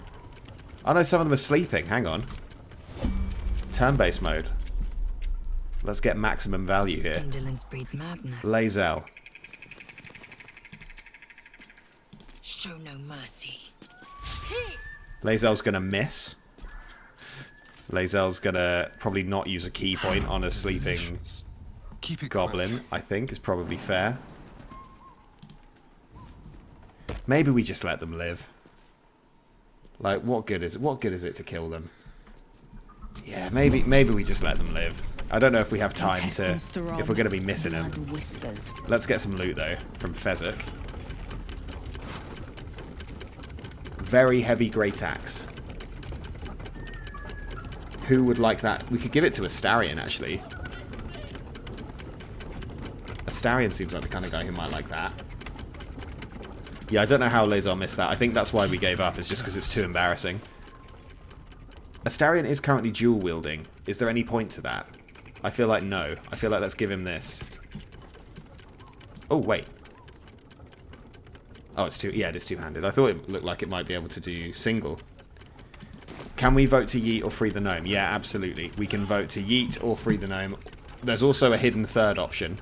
Oh no, some of them are sleeping. Hang on. Turn-based mode. Let's get maximum value here. Indolence breeds madness. Lae'zel. Show no mercy. Lae'zel's gonna miss. Lae'zel's gonna probably not use a key point on a sleeping goblin, I think, is probably fair. Maybe we just let them live. Like, what good is it? What good is it to kill them? Yeah, maybe we just let them live. I don't know if we have time to, if we're going to be missing them. Let's get some loot, though, from Fezzik. Very heavy great axe. Who would like that? We could give it to Astarion, actually. Astarion seems like the kind of guy who might like that. Yeah, I don't know how Lae'zel missed that. I think that's why we gave up, is just because it's too embarrassing. Astarion is currently dual wielding. Is there any point to that? I feel like no. I feel like let's give him this. Oh, wait. Oh, it's two. Yeah, it is two-handed. I thought it looked like it might be able to do single. Can we vote to yeet or free the gnome? Yeah, absolutely. We can vote to yeet or free the gnome. There's also a hidden third option.